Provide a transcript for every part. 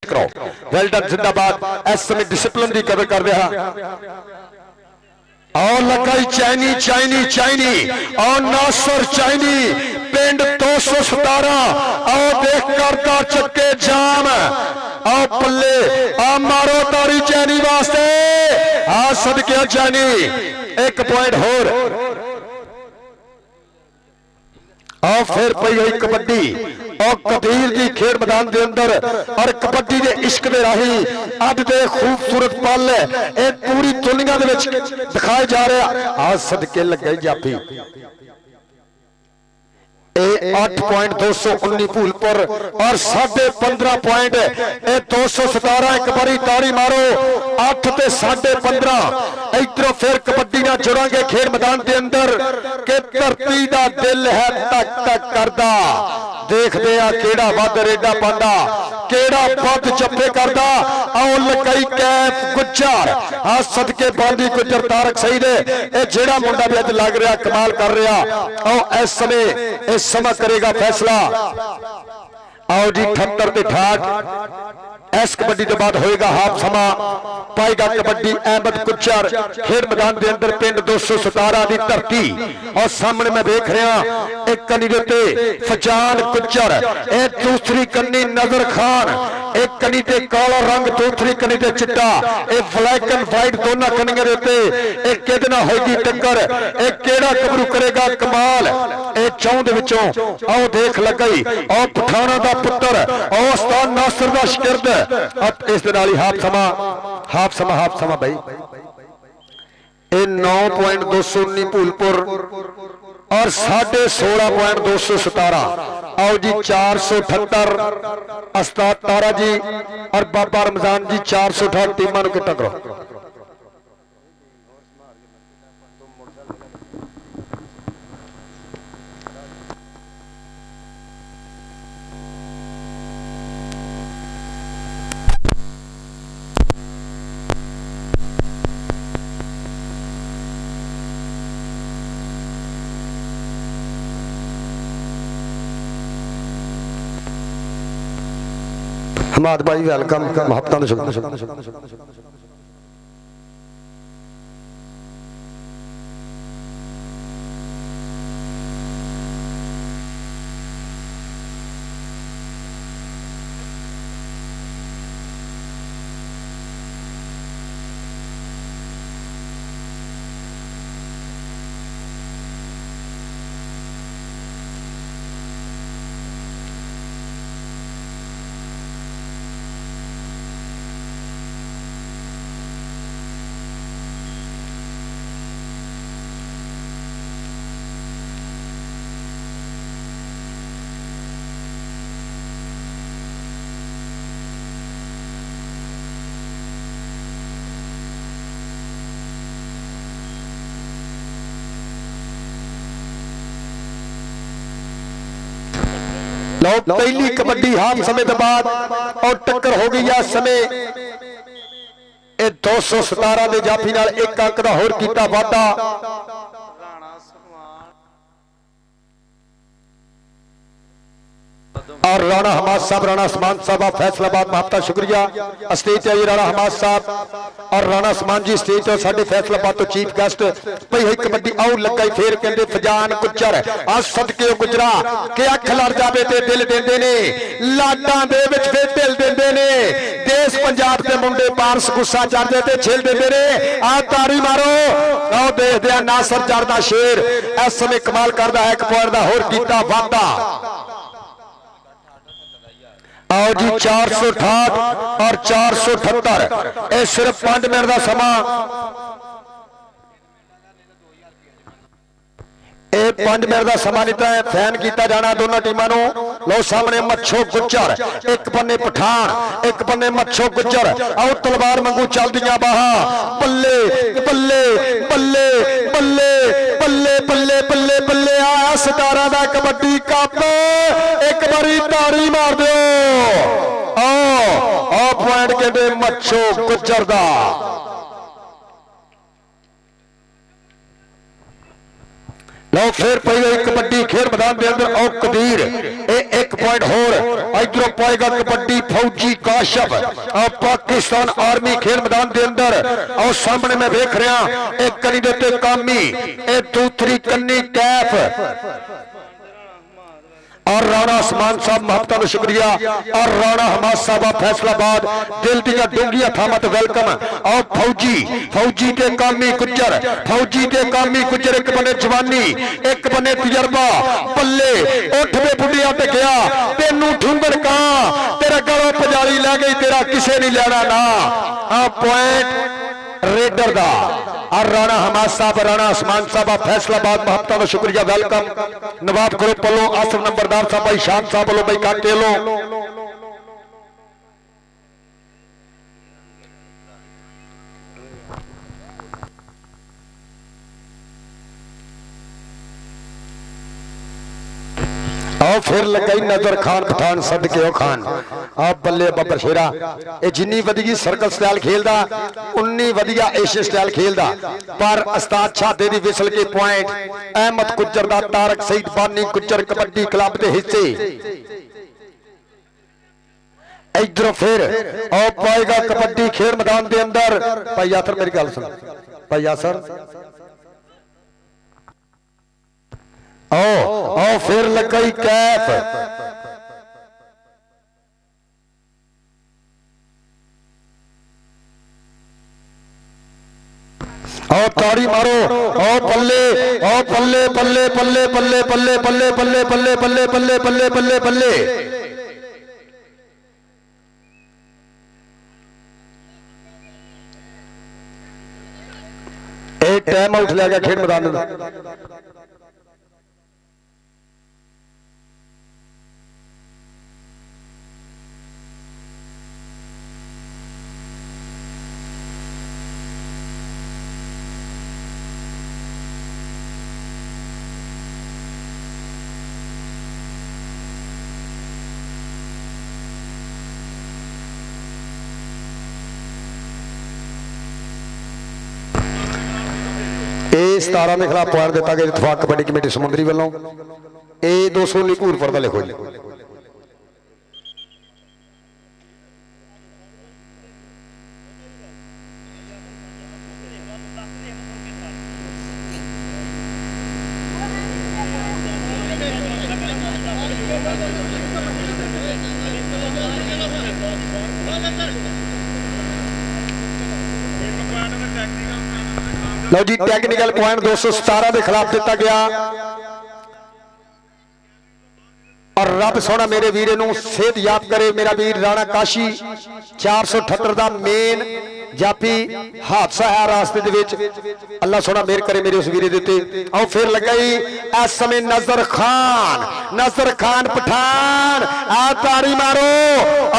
कराओ। Well done जिंदाबाद। इस समय डिसिप्लिन की कदर कर रहा और लगाई चाइनी चाइनी चाइनी और नासर चाइनी पिंड 217 और देख करता चक्के जाम और पल्ले आ मारो तारी चाइनी वास्ते आ सदके चाइनी 1 पॉइंट होर और फिर पई हुई कबड्डी और कबीर की खेड मैदान के अंदर और कबड्डी के इश्क के राही अज के खूबसूरत पल ये पूरी दुनिया दिखाए जा रहे आज सदके लगे जाफी 8.219 भूलपुर और 15.5 पॉइंट 217 एक बारी ताड़ी मारो 8 ते 15.5 इधरों फिर कबड्डी ना जुड़ांगे खेल मैदान के अंदर के धरती का दिल है तक तक करदा देखते आ केड़ा वध रेडा पांदा केड़ा वध जप्पे करदा आओ लगाई कैफ गुज्जर आ सदके बांदी गुज्जर तारक सही ने ए जेड़ा मुंडा भी अज लग रहा कमाल कर रहा आओ इस समय इस समय करेगा फैसला आओ जी 78 ते 68 इस कबड्डी के बाद होएगा हाफ समा पाएगा कबड्डी अहमद गुज्जर खेल मैदान के अंदर पिंड 217 की धरती और सामने मैं देख रहा एक कनी ते फजान गुज्जर एक दूसरी कन्नी नजर खान एक कनी ते काला रंग दूसरी कनी ते चिट्टा एक ब्लैक एंड व्हाइट दोनों कनियां देते एक किहदे नाल होएगी टक्कर एक केड़ा गबरू करेगा कमाल ए चौं दे विचों आओ देख लगई और पठाना दा पुत्र और उस्ताद नासिर दा शिरद अब इस दे नाल ही हाफ समा भाई ए 9.219 भूलपुर और 16.217 आओ जी 478 उस्ताद तारा जी और बाबा रमजान जी 468 टीमां नूं इकट्ठा करो। हमाद भाई वेलकम महबतां दा शुक्रिया। लो पहली कबड्डी हाफ समय के बाद और टक्कर हो गई इस समय 217 के जाफी नाल एक अंक का होर कीता वाधा और राणा हमाद साहब राणा समान साहब फैसलाबाद महबता शुक्रिया स्टेज है राणा हमाद साहब और राणा समान जी स्टेज है साडे फैसलाबाद तो चीफ गेस्ट पई हुई कबड्डी आउ लगाई फिर कहंदे फजान गुज्जर आ सदके गुजरा के अख लड़ जावे ते दिल देंदे ने लाडां दे विच फिर दिल देंदे ने देश पंजाब के मुंडे पारस गुस्सा चढ़दे ते छेल देंदे ने आ तारी मारो आओ देखदे आ नासर चढ़दा शेर इस समय कमाल करदा है 1 पॉइंट दा होर कीता वाधा आओ जी 468 और 478 ये सिर्फ 5 मिनट का समा 5 मिनट का समा दिता है फैन किया जाना दोनों टीमों को। लो सामने मच्छो गुज्जर एक बन्ने पठान एक बन्ने मच्छो गुज्जर आओ तलवार वांगू चलदियां बाहां बल्ले बल्ले बल्ले बल्ले बल्ले बल्ले बल्ले बल्ले आया 17 का कबड्डी कप एक बारी ताड़ी मार दो पॉइंट कहते मच्छो गुज्जर दा लो फिर पई कबड्डी खेल मैदान के अंदर और कबीर एक पॉइंट होर इधरों पाएगा कबड्डी फौजी काशफ और पाकिस्तान आर्मी खेल मैदान के अंदर और सामने मैं देख रहा एक कनी दे कामी दूसरी कन्नी कैफ और राणा उस्मान साहब महबता का शुक्रिया और राणा हमाद साहब फैसलाबाद दिल दिया डूंगिया थामत वेलकम और फौजी के कामी गुजर फौजी के कामी गुजर एक बने जवानी एक बने तजर्बा पल्ले उठ पे बुढ़िया ते गया तेनू ठुंगर कहां तेरा गलों पजाली लै गई तेरा किसे नहीं लेना ना आ पॉइंट रेडर दा और राणा हमाद साहब राणा उस्मान साहब फैसलाबाद महबता का शुक्रिया वेलकम नवाब ग्रुप वालों आसफ नंबरदार साहब भाई शान साहब वालों भाई काटे लो आओ फिर लगाई नजर खान पठान सद के खान आप बल्ले बब्बर शेरा ये जिन्नी वधिया सर्कल स्टाइल खेलदा उन्नी वधिया एशियन स्टाइल खेलदा पर उस्ताद छाते दी विसल के पॉइंट अहमद गुज्जर दा तारक सईद बानी गुज्जर कबड्डी क्लब दे हिस्से इधर फिर और पाएगा कबड्डी खेल मैदान के अंदर भाई यासर मेरी गल सुन भाई यासर ओ फिर लगाई कैफ और ताड़ी मारो और बल्ले और बल्ले बल्ले बल्ले बल्ले बल्ले बल्ले बल्ले बल्ले बल्ले बल्ले बल्ले बल्ले बल्ले एक टाइम आउट ले गया खेल मैदान में इस 17 के खिलाफ पॉइंट दिता गया इतफाक कबड्डी कमेटी समुद्री वालों ए 200 लिखूर पर लिखो लो जी टेक्निकल पॉइंट 217 के खिलाफ दिता गया और रब सोना मेरे वीरे नूं सेहत याद करे मेरा वीर राणा काशी 478 का मेन जापी हादसा है रास्ते दे विच अल्लाह सोना मेहर करे मेरे उस वीरे दे उत्ते आओ फिर लगाई इस समय नजर खान पठान आ ताड़ी मारो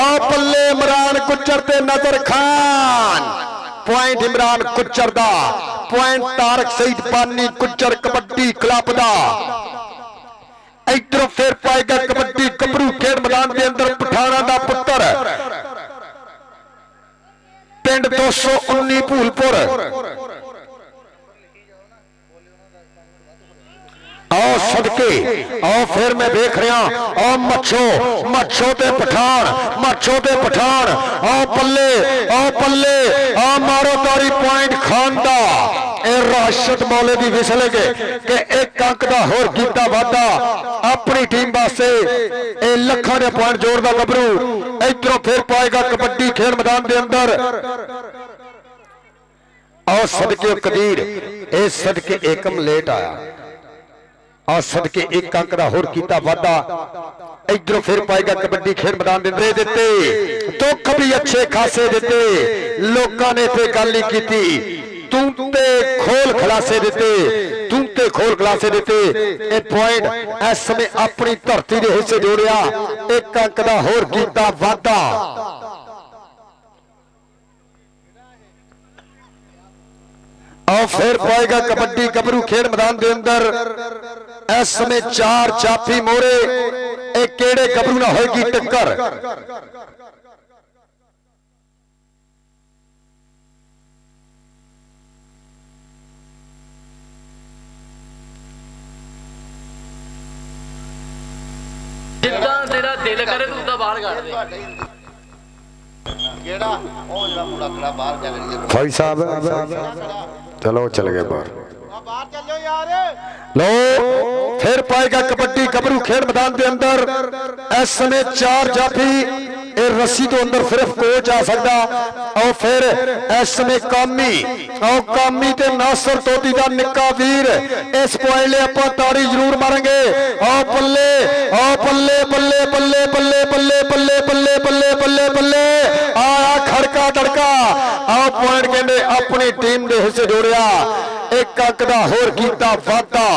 आओ पल्ले इमरान गुज्जर ते नजर खान पॉइंट इमरान गुज्जर दा पॉइंट तारक सईद बानी गुज्जर कबड्डी क्लब दा इधर फिर पाएगा कबड्डी गबरू खेल मैदान के अंदर पठाना दा पुत्र पिंड 219 भूलपुर आओ सदके आओ फिर मैं देख रहा आओ मच्छो ते पठान आओ पल्ले आओ मारो तारी पॉइंट खान दा राशिद मौले की विसल के एक अंक का होर कीता वादा अपनी टीम वास्ते लखा ने पॉइंट जोड़दा गबरू इधरों फिर पाएगा कबड्डी खेल मैदान के अंदर आओ सदके कदीर ए सदके एकम लेट आया और सदके एक अंक का होर कीता वादा इधरों फिर पाएगा कबड्डी खेल मैदान दे दिते दुख भी अच्छे खासे दिते लोगों ने ते गल नहीं की तूते खोल खलासे दिते ए पॉइंट इस समय अपनी धरती के हिस्से जोड़िया एक अंक का होर कीता वादा और फिर पाएगा कबड्डी गबरू खेल मैदान के अंदर इस समय 4 चापी मोरे एक केड़े गबरू ना होगी टक्कर ਦਿਲ ਕਰੇ ਤੂੰ ਤਾਂ ਬਾਹਰ ਕੱਢ ਦੇ ਕਿਹੜਾ ਉਹ ਜਿਹੜਾ ਮੁੰਡਾ ਖੜਾ ਬਾਹਰ ਚੱਲ ਗਿਆ ਭਾਈ ਸਾਹਿਬ ਚਲੋ चल गए बाहर ਬਾਹਰ ਚੱਲਿਓ ਯਾਰ लो फिर पाएगा कबड्डी गबरू खेल मैदान के अंदर इस समय 4 जाफी रस्सी तो अंदर सिर्फ कोच आ सकता और फिर इस समय कामी ते नासर तोती का निक्का वीर इस पॉइंट ले आप ताड़ी जरूर मारेंगे और बल्ले बल्ले बल्ले बल्ले बल्ले बल्ले बल्ले बल्ले बल्ले बल्ले बल्ले आया खड़का तड़का आ पॉइंट कहते अपनी टीम के हिस्से जोड़िया एक अंक का होर कीता वाधा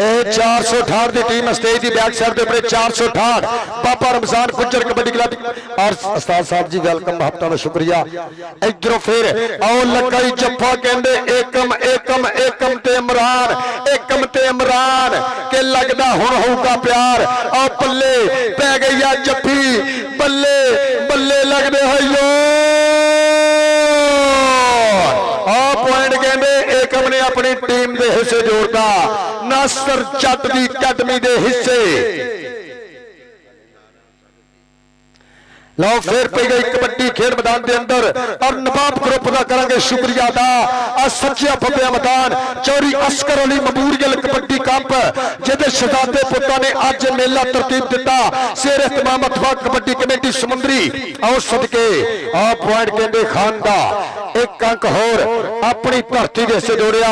468 की टीम स्टेज की बैक साइड के ऊपर 468 बाबा रमजान गुज्जर कबड्डी क्लब और उस्ताद साहब जी वेलकम हफ्ता का शुक्रिया इधरों फिर आओ लगाई जफ्फा कहंदे एकम एकम एकम ते इमरान के लगदा हुण होऊगा प्यार आ बल्ले पै गई आ जफ्फी बल्ले बल्ले लगदे होइयो पॉइंट कहते एकम ने अपनी टीम के हिस्से जोड़ता नासर जट की अकैडमी के हिस्से लो फिर पी गई कबड्डी खेल मैदान के अंदर और नवाब ग्रुप का करेंगे शुक्रिया अदा सच्चा फब्या मैदान चौरी अस्कर अली मबूरियल कबड्डी कप जिहदे शहजादे पुत्तां ने अज मेला तरतीब दिता शेर इहतमाम अथवा कबड्डी कमेटी समुंदरी और सदके आ पॉइंट कहंदे खान दा एक अंक होर अपनी धरती के हिस्से जोड़िया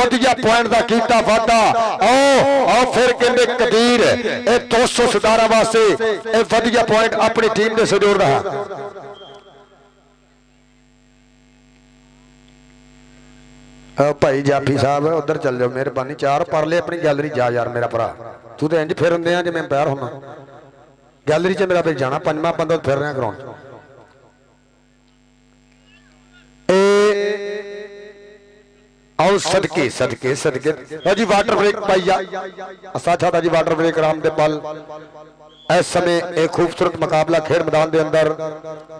वधिया पॉइंट का कीता वाधा आओ फिर कहंदे कदीर 217 वास्ते वधिया पॉइंट अपनी टीम के हिस्से जोड़ रहा भाई जाफी साहब उधर चल जाओ मेहरबानी 4 पर ले अपनी गैलरी जा यार मेरा भरा तू तो इंज फिर होंगे जिवें पैर होना गैलरी च मेरा फिर जाना 5वां बंदा फिर रहा ग्राउंड आओ सदके सदके सदके जी वाटर ब्रेक पाई जा साथा जी वाटर ब्रेक राम दे पल इस समय एक खूबसूरत मुकाबला खेल मैदान के अंदर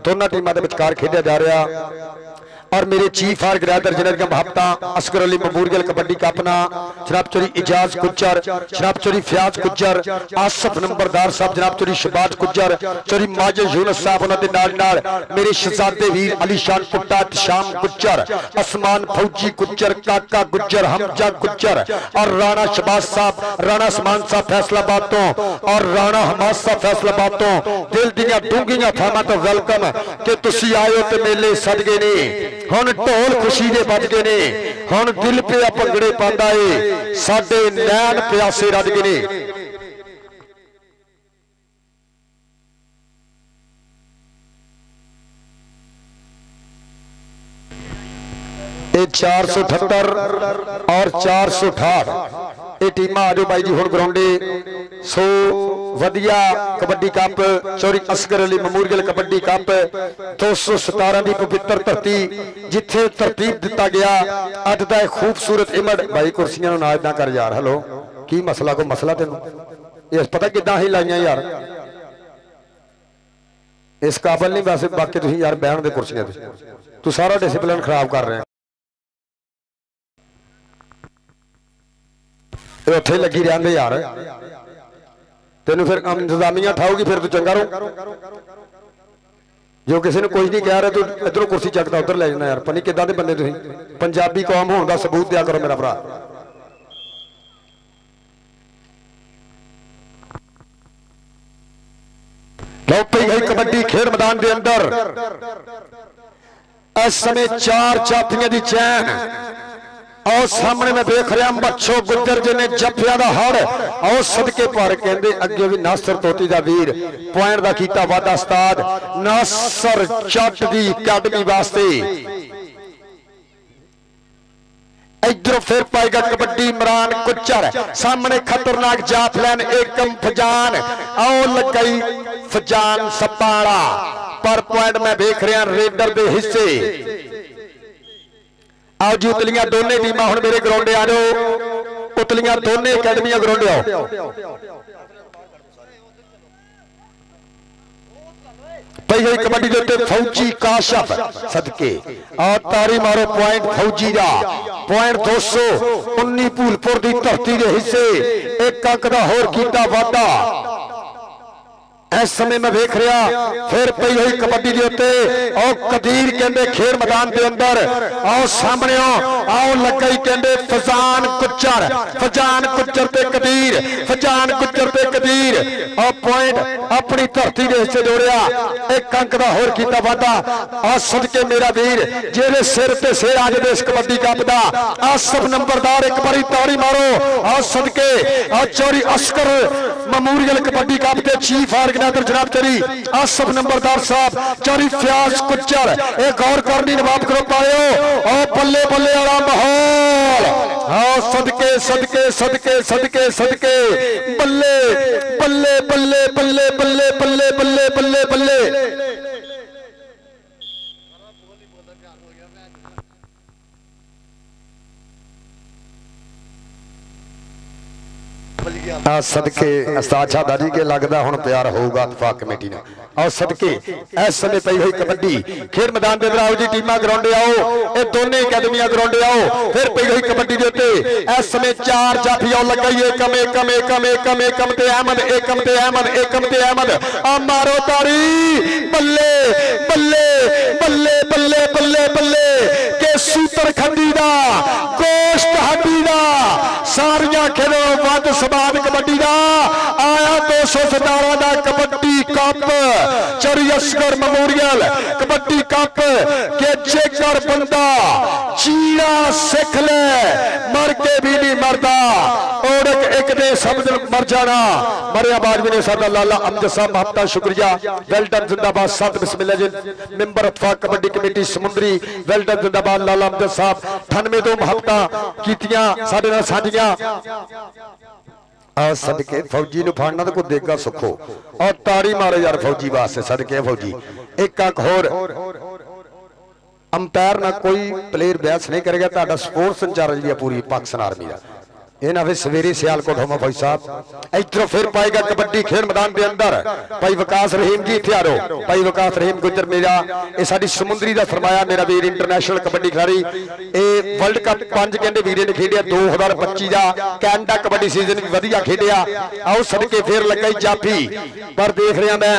दोनों टीमों के विचकार खेड़ा जा रहा और मेरे चीफ आर ग्रेडर जिन्हें हफ्ता अस्कर अली मबूरियल कबड्डी कपना जनाब चोरी इजाज गुज्जर जनाब चोरी फयाज गुज्जर आसफ नंबरदार साहब जनाब चोरी शबाज गुज्जर चोरी माजिद यूनुस साहब उन्होंने नाल मेरे शहजादे वीर अली शान कुट्टा शाम गुज्जर असमान फौजी गुज्जर काका गुज्जर हमजा गुज्जर और राणा शबाज साहब राणा समान साहब फैसलाबाद तो और राणा हमाद साहब फैसलाबाद तो दिल दियां डूंघियां थावां तो वेलकम कि तुसीं आए हो ते मेले सदगे ने हुण ढोल खुशी दे बज गए ने हुण दिल पिया भंगड़े पांदा है साडे नैन प्यासे रज गए ने 478 और 468 ये टीम आजो बाई जी हुण ग्राउंडे सो वधिया kabaddi cup Chauri Oscar Ali memorial kabaddi cup 217 की पवित्र धरती जिथे तरतीब दिता गया अज का खूबसूरत इमड भाई कुर्सियां ना इदा कर यार हेलो की मसला को मसला तेन इस पता किदा ही लाइया यार इस काबल नहीं वैसे बाकी तुम यार बहन दे कुर्सियां तू सारा डिसिपलिन खराब कर रहे हैं उत्थे लगी रहंदे यार तेन फिर इंतजामिया ठाऊगी फिर तू चंगा रहो जो किसी ने कुछ नहीं कह रहा तू इधरों कुर्सी चकता उधर ले जाना यार पता नहीं किदां दे बंदे तुसीं पंजाबी कौम होने का सबूत दिया करो मेरा भरा लो पई गई कबड्डी खेल मैदान के अंदर इस समय 4 जाफियां दी चैन और सामने मैं देख रहा बच्चो गुज्जर जिन्हें जफिया का हड़ और सदके पर कहते अगे भी नासर तोती का वीर पॉइंट का कीता वादा उस्ताद नासर जट की अकैडमी वास्ते इधर फिर पाएगा कबड्डी इमरान गुज्जर सामने खतरनाक जाफलैन एकम फजान आओ लगाई फजान सपाड़ा पर पॉइंट मैं देख रहा रेडर के हिस्से आओ जी उतलियां दोने टीमां हुण मेरे ग्राउंडे आ जाओ उतलियां दोने अकैडमियां ग्राउंडे आओ पई गई कबड्डी के उत्ते फौजी काशफ सदके और तारी मारो पॉइंट फौजी का पॉइंट 219 भूलपुर की धरती के हिस्से एक अंक का होर कीता वाधा। इस समय मैं वेख रहा फिर पई हुई कबड्डी के उत्ते और कदीर कहते खेल मैदान के अंदर आओ सामने आओ लगा ही कहते फजान कुच्चर ते कदीर फजान कुच्चर ते कदीर और पॉइंट अपनी धरती के हिस्से जोड़िया एक अंक का होर कीता वाधा। आ सदके मेरा वीर जेरे सिर ते सिर आज दे इस कबड्डी कप दा आसफ नंबरदार एक बारी ताड़ी मारो। आ सदके आ चौरी अस्कर मेमोरियल कबड्डी कप के चीफ ऑर्गेनाइजर जनाब चौरी आसफ नंबरदार साहब चौरी फ्याज कुच्चर एक गौर करनी नवाब ग्रुप आयो और बल्ले बल्ले वाला माहौल। हाँ सदके सदके सदके सदके सदके बल्ले बल्ले बल्ले बल्ले बल्ले बल्ले बल्ले बल्ले बल्ले सदके अस्ताद दादी के लगता हूं प्यार होगा इतफाक कमेटी ने। और सदके इस समय पई हुई कबड्डी खेल मैदान के अंदर जी टीमां ग्राउंडे आओ ये दोनों अकादमियां ग्राउंडे आओ फिर पई हुई कबड्डी के उत्ते इस समय चार जाफी आओ लगाई एकम एकम एकम एकम एकम ते अहमद एकम ते अहमद एकम ते अहमद आ मारो तारी बल्ले बल्ले बल्ले बल्ले बल्ले बल्ले के सूत्र खंडी दा गोश्त हड्डी दा सारियां खेलों वध सबाद कबड्डी दा आया 217 दा kabaddi cup Chauri Asghar memorial kabaddi cup के जेकर बंदा चीड़ा सिख ले मर के भी नहीं मरदा ओड़क एक दे सब दिन मर जाना मरिया बाजवी ने सादा लाला अमजद साहब महता शुक्रिया वेल्डन जिंदाबाद साथ बिस्मिल्लाह जी मेंबर इत्तफाक कबड्डी कमेटी समुंदरी वेल्डन जिंदाबाद लाला अमजद साहब 98 महता कीतियां साडे नाल साझियां। आ सदके फौजी नु फाड़ना तो कोई देगा सुखो और ताड़ी मारो यार फौजी वास्ते सदके फौजी एक अंक होर अंपायर ना कोई प्लेयर बहस नहीं करेगा ताड़ा स्पोर्ट्स इंचार्ज है पूरी पाकिस्तान आर्मी का ये ना फिर सवेरे सियालकोट होमा भाई साहब इधरों फिर पाएगा कबड्डी खेल मैदान के अंदर भाई विकास रहीम जी इत्थे भाई विकास रहीम गुजर मेरा ये साडी समुंदरी दा फरमाया मेरा वीर इंटरनेशनल कबड्डी खिलाड़ी ये वर्ल्ड कप 5 कहंदे वीरे ने खेडिया 2025 दा कैनेडा कबड्डी सीजन भी वधिया खेडिया आओ सदके फिर लगाई जाफी पर देख रहा मैं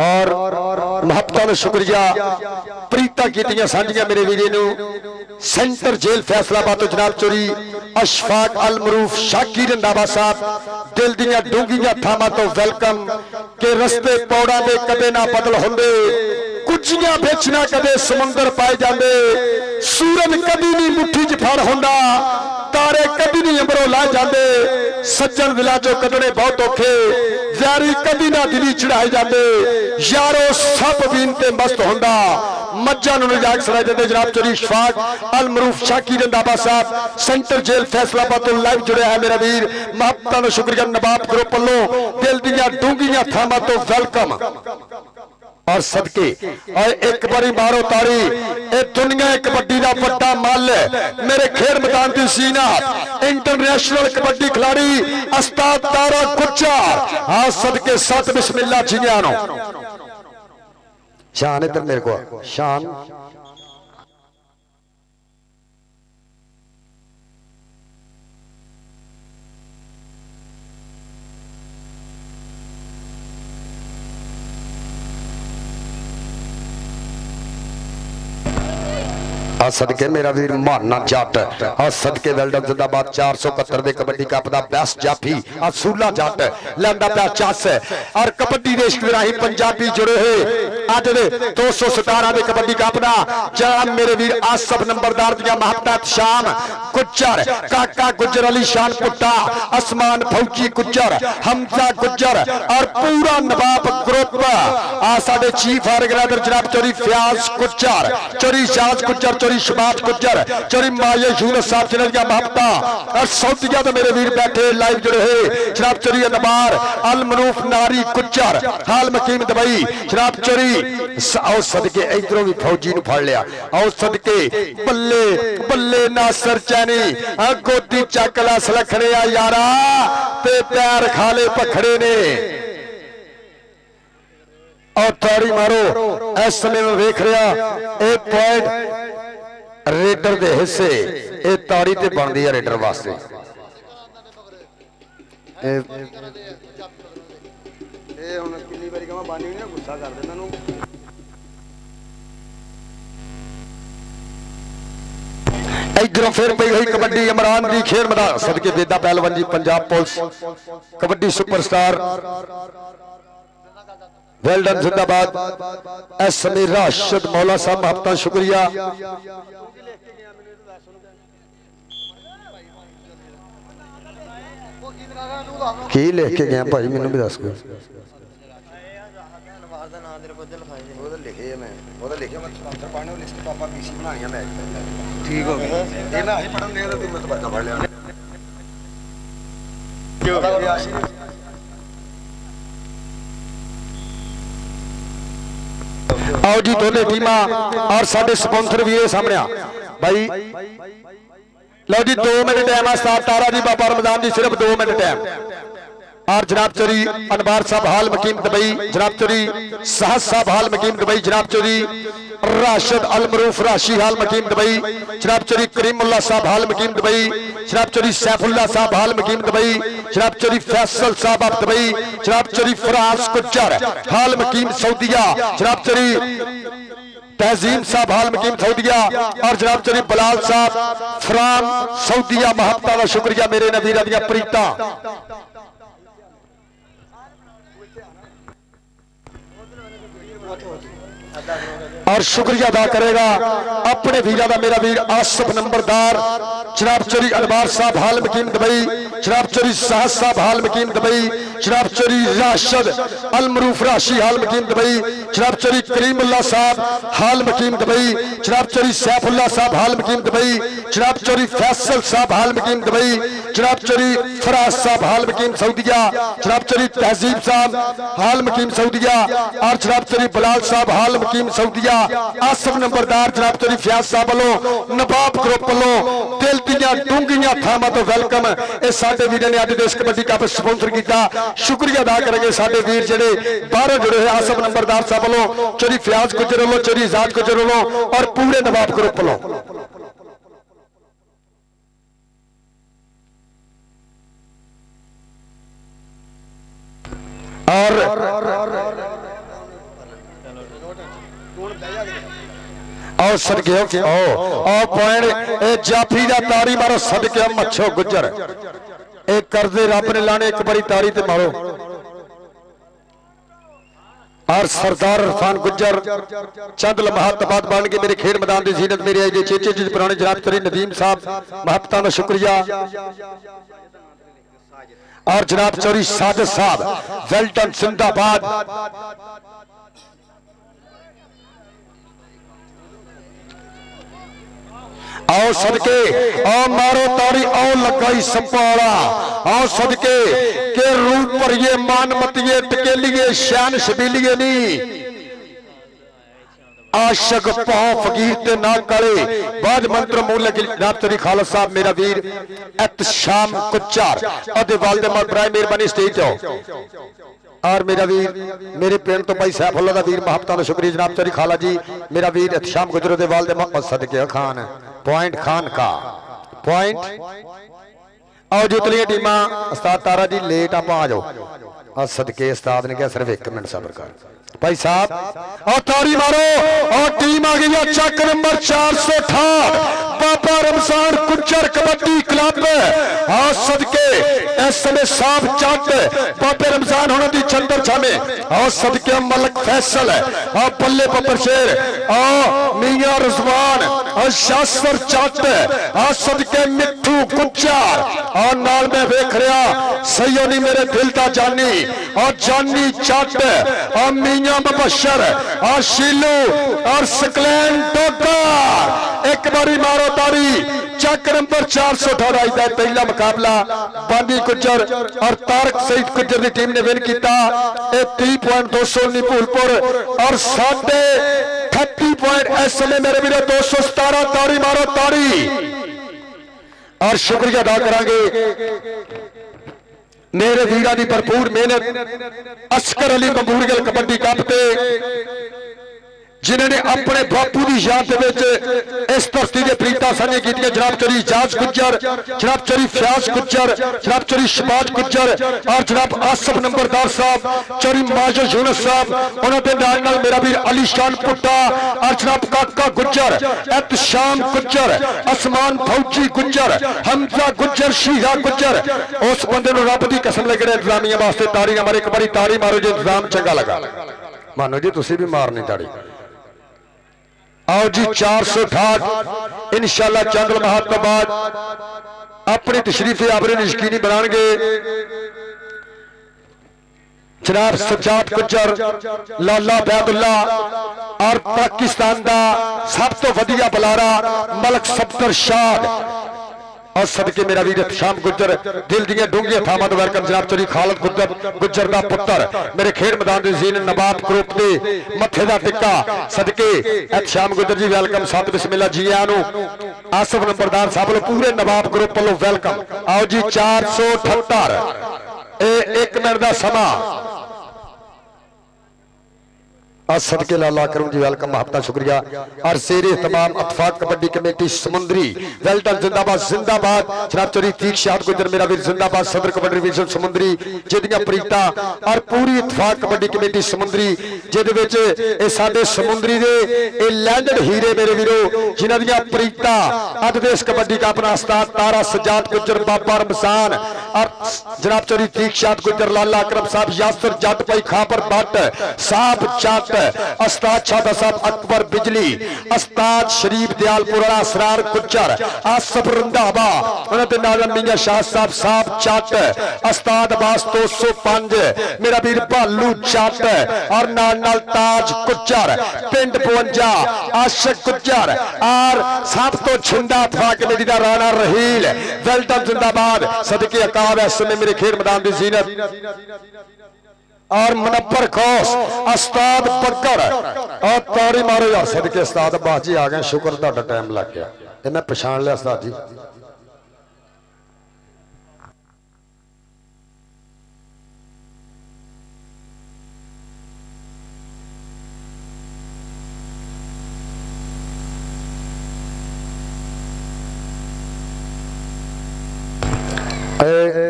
और महत्ता ने शुक्रिया प्रीता कीतियां सांझियां मेरे वीरे नू सेंटर जेल फैसलाबाद तो जनाब चौरी अशफाक अल मरूफ शाकिर रंधावा साहब दिल दियां डूंघियां थावां तो वेलकम के रस्ते पौड़ा दे कदे ना बदल होंदे कुचियां विच ना कदे समुंदर पाए जांदे सूरज कदी नहीं मुट्ठी च फड़ होंदा तारे कदी नहीं अंबरों ला जाते सज्जन दिलों चो कढने बहुत औखे यारी कदी ना दिली चढ़ाए जाते यारो सब बीन ते मस्त होंदा मज्जा नूं निजाक सराय देते जनाब चौरी इशफाक अल मरूफ शाकी रंधावा साहब सेंटर जेल फैसलाबाद तो लाइव जुड़े है मेरा वीर महत्ता दा शुक्रिया नवाब ग्रुप वालों दिल दियां डूंघियां थावां तो वेलकम और सदके और एक बारी मारो तारी ए दुनिया कबड्डी का बड़ा मल मेरे खेल मैदान की सीना इंटरनेशनल कबड्डी खिलाड़ी अस्ताद तारा कुच्चर हाँ सदके सत बिस्मिल्लाह जियानो शान इधर मेरे को शान सदके मेरा वीर माना जट और सदके वेल्डन जिंदाबाद 471 दे कबड्डी कप दा बेस्ट जाफी असूला जट लैंदा पिया चस और कबड्डी देश के राही पंजाबी जुड़े हुए अज दे 217 दे कबड्डी कप दा जनाब मेरे वीर आसफ नंबरदार दियां महबत शाम गुज्जर काका गुज्जर अली शान पुट्टा आसमान फौजी गुज्जर हमजा गुज्जर और पूरा नवाब ग्रुप आ साडे चीफ ऑर्गेनाइजर जनाब चौरी फ्याज गुज्जर चौरी शाज गुज्जर चौरी शबाब गुज्जर चौरी माये यूनुस साहब जिन्हां महबता और सऊदिया तो मेरे वीर बैठे लाइव जुड़े हुए जनाब चौरी अनबार अल मरूफ नारी गुज्जर हाल मकीम दबई जनाब चौरी आओ सदके इधरों भी फौजी नूं फड़ लिया आओ सदके बल्ले बल्ले नासर चैनी गोदी चक ला सलखने आ यारा ते पैर खाले पखड़े ने और ताड़ी मारो। इस समय में वेख रहा ये पॉइंट रेडर दे हिस्से ये ताड़ी ते बनती है रेडर वास्ते। इधरों फिर पई हुई कबड्डी इमरान दी खेल मैदान सदके Beda Pehlwan ji Punjab police kabaddi superstar well done जिंदाबाद। एस समय राशिद मौला साहब आपका शुक्रिया। की लिख के गया भाई मैनू भी दस ठीक हो गया आओ जी दोनों टीमां और साडे स्पॉन्सर भी सामने आ भाई। लो जी 2 मिनट टाइम आस्ताद तारा जी बाबा रमजान जी सिर्फ 2 मिनट टाइम। और जनाब चोरी अनबार साहब हाल मकीम दुबई, जनाब चोरी साहब साहब हाल मकीम दुबई, जनाब चोरी राशिद अल मरूफ राशि हाल मकीम दुबई, जनाब चोरी करीमुल्ला साहब हाल मकीम दुबई, जनाब चोरी सैफुल्ला साहब हाल मकीम दुबई, जनाब चोरी फैसल साहब आप दुबई, जनाब चोरी फराज कुचर हाल मकीम सऊदिया, जनाब चोरी तहजीम साहब हाल मकीम सऊदिया और जनाब चोरी बलाल साहब फ्राम सऊदिया। महबता का शुक्रिया मेरे नबीरा दिया प्रीता। और शुक्रिया अदा करेगा अपने वीरा का मेरा वीर आसिफ नंबरदार, जनाब चोरी अनबार साहब हाल मकीम दुबई, जनाब चोरी साहब साहब हाल मकीम दुबई, जनाब चोरी राशिद अल मरूफ राशि हाल मकीम दुबई, जनाब चोरी करीमुल्ला साहब हाल मकीम दुबई, जनाब चोरी सैफुल्ला साहब हाल मकीम दुबई, जनाब चोरी फैसल साहब हाल मकीम दुबई, जनाब चोरी फराज साहब हाल मकीम सऊदिया, जनाब चोरी तहजीब साहब हाल मकीम सऊदिया और जनाब चोरी बलाल साहब हाल मकीम सऊदिया। आसिफ नंबरदार जनाब चोरी फयाज साहब वालों नवाब ग्रुप वालों दिल दियां डूंघियां थावां तो वेलकम। ये साडे वीर ने अज देश कबड्डी कप स्पॉन्सर किया। शुक्रिया अदा करेंगे साडे वीर जेडे बाहरों जुड़े हुए आसिफ नंबरदार साहब वालों, चोरी फयाज गुजर वालों, चोरी आजाद गुजर वालों और पूरे नवाब ग्रुप वालों। और सदके आओ पॉइंट जाफी का तारी मारो सदके मच्छो गुजर एक करदे रब ने लाने एक बारी तारी ते मारो। और सरदार इरफान गुजर चंद लम्हात बाद बन के मेरे खेल मैदान की जीनत मेरे आई चेचे जी पुराने जनाब चोरी नदीम साहब महबता का शुक्रिया। और जनाब चोरी साजिद साहब वेल्टन जिंदाबाद। आओ सदके आओ मारो तारी आओ लगाई सपाड़ा आओ सदके के रूप पर ये मान मतिये टकेलिए शान शबीलिए नहीं आशक पाओ फकीर ते ना काले बाद मंत्र मूल जनाब चोरी खालद साहब मेरा वीर एहतशाम कुचार अदे वालदे मां बराए मेहरबानी स्टेज जाओ। और मेरा वीर मेरे पेड़ तो भाई सैफुल्ला दा वीर महबता का शुक्रिया जनाब चोरी खाला जी मेरा वीर एहतशाम गुजरो दे वालदे मां सदके खान पॉइंट खान का पॉइंट। आओ जुतलियां टीमां उस्ताद तारा जी लेट आप आ जाओ और सदके उस्ताद ने कहा सिर्फ 1 मिनट सब्र कर भाई साहब। और तारी मारो और टीम आ गई है चक नंबर 468 बाबा रमजान कुचर कबड्डी क्लब। और सदके इस समय साफ चट बाबे रमजान होने की चंदर छामे और सदके मलक फैसल है और बल्ले बब्बर शेर और मियां रजवान और शासवर चट और सदके मिठू कुचर और नाल में वेख रहा सैयदी मेरे दिल का जानी और जानी चट और मियां मुबशर और शीलू और सकलैन डोगर। एक बारी मारो तारी चक नंबर 418 का पहला मुकाबला बांदी गुजर और तारक सईद गुजर की टीम ने विन किया 30 पॉइंट 219 भूलपुर और 30 पॉइंट इस समय मेरे वीर 217 तारी मारो तारी। और शुक्रिया अदा करांगे मेरे वीरां दी भरपूर मेहनत अस्कर अली मंगूरगल कबड्डी कप ते जिन्होंने अपने बापू की याद इस धरती के प्रीता साझियां कीतियां। जनाब चौधरी इजाज गुज्जर, जनाब चौधरी फयाज गुज्जर, जनाब चौधरी शबाज गुज्जर और जनाब आसफ नंबरदार साहब, चौधरी माजद यूनुस साहब, उन्होंने नाल मेरा वीर अली शान पुट्टा और जनाब काका गुज्जर, एहतशाम गुज्जर, आसमान फौजी गुज्जर, हमजा गुज्जर, शीरा गुज्जर। उस बंदे को रब की कसम लगे इंतजामिया वास्ते ताड़ी ना मारे, एक बारी ताड़ी मारो जो इंतजाम चंगा लगा। मानो जी तुसी भी मारनी ताड़ी। आओ जी 468 इंशाअल्लाह चंद लम्हात तो बाद अपनी तशरीफ आबरे यकीनी बनाएंगे। जनाब सज्जाद गुज्जर, लाला बैदुल्ला और पाकिस्तान का सब तो वधिया बुलारा मलक सफदर शाह और सदके मेरा वीर शाम गुज्जर दिल दियां डूंघियां थावां तो वेलकम। जनाब चौधरी खालिद गुज्जर का पुत्र मेरे खेड मैदान दे ज़ीन नवाब ग्रुप के मथे का टिक्का सदके शाम गुज्जर जी वेलकम। सत बिस्मिल्लाह जी आनू आसफ नंबरदार साहब पूरे नवाब ग्रुप वालों वेलकम। आओ जी 478 एक मिनट का समा सदके लाला करूं जी वेलकम, महबता शुक्रिया। और शेरे तमाम अतफाक कबड्डी कमेटी समुंदरी वेल्टन जिंदाबाद जिंदाबाद। जनाब चौधरी तीक शाद गुजर मेरा वीर जिंदाबाद, सदर कबड्डी डिवीजन समुंदरी जिहदियां प्रीता और पूरी इतफाक कबड्डी कमेटी समुंदरी जिहदे विच इह साडे समुंदरी दे इह लैंडेड हीरे मेरे वीरो जिन्हां दियां प्रीता अज दे इस कबड्डी कप नाल उस्ताद तारा सज्जाद गुजर, बाबा रमजान और जनाब चौधरी तीक शाद गुजर, लाला अकरम साहब, यासर जट भाई खापर भट्ट साहब जट, उस्ताद शादा साहब अकबर बिजली, उस्ताद शरीफ दयालपुरा, असरार गुज्जर, आसफ रंधावा, उन्होंने नाल मियां शाह साहब साहब जट, उस्ताद अब्बास 205 मेरा वीर भालू जट और नाल ताज गुज्जर, पिंड 52 आशिक गुज्जर और सब तो छिंदा था कमेटी का राणा रहील वेल्टन जिंदाबाद। सदके अकाब इस समय मेरे खेड मैदान की जीनत और मुनव्वर खौस उस्ताद बकर और ताड़ी मारो यार। सदके उस्ताद अब्बास जी आ गए, शुक्र तुहाडा टाइम लग गया, ये मैं पछाण लिया उस्ताद जी।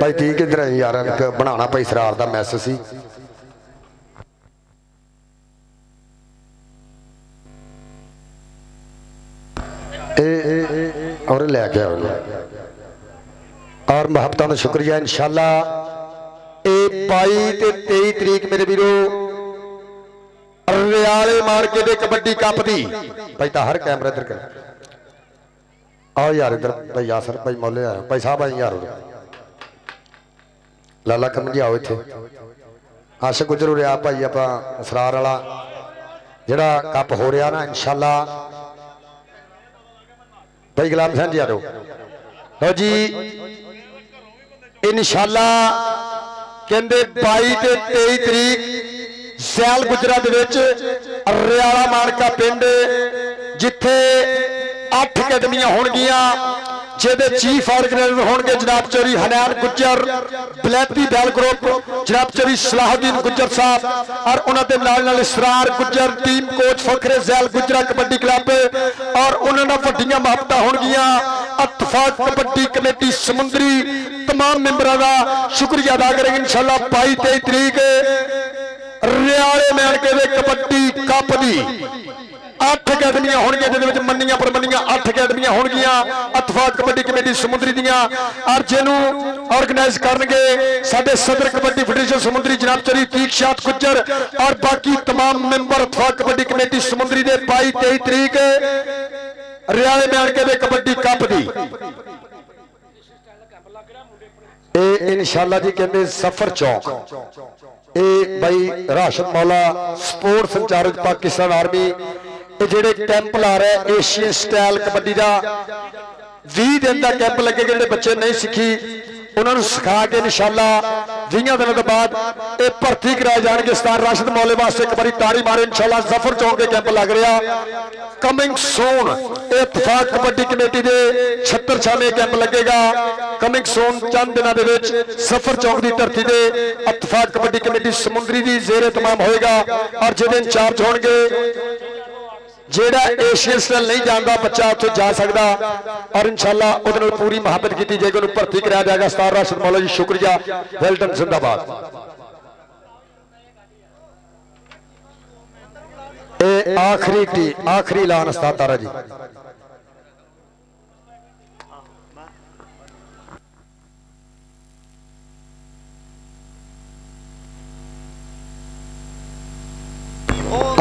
भाई ठीक इधर यार बनाना भाई सरार का मैस सी और लैके और मुहब्बतां दा शुक्रिया। इंशाअल्लाह 22 ते 23 तरीक मेरे वीरो रियाले मार्के दे कबड्डी कप दी भाई ता हर कैमरा इधर कर आओ यार इधर भाई यासर भाई मौले आए भाई साहब आई यार लाला कम जी आओ इत्थे आशिक गुजर उरे आ भाई आप असरार वाला जिहड़ा कप हो रहा ना इंशाअल्लाह भाई गुलाम सिंह जी आ लो जी इंशाअल्लाह कहंदे 22 ते 23 तरीक सैल गुजरा दे विच रियाला मानका पिंड जिथे 8 अकैडमियां होणगियां जिहदे चीफ ऑर्गेनाइजर होणगे जनाब चौधरी हनैन गुज्जर, बलैती बैल ग्रुप जनाब चौधरी सलाहुद्दीन गुज्जर साहब और उन्होंने नाल Israr Gujjar, team coach Fakhre Zail Gujra kabaddi club और उन्होंने वड्डियां मुहब्बतां होणगियां। इत्तफाक कबड्डी कमेटी समुंदरी तमाम मेंबरों का शुक्रिया अदा करेंगे। इंशाअल्लाह 22-23 तरीक रियाले मैनके दे कबड्डी कप दी 8 अकैडमियां होणगियां जिहदे मन्नियां परमन्नियां 8 अकैडमियां होणगियां इत्तफाक कबड्डी कमेटी समुंदरी दियां और जिन्हों ऑर्गेनाइज करनगे साडे सदर कबड्डी फेडरेशन समुंदरी जनाब चौधरी तीक शाद गुज्जर और बाकी तमाम मेंबर इत्तफाक कबड्डी कमेटी समुंदरी दे 22-23 तरीक रियाले मैनके दे कबड्डी कप दी इंशाअल्लाह जी कहते सफर चौक ए भाई राशिद मौला स्पोर्ट्स इंचार्ज पाकिस्तान आर्मी जेडे कैंप ला रहे एशियन स्टाइल कबड्डी का 20 दिन का कैंप लगे जिहड़े बच्चे नहीं सीखी उन्होंने सिखा के इंशाअल्लाह 20 ਦਿਨਾਂ ਤੋਂ ਬਾਅਦ ਇਹ ਭਰਤੀ ਕਰਾਏ ਜਾਣਗੇ। ਸਤਾਰ ਰਾਸ਼ਦ ਮੌਲੇ ਵਾਸਤੇ ਇੱਕ ਵਾਰੀ ਤਾੜੀ ਮਾਰੋ। ਇਨਸ਼ਾਅੱਲਾ ਜ਼ਫਰ ਚੌਂਕ ਦੇ ਕੈਂਪ ਲੱਗ ਰਿਹਾ ਕਮਿੰਗ ਸੂਨ। ਇਹ ਇਤਫਾਕ ਕਬੱਡੀ ਕਮੇਟੀ ਦੇ 76ਵੇਂ ਕੈਂਪ ਲੱਗੇਗਾ ਕਮਿੰਗ ਸੂਨ। ਚੰਦ ਦਿਨਾਂ ਦੇ ਵਿੱਚ ਜ਼ਫਰ ਚੌਂਕ ਦੀ ਧਰਤੀ ਤੇ ਇਤਫਾਕ ਕਬੱਡੀ ਕਮੇਟੀ ਸਮੁੰਦਰੀ ਦੀ ਜ਼ੇਰੇ ਤਮਾਮ ਹੋਏਗਾ ਔਰ ਜਿਹਦੇ ਇੰਚਾਰਜ ਹੋਣਗੇ ਜਿਹੜਾ ਏਸ਼ੀਅਨ ਸਟਾਈਲ नहीं जानता बच्चा उत्थे जा सकता और इंशाअल्लाह ਉਹਦੇ ਨਾਲ पूरी ਮੁਹੱਬਤ ਕੀਤੀ ਜਾਏਗੀ। ਉਹਨੂੰ ਭਰਤੀ ਕਰਾਇਆ ਜਾਏਗਾ। ਸਤਾਰ ਰਾਸ਼ਦ ਮੌਲਾ जी शुक्रिया वेल्डन जिंदाबाद। आखिरी ऐलान उस्ताद तारा जी।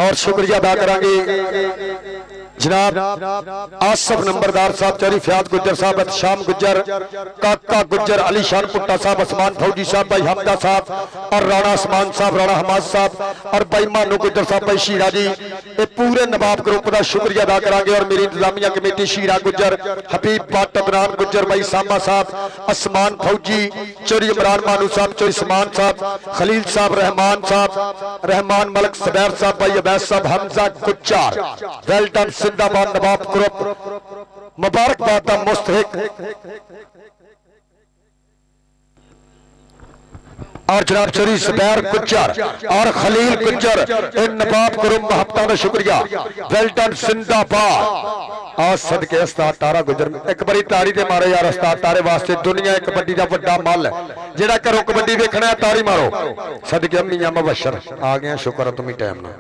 और शुक्रिया अदा करांगे जनाब आसफ नंबरदार साहब, चौधरी फयाद गुज्जर साहब, शाम गुज्जर, काका गुज्जर, अली शान पुट्टा साहब, असमान फौजी साहब, भाई हमदा साहब और राणा असमान साहब, राणा हमाद साहब और भाई मानू गुज्जर साहब, भाई शीरा जी। ये पूरे नवाब ग्रुप का शुक्रिया अदा करांगे और मेरी इंतजामिया कमेटी शीरा गुज्जर, हबीब भट्ट, अदनान गुज्जर, भाई सामा साहब, असमान फौजी, चौधरी इमरान मानू साहब, चौधरी समान साहब, खलील साहब, रहमान साहब, रहमान मलक सदैर साहब, भाई अबैस साहब, हमजा गुज्जर, वेल्डन जिंदाबाद। नवाब ग्रुप मुबारकबाद का मुस्तहिक और जनाब चौधरी जुबैर गुज्जर और खलील गुज्जर, इन नवाब ग्रुप मुहब्बतां दा शुक्रिया। वेल्डन जिंदाबाद। आज सदके उस्ताद तारा गुज्जर एक बारी ताड़ी ते मारो यार। उस्ताद तारे वास्ते दुनिया कबड्डी दा वड्डा मल है। जेड़ा घरों कबड्डी देखना है ताड़ी मारो। सदके अम्मियां मुबशर आ गए। शुक्र है तुम्हें टाइम ना।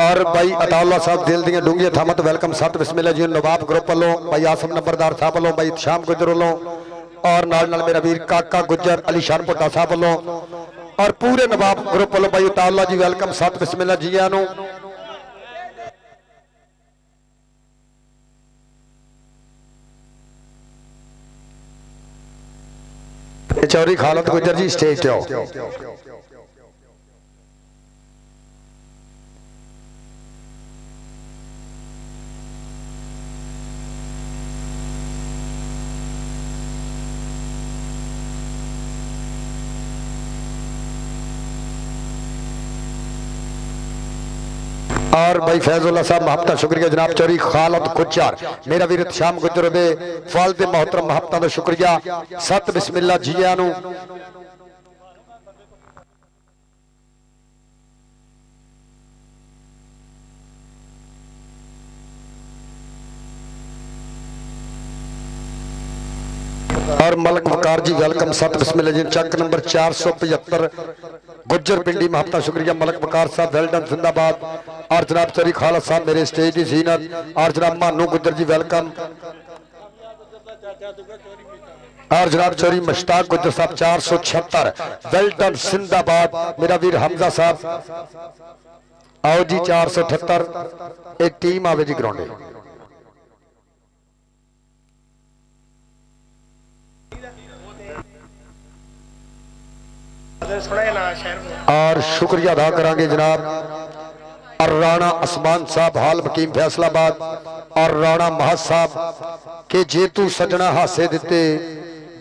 और भाई अताउल्ला साहब दिल दी डूंगी थामत वेलकम सत बिस्मिल्लाह जी। नवाब ग्रुप वालों भाई आसम नंबरदार साहब वालों भाई शाम गुजर वालों और नाल मेरा वीर काका गुजर अली शान पुट्टा साहब वालों और पूरे नवाब ग्रुप वालों भाई अताउल्ला जी वेलकम सत बिस्मिल्लाह जी। आनू चौधरी खालिद गुजर जी स्टेज पे आओ। और भाई फैजुल्ला साहब महब्बत शुक्रिया। जनाब चौधरी खालिद गुज्जर मेरा वीर शाम गुज्जर दे फालदे मोहतरम महब्बत का शुक्रिया। सत बिस्मिल्लाह जी। आनू और मलक मकार जी वेलकम सत बिस्मिल्लाह जी। चक नंबर 475 गुज्जर पिंडी महब्बत शुक्रिया। मलक मकार साहब वेल्डन जिंदाबाद और जनाब चौधरी खालिद साहब मेरे स्टेज की जीनत और जनाब मानू गुज्जर जी वेलकम और जनाब चौरी मुश्ताक गुजर साहब 476 वेल्टन सिंदाबाद मेरा वीर हमजा साहब आओ जी 478 एक टीम आवे जी ग्राउंड और शुक्रिया अदा करांगे जनाब और राणा आसमान साहब हाल हकीम फैसलाबाद और राणा महज साहब के जेतू सजना हासे दिते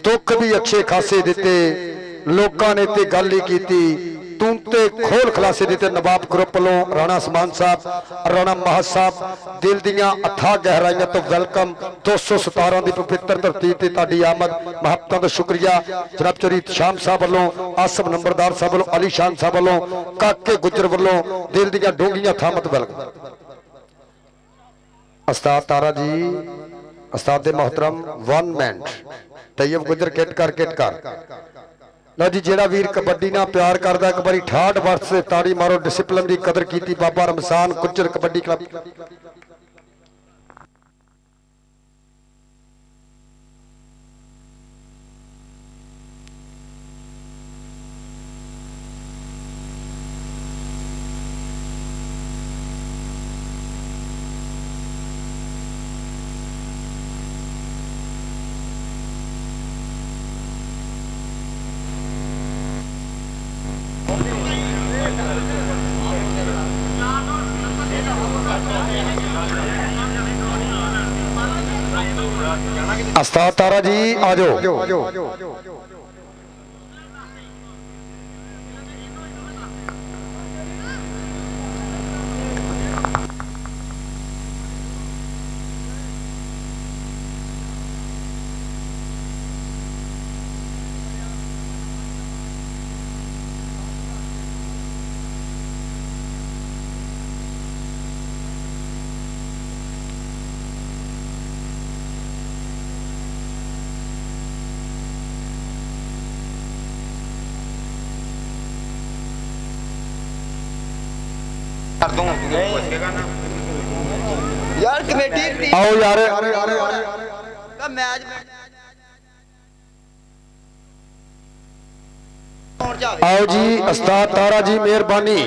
दुख भी अच्छे खासे दिते लोगों ने ते गल ही की तू ते खोल खलासे दिते नवाब ग्रुप लो राणा आसमान साहब और राणा महज साहब दिल दियां अथाह गहराइयां तो वेलकम 217 की पवित्र धरती ते ताड़ी आमद महबतां दा शुक्रिया जनाब चौरी शाम साहब वालों आसफ नंबरदार साहब वालों अली शान साहब वालों काके गुजर वालों दिल दियां डोंगियां थामत वेलकम उस्ताद तारा जी उस्ताद मोहतरम 1 मिनट तैयब गुजर किट कर लो जी जेड़ा वीर कबड्डी ना प्यार करदा एक बारी 68 वर्ष से ताड़ी मारो डिसिप्लिन की कदर की बाबा रमजान गुजर कबड्डी क्लब उस्ताद तारा जी आ जाओ यार कमेटी आओ यार का मैच आओ जी उस्ताद तारा जी मेहरबानी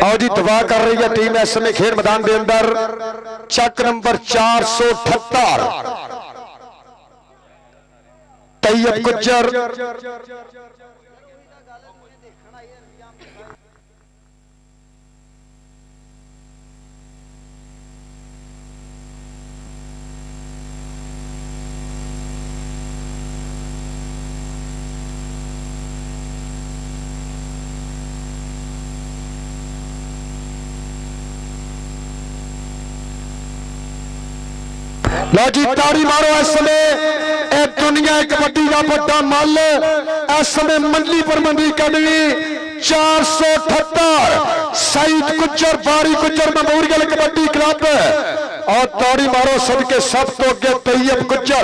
आओ जी दुआ कर रही है टीम इस समय खेल मैदान के अंदर चक नंबर 478 तैयब गुज्जर लो जी ताड़ी मारो इस समय दुनिया कबड्डी का बड़ा मल इस समय मंडली पर मंडली अकेडमी 478 सईद गुज्जर बारी गुज्जर मेमोरियल कबड्डी क्लब और ताड़ी मारो सदके सब तो अगे तैयब गुज्जर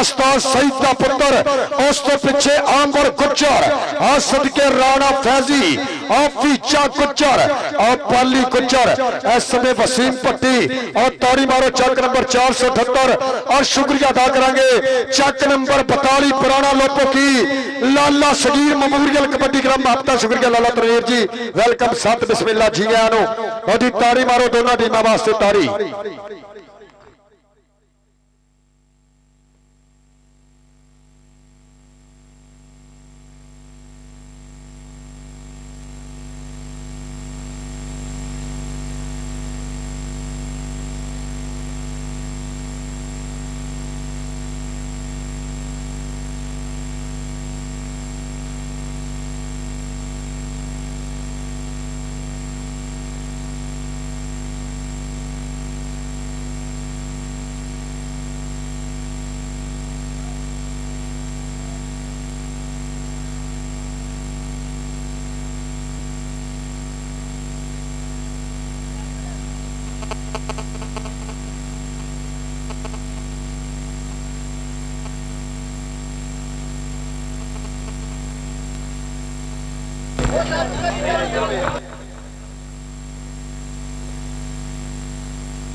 उस्ताद सईद का पुत्र उस तो पीछे आंबर गुज्जर और सदके राणा फैजी और फीचा गुज्जर और पाली गुज्जर इस समय वसीम पट्टी और ताड़ी मारो चक नंबर 478 और शुक्रिया अदा करेंगे चक नंबर 42 पुराना लोपो की लाला सगीर मेमोरियल कबड्डी क्लब आपका शुक्रिया लाला तनवीर जी वेलकम सत बिस्मिल्लाह जी आनो और ताड़ी मारो दोनों टीमों वास्ते ताड़ी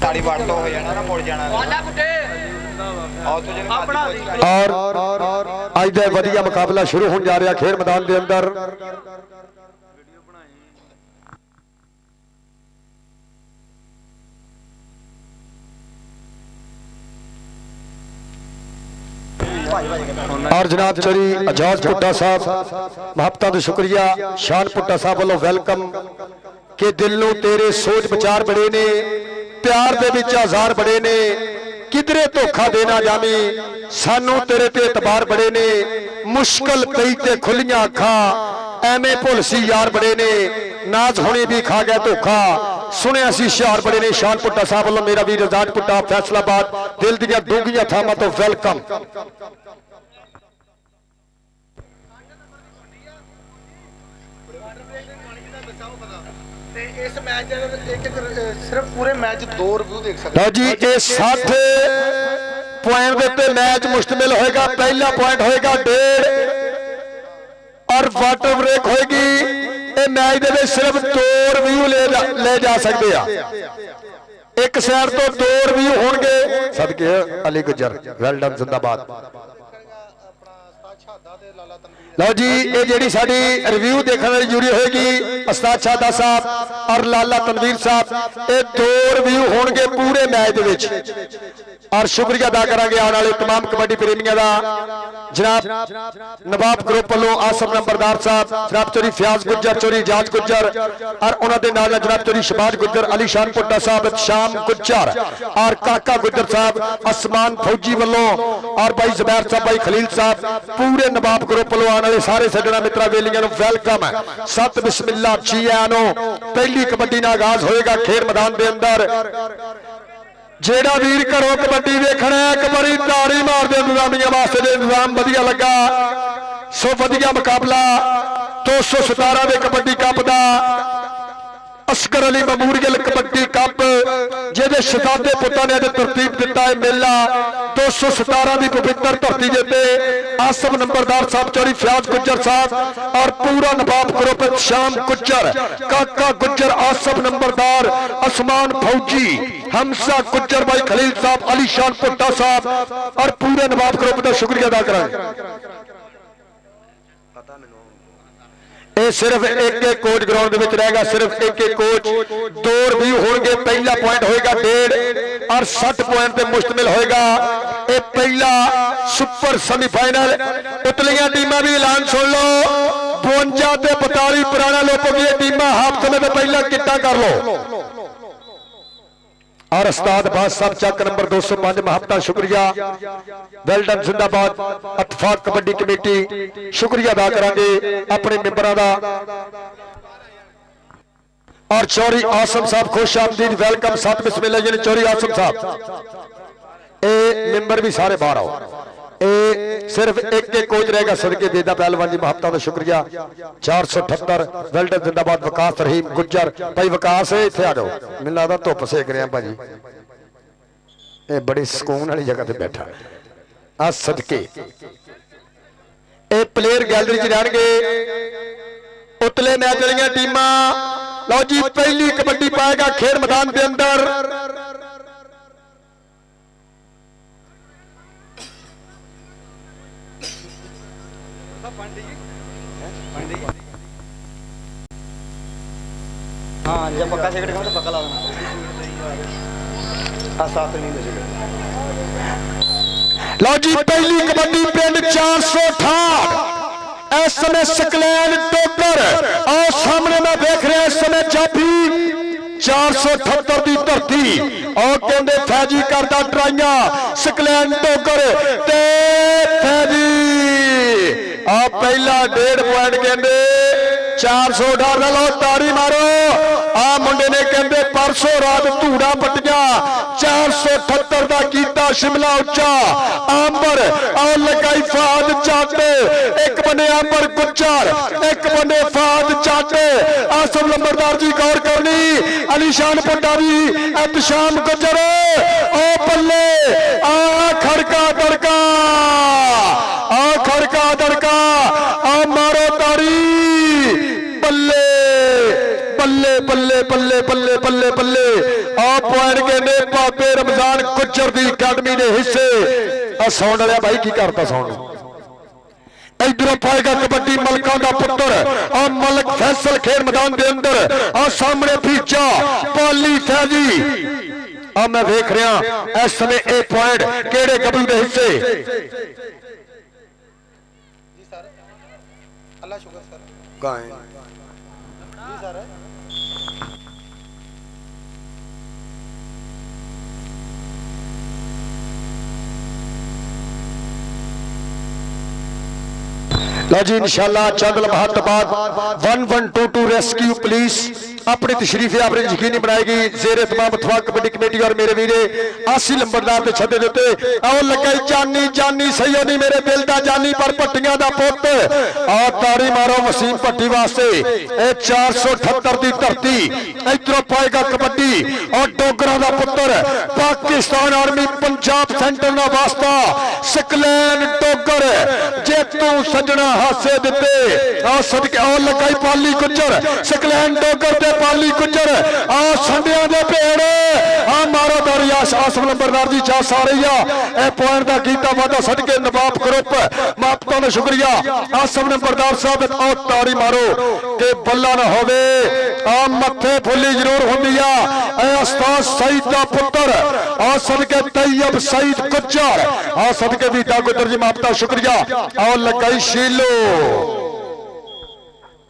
ਤਾੜੀ ਵੜ ਤੋਂ ਹੋ ਜਾਣਾ ਨਾ ਮੁੜ ਜਾਣਾ ਔਰ ਅੱਜ ਦਾ ਵਧੀਆ ਮੁਕਾਬਲਾ ਸ਼ੁਰੂ ਹੋਣ ਜਾ ਰਿਹਾ ਖੇਡ ਮੈਦਾਨ ਦੇ ਅੰਦਰ। और जनाब चौधरी एजाज पुट्टा साहब महबता तो शुक्रिया शान पुट्टा साहब वालों वेलकम के दिल नूं तेरे सोच विचार बड़े ने प्यार दे विच आज़ार बड़े ने किधरे धोखा देना जामी सानू तेरे ते एतबार बड़े ने मुश्किल पई ते खुलियां अखां एवें भुल सी यार बड़े ने नाज हुणे भी खा गया धोखा सुनिया सी शार बड़े ने शान पुट्टा साहब वालों मेरा वीर एजाज पुट्टा फैसलाबाद दिल दियां डूंघियां थावां तो वेलकम। इस मैच सिर्फ पूरे मैच दो रिव्यू देख सकते हैं जी। ये 60 पॉइंट के उत्ते मैच मुश्तमिल होएगा। पहला पॉइंट होएगा 1.5 और वाटर ब्रेक होएगी। ये मैच दे विच सिर्फ 2 रिव्यू ले जा सकते हैं। एक साइड तो 2 रिव्यू होंगे। सदके अली गुजर वेल डन जिंदाबाद। लो जी ये जी साड़ी रिव्यू देखने वाली जूरी होगी उस्ताद शादा साहब और लाला तनवीर साहब ये 2 रिव्यू होंगे पूरे मैच दे और शुक्रिया अदा करांगे आने वाले तमाम कबड्डी प्रेमियों का जनाब नवाब ग्रुप वालों आसम नंबरदार साहब जनाब चौधरी फयाज गुज्जर चौधरी एजाज गुज्जर और उन्होंने नाल जनाब चौधरी शबाज गुज्जर अली शान पुट्टा साहब शाम गुज्जर और काका गुज्जर साहब आसमान फौजी वालों और भाई जुबैर साहब भाई खलील साहब पूरे नवाब ग्रुप वालों आने वाले सारे सज्जना मित्रा वेलियां नूं वेलकम है। सत बिस्मिल्लाह जी आनो पहली कबड्डी का आगाज होएगा खेड मैदान के अंदर। जेड़ा वीर घरों कबड्डी देखना है एक बारी ताड़ी मार दे इंतजामिया वास्ते दे इंतजाम वधिया लगा। सो वधिया मुकाबला 217 दे कबड्डी कप दा असगर अली मेमोरियल कबड्डी कप जिहदे शहजादे पुत्तां ने अज तरतीब दिता है मेला 217 की पवित्र धरती देते आसम नंबरदार साहब चौधरी फयाज गुज्जर साहब और पूरा नवाब ग्रुप शाम गुज्जर काका गुज्जर आसम नंबरदार आसमान फौजी हमसा गुज्जर भाई खलील साहब अली शान पुट्टा साहब और पूरे नवाब ग्रुप का शुक्रिया अदा करांगे। ये सिर्फ एक कोच ग्राउंड रहेगा सिर्फ एक कोच 2 रिव्यू होंगे। पहला पॉइंट होएगा 1.5 और 60 पॉइंट पे मुश्तमिल होएगा। ये पहला सुपर सेमीफाइनल उतलियां टीमां भी ऐलान सुन लो 52 ते 42 पुराना लोगों की टीमां हाफ समय में पहला किट्टा कर लो और उस्ताद बाद साहब चक नंबर 205 महबता शुक्रिया वेल डन जिंदाबाद अतफाक कबड्डी कमेटी शुक्रिया अदा करांगे अपने मेंबरां दा और चौधरी आसम साहब खुश आमदीद वेलकम। सत बिस्मिल्लाह जी चौधरी आसम साहब ए मेंबर भी सारे बाहर आओ। ए सिर्फ एक कोच रहेगा सदके बेदा पहलवान जी महबता का शुक्रिया 478 वेल डन जिंदाबाद। वकास रहीम गुज्जर भाई वकास इत्थे आ जाओ मैनूं लगदा धुप सेक रहे हैं भाजी ये बड़ी सुकून वाली जगह ते बैठा आ सदके ए प्लेयर गैलरी च रहणगे उतले मैच वाली टीमां। लो जी पहली कबड्डी पाएगा खेड मैदान के अंदर हाँ जब पक्का सिगरेट खाओ तो पक्का ला देना। हाँ साथ नहीं दे। लो जी पहली कबड्डी पिंड 468 इस समय सकलैन टोकर और सामने मैं देख रहा इस समय जाफी 478 की धरती और कहते फैजी करता ट्राइया सकलैन टोकर ते फैजी आ पहला 1.5 पॉइंट कहते 418 लो ताड़ी मारो आ मुंडे ने कहते परसों रात धूड़ा पटिया 478 का कीता शिमला उच्चा आंबर और लगाई फाद चाटे एक बने आंबर गुज्जर एक बने फाद चाटे आसम नंबरदार जी गौर करनी अली शान पुट्टा भी एहतशाम गुज्जर ओ बल्ले आ खड़का दड़का आ खड़का दड़का आ मारो ताड़ी बल्ले बल्ले बल्ले बल्ले आ पॉइंट कहने बाबे रमजान गुज्जर दी अकादमी दे हिस्से आ साउंड वाला भाई की करता साउंड इधरों पाएगा कबड्डी मलका का पुत्र आ मलक फैसल खेल मैदान के अंदर आ सामने पीछा पाली फैजी आ मैं देख रहा इस समय ए पॉइंट केड़े कबड्डी के हिस्से जी सर अल्लाह शुक्र सर कहां है जी सर लो जी इंशाल्लाह चंद लम्हात बाद 1122 रेस्क्यू पुलिस अपनी तशरीफ आपने यकीनी बनाएगी जेर तमाम अथवा कबड्डी कमेटी और मेरे वीरे 80 नंबरदार ते छदे देते आओ लगाई जानी जानी सही नहीं मेरे दिल दा जानी पर पट्टियां दा पुत आ तारी मारो वसीम पट्टी वास्ते ए 478 दी धरती इधरों पाएगा कबड्डी और डोगरा दा पुत्र पाकिस्तान आर्मी पंजाब सेंटर दा वास्ता सकलैन डोगर जे तू सजना हासे दिते आ सदके आ लगाई पाली गुज्जर सकलैन डोगर दे पाली गुज्जर आ संडियां दे पेड़ आ मारो दरिया आसम नंबरदार जी चास आ रही है ए पॉइंट दा कीता वादा सदके नवाब ग्रुप मापता दा शुक्रिया आसम नंबरदार साहब और ताड़ी मारो के बल्ला ना होवे आ मथे फुली जरूर हुंदी आ ए उस्ताद सईद दा पुत्र आ सदके तैयब सईद गुज्जर आ सदके वीटा गुज्जर जी मापता शुक्रिया और लगाई शीलो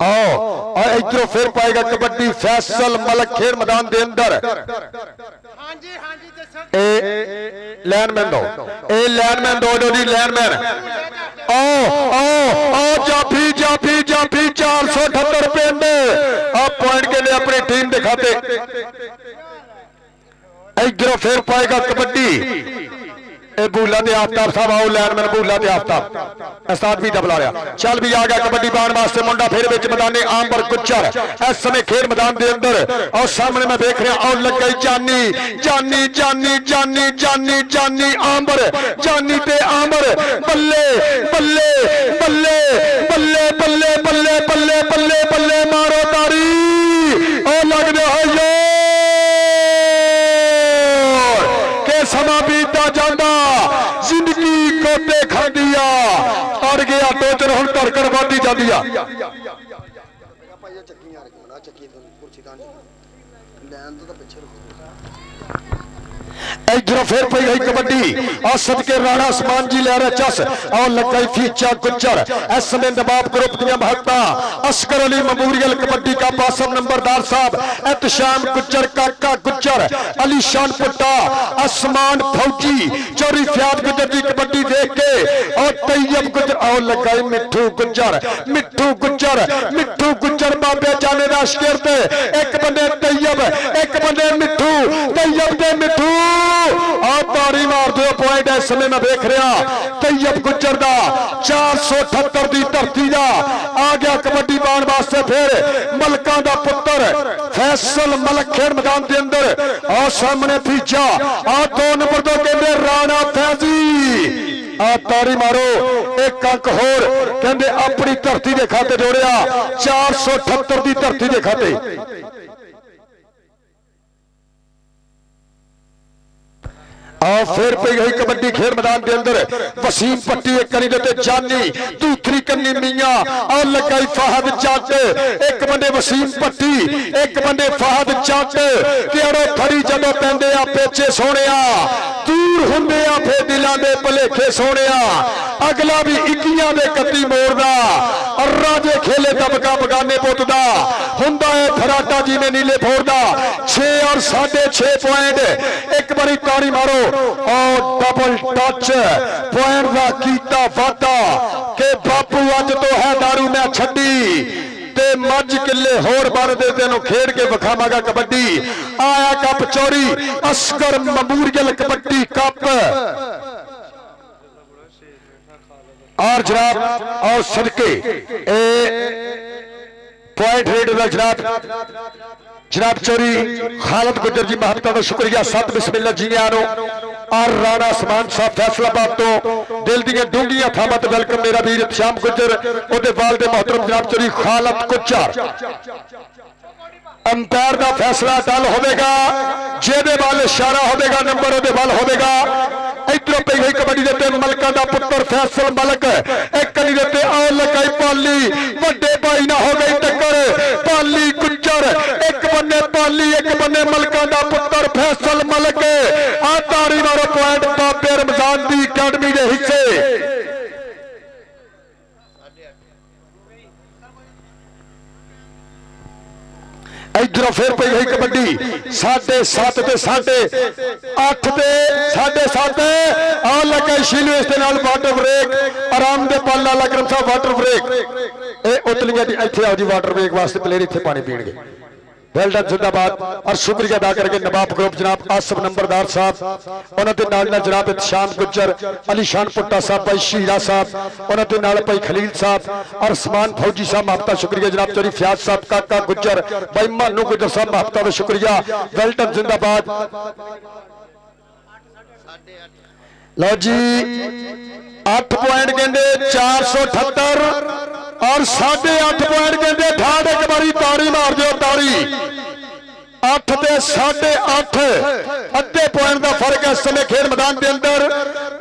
आओ और इधरों फिर पाएगा कबड्डी फैसल मलक खेल मैदान के अंदर हां जी सर ए लाइनमैन दो ए लाइनमैन दो डी लाइनमैन आओ आओ आओ जाफी जाफी जाफी 478 पिंड आप पॉइंट के लिए अपनी टीम दिखाते इधरों फिर पाएगा कबड्डी बूला दे आफ्ताब साहब आओ लाइनमैन बूला दे आफ्ताब उस्ताद भी डबला रहा चल भी आ गया कबड्डी पाने वास्ते मुंडा फिर विच मैदाने आंबर गुज्जर इस समय खेल मैदान के अंदर और सामने मैं देख रहा और लग गई जानी जानी जानी जानी जानी जानी आंबर जानी ते आंबर बल्ले बल्ले बल्ले बल्ले बल्ले बल्ले बल्ले बल्ले बल्ले मारो तारी और लग रहा समा बीता जाता जिंदगी कोटे खादिया अड़ गया टोचर हुण धड़कन बढ़ती जाती इधरों फिर पई गई कबड्डी और सदके राणा समान जी ले रहे चस और लगाई फीचा गुज्जर इस समय नवाब ग्रुप दियां महत्ता अस्कर अली मेमोरियल कबड्डी का पासम नंबरदार साहब एहतशाम गुज्जर काका गुज्जर अली शान पुट्टा आसमान फौजी चोरी फ्याद गुज्जर की कबड्डी देख के और तैयब गुज्जर और लगाई मिठू गुज्जर बाबे जाने दा शिरत एक बंदे तैयब एक बंदे मिठू तैयब दे मिठू ताड़ी मार दो पॉइंट इस समय मैं देख रहा तैयब गुज्जर दा 478 दी धरती दा आ गया कबड्डी पाने वास्ते फिर मलका दा पुत्र फैसल मलक खेल मैदान के अंदर और सामने पीछा आ 2 नंबर तो कहते राणा फैजी आ ताड़ी मारो एक अंक होर कहते अपनी धरती के खाते जोड़िया 478 दी धरती के खाते और फिर पे गई कबड्डी खेल मैदान के अंदर वसीम पट्टी एक कनी देते जानी दूसरी कन्नी मियां और लगाई फहद जट एक बंदे वसीम पट्टी एक बंदे फहद जट केड़ो खड़ी जदों पैंदे आ पेचे सोहणिया दूर हुंदे आ फे दिलां दे भलेखे सोहणिया अगला भी 21 दे 31 मोड़दा और राजे खेले दबका बगाने पुतदा हुंदा है फराटा जी ने नीले फोड़दा 6 और 6.5 पॉइंट एक बारी ताड़ी मारो और डबल टच पॉइंट का कीता वादा के बापू अज तो है दारू मैं छड्डी ते मज किले होर बार दे तेनों खेड के विखावांगा कबड्डी आया कप चोरी अस्कर मेमोरियल कबड्डी कप और जनाब और सदके पॉइंट रेड जनाब चोरी खालिद गुज्जर जी महत्ता का शुक्रिया सत बिस्मिल्लाह जी आनो और राणा समान साहब फैसलाबाद तो दिल दी डूंगियां थावां ते वेलकम मेरा वीर श्याम गुज्जर ओदे वाल दे मोहतरम जनाब चोरी खालिद गुज्जर अंपायर का फैसला टल होगा जेदे वाल इशारा होगा नंबर ਉਹਦੇ ਵੱਲ होगा इधरों पई गई कबड्डी देते मलका का पुत्र फैसल मलक एक कली देते आओ लगाई पाली वड्डे भाई ना हो गई टक्कर पाली गुज्जर एक बन्ने पाली एक बन्ने मलका का पुत्र फैसल मलक आ ताड़ी मारो पॉइंट बाबे रमजान की अकादमी के हिस्से इधरों फिर पई गई कबड्डी 7.5 ते 8.5 ते 7.5 आ लगा शीलू इस दे नाल वाटर ब्रेक आराम दे पाला लकरम साहब वाटर ब्रेक ए उतलियां दी इत्थे आओ जी वाटर ब्रेक वास्ते प्लेयर इत्थे पानी पीणगे वेल डन जिंदाबाद और शुक्रिया अदा करके नवाब ग्रुप जनाब आसफ नंबरदार साहब उन्होंने नाल जनाब शान गुज्जर अली शान पुट्टा साहब भाई शीरा साहब उन्होंने नाल भाई खलील साहब और समान फौजी साहब माफता शुक्रिया जनाब चौरी फ्याज साहब काका गुज्जर भाई मानू गुज्जर साहब माफता का शुक्रिया वेल डन जिंदाबाद लो जी 8 पॉइंट कहते 478 और 8.5 पॉइंट कहते ठाड़ एक बारी ताड़ी मार दो ताड़ी 8 ते 8.5 अद्धे पॉइंट का फर्क है इस समय खेल मैदान के अंदर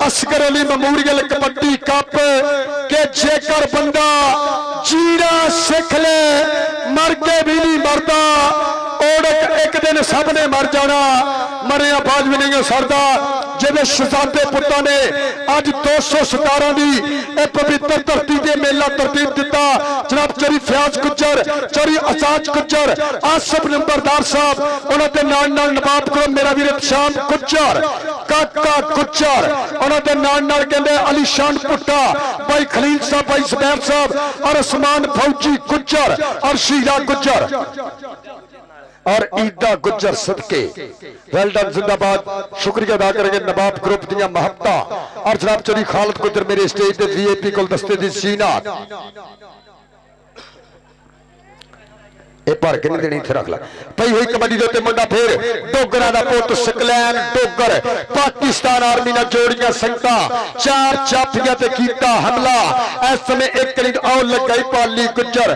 असगर अली मेमोरियल कबड्डी कप के जेकर बंदा जीना सीख ले मर के भी नहीं मरता और एक दिन सब ने मर जाना मरिया बाज भी नहीं सरदा जिहदे शहजादे पुत्तां ने अज 217 की पवित्र धरती के मेला तरतीब दिता जनाब चौरी फ्याज गुज्जर चौरी आजाद गुज्जर आसफ नंबरदार साहब उन्होंने नाल नवाब को मेरा वीर शाम गुज्जर काका गुज्जर उन्होंने नाल कहते अली शान पुट्टा भाई खलील साहब भाई जुबैर साहब और उस्मान फौजी गुज्जर और शीरा गुज्जर और ईदा गुज्जर सदके वेल डन जिंदाबाद शुक्रिया अदा करेंगे नवाब ग्रुप दियां महत्ता और जनाब चौरी खालिद गुज्जर मेरे स्टेज ते वीआईपी गुलदस्ते दी सीनात ए भर के नहीं देनी इत्थे रख ला पई हुई कबड्डी दे उत्ते मुंडा फिर डोगरा दा पुੱਤ सकलैन डोगर पाकिस्तान आर्मी नाल जोड़ियां संगतां चार चाफियां ते कीता हमला इस समय एक करीब आओ लगाई पाली गुज्जर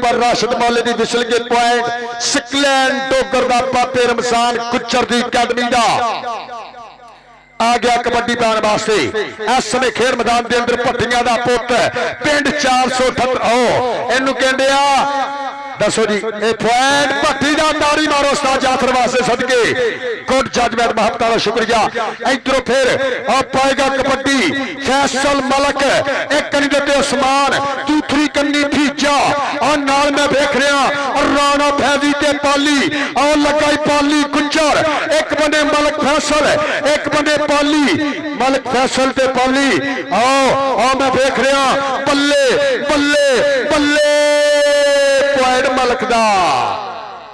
पर राशिद मौले दी विसल के पॉइंट सकलैन डोगर दा पापे रमजान गुज्जर दी अकादमी दा आ गया कबड्डी पाने वास्ते इस समय खेल मैदान के अंदर भट्टियां दा पुੱਤ पिंड 478 इनू कहंदे आ दसो जी ए पॉइंट भट्टी का ताड़ी मारो उस्ताद जाफर वास्ते सदके गुड जजमेंट महत्ता का शुक्रिया इधरों फिर पाएगा कबड्डी फैसल मलक एक कनी देते उस्मान दूसरी कन्नी भीजा और नाल मैं देख रहा और राणा फैजी ते पाली और लगाई पाली गुज्जर एक बने मलक फैसल एक बने पाली मलक फैसल ते पाली आओ मैं देख रहा बल्ले बल्ले बल्ले पॉइंट मलक दा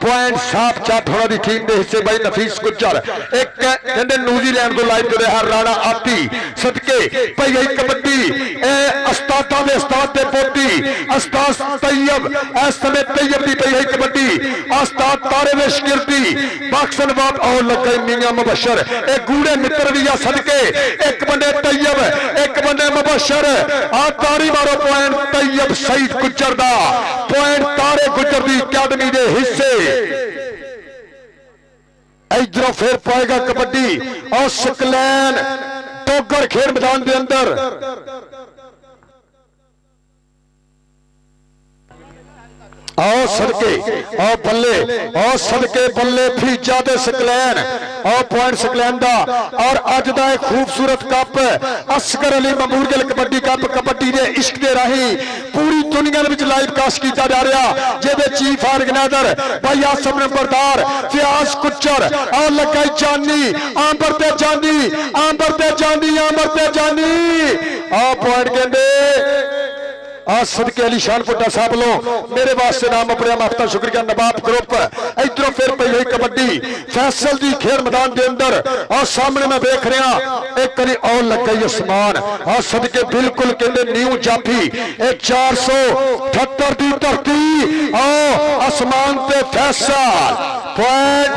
पॉइंट साफ चाट होना दी टीम दे हिस्से भाई नफीस गुज्जर एक कहंदे न्यूजीलैंड तो लाइव जुड़े है राणा आती सदके पई गई कबड्डी ए उस्तादा दे उस्ताद दे पोती उस्ताद तैयब इस समय तैयब दी पई गई कबड्डी उस्ताद तारे दे शिरदी बख्शन बात और लगे मियां मुबशर ए गूढ़े मित्र भी आ सदके एक बंदे तैयब एक बंदे मुबशर आ तारी मारो पॉइंट तैयब सईद गुज्जर दा पॉइंट तारे गुज्जर दी अकादमी दे हिस्से इधरों फिर पाएगा कबड्डी और सकलैन डोगर खेल मैदान के अंदर आओ सदके आओ बल्ले आओ सदके बल्ले फीजा दे सकलैन आओ पॉइंट सकलैन दा और अज दा एक खूबसूरत cup Asghar Ali memorial kabaddi cup kabaddi दे इश्क दे राही पूरी दुनिया विच लाइव कास्ट किया जा रहा जेदे चीफ ऑर्गेनाइजर भाई आसफ नंबरदार फ्याज गुज्जर और लगाई जानी आंबर ते जानी आंबर ते जानी आंबर ते जानी आओ पॉइंट कहंदे सदके अली शान पुट्टा साहब लो मेरे वास्ते नाम अपने माफता शुक्रिया नवाब ग्रुप इधरों फिर पई हुई कबड्डी फैसल दी खेल मैदान के अंदर और सामने मैं देख रहा एक करी और लग गई आसमान और सदके बिल्कुल कहते न्यू जाफी 478 दी धरती और आसमान पे फैसल पॉइंट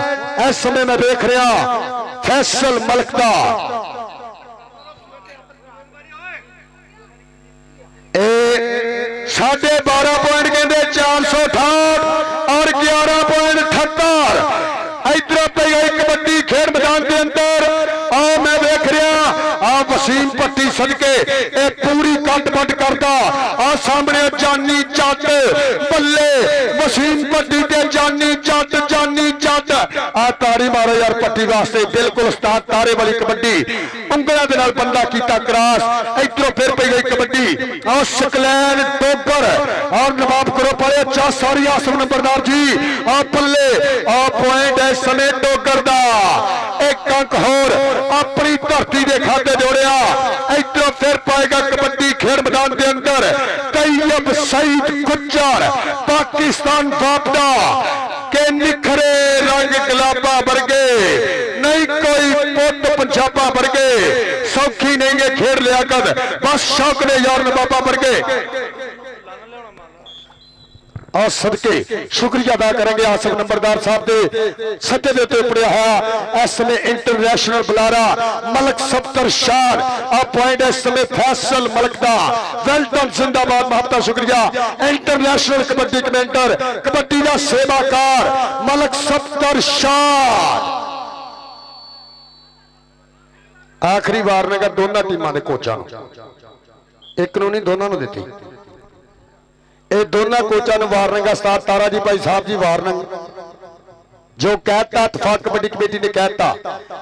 इस समय मैं देख रहा फैसल मलक दा 12.5 पॉइंट कहते 468 और 11 ਦੇ ਅੰਦਰ ਆ ਮੈਂ ਵੇਖ ਰਿਹਾ ਆ ਵਸੀਮ ਪੱਟੀ ਸਦਕੇ ਇਹ ਪੂਰੀ ਕੱਟ-ਵੱਟ ਕਰਦਾ ਆ ਸਾਹਮਣੇ ਜਾਨੀ ਜੱਟ ਬੱਲੇ ਵਸੀਮ ਪੱਟੀ ਤੇ ਜਾਨੀ ਜੱਟ ਆ ਤਾੜੀ ਮਾਰੋ ਯਾਰ ਪੱਟੀ ਵਾਸਤੇ ਬਿਲਕੁਲ ਉਸਤਾਦ ਤਾਰੇ ਵਾਲੀ ਕਬੱਡੀ ਉਂਗਲਾਂ ਦੇ ਨਾਲ ਬੰਦਾ ਕੀਤਾ ਕਰਾਸ ਇਧਰੋਂ ਫਿਰ ਪਈ ਗਈ ਕਬੱਡੀ ਆ ਸਕਲੈਨ ਟੋਬਰ ਔਰ ਨਵਾਬ ਕਰੋ ਪੜੇ ਚਾ ਸਾਰੀ ਆਸਮ ਨੰਬਰਦਾਰ ਜੀ ਆ ਪੱਲੇ ਆ ਪੁਆਇੰਟ ਹੈ ਸਮੇਂ ਟੋਕਰ ਦਾ ਇੱਕ ਅੰਕ ਹੋਰ ਆਪਣੀ ਧਰਤੀ ਦੇ ਖਾਤੇ ਜੋੜਿਆ ਇਧਰੋਂ ਫਿਰ ਪਾਏਗਾ ਕਬੱਡੀ ਖੇਡ ਮੈਦਾਨ ਦੇ ਅੰਦਰ ਤੈयब सईद गुज्जर पाकिस्तान वापदा के निखरे रंग गुलाबा वर्गे नहीं कोई पुत पंजाबा वर्गे सौखी नहीं गे खेड लिया कर बस शौक ने यार नवाबा वर्गे और सदके शुक्रिया अदा करेंगे आसफ नंबरदार साहब के सत्ते दे उत्ते पड़िया होया इस समय इंटरनेशनल बुलारा मलक सफ्तर शार आ पॉइंट इस समय फैसल मलक दा वेल्टन जिंदाबाद महत्ता शुक्रिया इंटरनेशनल कबड्डी कमेंटर कबड्डी दा सेवाकार मलक सफ्तर शार आखिरी वार्निंग है दोनों टीमां दे कोचां एक नूं नहीं दोनों नूं दित्ती ਇਹ ਦੋਨਾਂ ਕੋਚਾਂ ਨੂੰ ਵਾਰਨਿੰਗ ਉਸਤਾਦ ਤਾਰਾ ਜੀ ਭਾਈ ਸਾਹਿਬ ਜੀ ਵਾਰਨਿੰਗ ਜੋ ਕਹਿਤਾ ਇਤਫਾਕ ਕਬੱਡੀ ਕਮੇਟੀ ਨੇ ਕਹਿਤਾ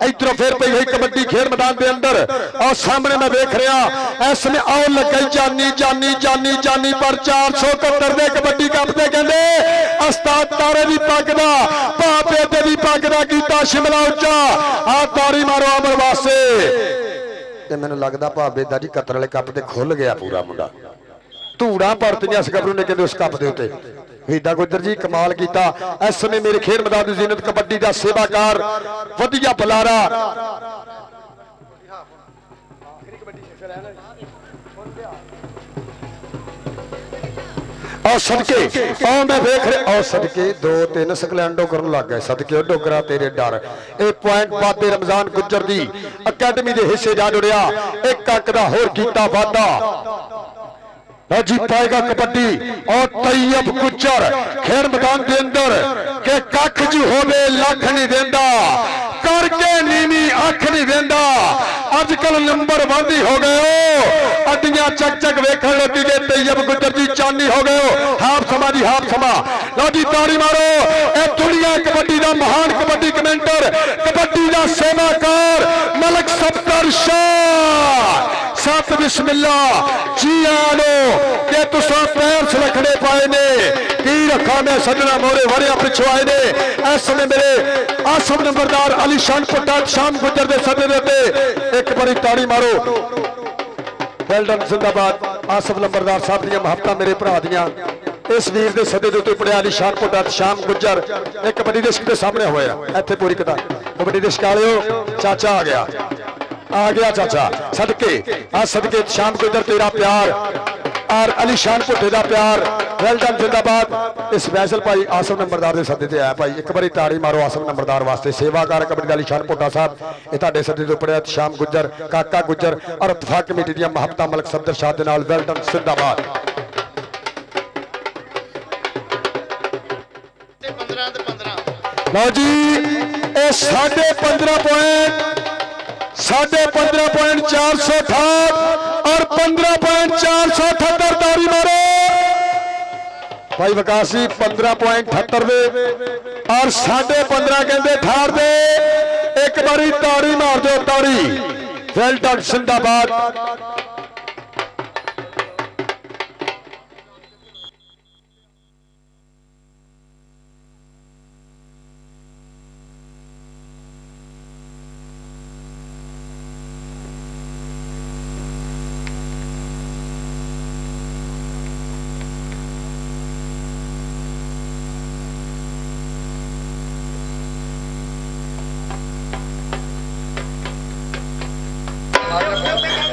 ਇਧਰੋਂ ਫਿਰ ਪਈ ਹੋਈ ਕਬੱਡੀ ਖੇਡ ਮੈਦਾਨ ਦੇ ਅੰਦਰ ਔਰ ਸਾਹਮਣੇ ਮੈਂ ਵੇਖ ਰਿਹਾ ਇਸ ਸਮੇਂ ਆਉ ਲੱਗੀ ਜਾਨੀ ਪਰ 471 ਦੇ ਕਬੱਡੀ ਕੱਪ ਦੇ ਕਹਿੰਦੇ ਉਸਤਾਦ ਤਾਰੇ ਦੀ ਪੱਗ ਦਾ ਭਾਪੇ ਤੇ ਦੀ ਪੱਗ ਦਾ ਕੀਤਾ ਸ਼ਿਮਲਾ ਉੱਚਾ ਆ ਤਾੜੀ ਮਾਰੋ ਅਮਰ ਵਾਸਤੇ ਤੇ ਮੈਨੂੰ ਲੱਗਦਾ ਭਾਪੇ ਦਾ ਜੀ ਕਤਰ ਵਾਲੇ ਕੱਪ ਤੇ ਖੁੱਲ ਗਿਆ ਪੂਰਾ ਮੁੰਡਾ ਧੂੜਾਂ ਪਰਤੀਆਂ ਇਸ ਗੱਭਰੂ ਨੇ ਕਹਿੰਦੇ ਉਸ ਕੱਪ ਦੇ ਉੱਤੇ ਹੀਦਾ ਗੁੱਜਰ ਜੀ ਕਮਾਲ ਕੀਤਾ ਇਸ ਸਮੇਂ ਮੇਰੇ ਖੇਡ ਮੈਦਾਨ ਦੀ ਜ਼ੀਨਤ ਕਬੱਡੀ ਦਾ ਸੇਵਾਕਾਰ ਵਧੀਆ ਬੁਲਾਰਾ और सदके और मैं देख रहा और सदके 2-3 सकलैंडो करन लग गए सदके डोगरा तेरे डर ए पॉइंट बाबे रमजान गुज्जर दी अकैडमी दे हिस्से जा जुड़िया एक अंक दा होर कीता वादा जी पाएगा कबड्डी और तैयब गुज्जर खेल मैदान के अंदर के कख जी होवे लख नहीं देंदा करके नीवी अख नहीं देंदा अजकल नंबर बंद ही हो गए अड्डियां चक वेखण लगी गए तैयब गुज्जर जी चानी हो गए हाफ समा जी हाफ समा लो जी ताड़ी मारो ए दुनिया कबड्डी दा महान कबड्डी कमेंटर कबड्डी दा सेवाकार मलक सफ्तर शाह सत बिस्मिल्ला जी आलो के तुसा पैर सलखड़े पाए ने की रखा मैं सजना मोरे वड़िया पिछो आए ने इस समय मेरे आसम नंबरदार अली शान पुट्टा शाम गुजर दे सदे देते एक बारी ताड़ी मारो वेल्डन जिंदाबाद आसम नंबरदार साहब दी महत्ता मेरे भरा दियां इस वीर दे सदे दे उत्ते पड़िया अली शान पुट्टा शाम गुजर एक कबड्डी दे के सामने होया इत्थे पूरी कबड्डी दे शिकालियो चाचा आ गया चाचा सदके आ सदके शाम गुजर तेरा प्यार और अली शान पुट्टे का प्यार वेल्डन जिंदाबाद स्पैशल भाई आसम नंबरदार के सदे आया भाई एक बारी ताड़ी मारो आसम नंबरदार वास्ते सेवाकार कबड्डी अली शान पुट्टा साहब ये तुहाडे सदे तो पड़िया शाम गुजर काका गुजर और इतफाक कमेटी दी महत्ता मलक सफ्तर शाह दे नाल वेल्डन जिंदाबाद लो जी ये 15.5 पॉइंट 15.468 और 15.478 ताड़ी मारो भाई विकास जी 15.78 दे और 15.5 कहते ठार दे एक बारी ताड़ी मार दो ताड़ी वेल्टन जिंदाबाद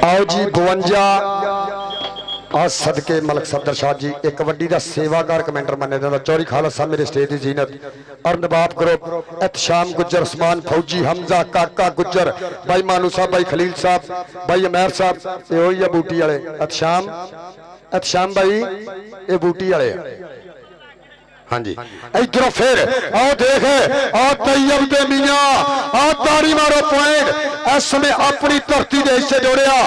आओ जी 52 आज सदके मलक सफ्तर शाह जी एक कबड्डी का सेवाकार कमेंटर मन्ने जाता चौरी खालसा मेरे स्टेज की जीनत और नवाब ग्रुप एहतशाम गुज्जर उस्मान फौजी हमजा काका गुज्जर भाई मानू साहब भाई खलील साहब भाई अमैर साहब ये वही है बूटी वाले एहतशाम भाई ये बूटी वाले हाँ जी इधरों फिर आओ देख आओ तैयब दे मियां आओ ताड़ी मारो पॉइंट इस समय अपनी धरती के हिस्से जोड़िया